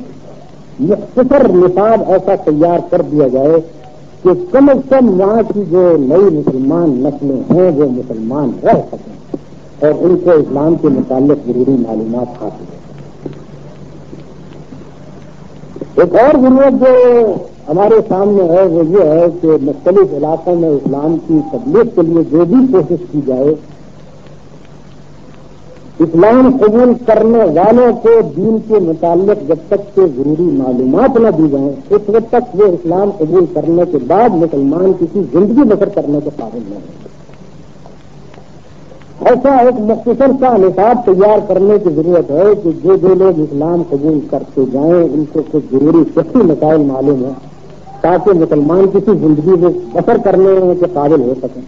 Speaker 2: مختصر نصاب ایسا تیار کر دیا جائے کہ کم از کم وہاں کی جو نئی مسلمان نسلیں ہیں وہ مسلمان رہ سکیں اور ان کو اسلام کے متعلق ضروری معلومات حاصل ہوں۔ ایک اور ضرورت جو ہمارے سامنے ہے وہ یہ ہے کہ مختلف علاقوں میں اسلام کی تبلیغ کے لیے جو بھی کوشش کی جائے، اسلام قبول کرنے والوں کو دین کے متعلق جب تک کہ ضروری معلومات نہ دی جائیں اس وقت تک وہ اسلام قبول کرنے کے بعد مسلمان کسی زندگی بسر کرنے کے قابل نہیں ہے۔ ایسا ایک مختصر سا نصاب تیار کرنے کی ضرورت ہے کہ جو لوگ اسلام قبول کرتے جائیں ان کو کچھ ضروری فقہی مسائل معلوم ہوں تاکہ مسلمان کسی زندگی میں بسر کرنے کے قابل ہو سکیں،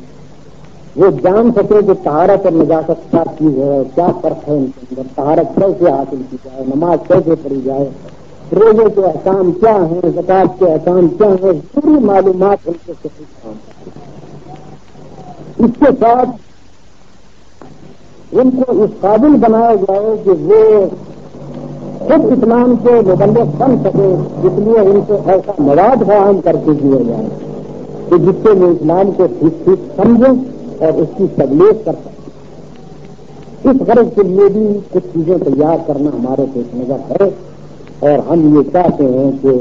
Speaker 2: وہ جان سکے کہ طہارت اور نجاست کیا چیز ہے، کیا فرق ہے ان کے اندر، طہارت کیسے حاصل کی جائے، نماز کیسے پڑھی جائے، روزے کے احکام کیا ہیں، زکات کے احکام کیا ہیں، پوری معلومات ان کو صحیح اس کے ساتھ ان کو اس قابل بنایا جائے کہ وہ خود اسلام کے مبلغ بن سکے، اس لیے ان کو ایسا مواد فراہم کر کے دیا جائے کہ جس سے وہ اسلام کو ٹھیک ٹھیک سمجھیں اور اس کی تبلیغ کر سکیں۔ اس غرض کے لیے بھی کچھ چیزیں تیار کرنا ہمارے پیش نظر ہے، اور ہم یہ چاہتے ہیں کہ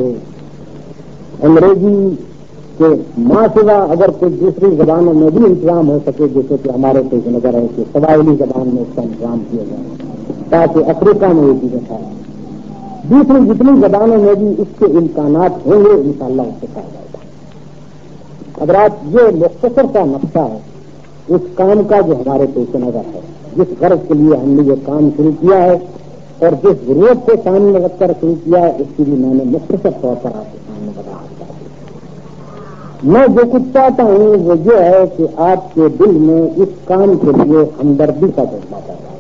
Speaker 2: انگریزی کے ماں سوا اگر کوئی دوسری زبانوں میں بھی انتظام ہو سکے، جیسے کہ ہمارے پیش نظر ہے کہ قبائلی زبان میں اس کا انتظام کیا جائے تاکہ افریقہ میں یہ چیزیں کھائیں، دوسری جتنی زبانوں میں بھی اس کے امکانات ہوں گے انشاءاللہ اس سے کہا جائے گا۔ حضرات یہ مختصر کا نقشہ ہے اس کام کا جو ہمارے پیش نظر ہے، جس غرض کے لیے ہم نے یہ کام شروع کیا ہے اور جس ضرورت کو سامنے رکھ کر شروع کیا ہے اس کی بھی میں نے مختصر طور پر آپ کے سامنے بتایا۔ میں جو کچھ چاہتا ہوں وہ یہ ہے کہ آپ کے دل میں اس کام کے لیے ہمدردی کا جذبہ پیدا ہے۔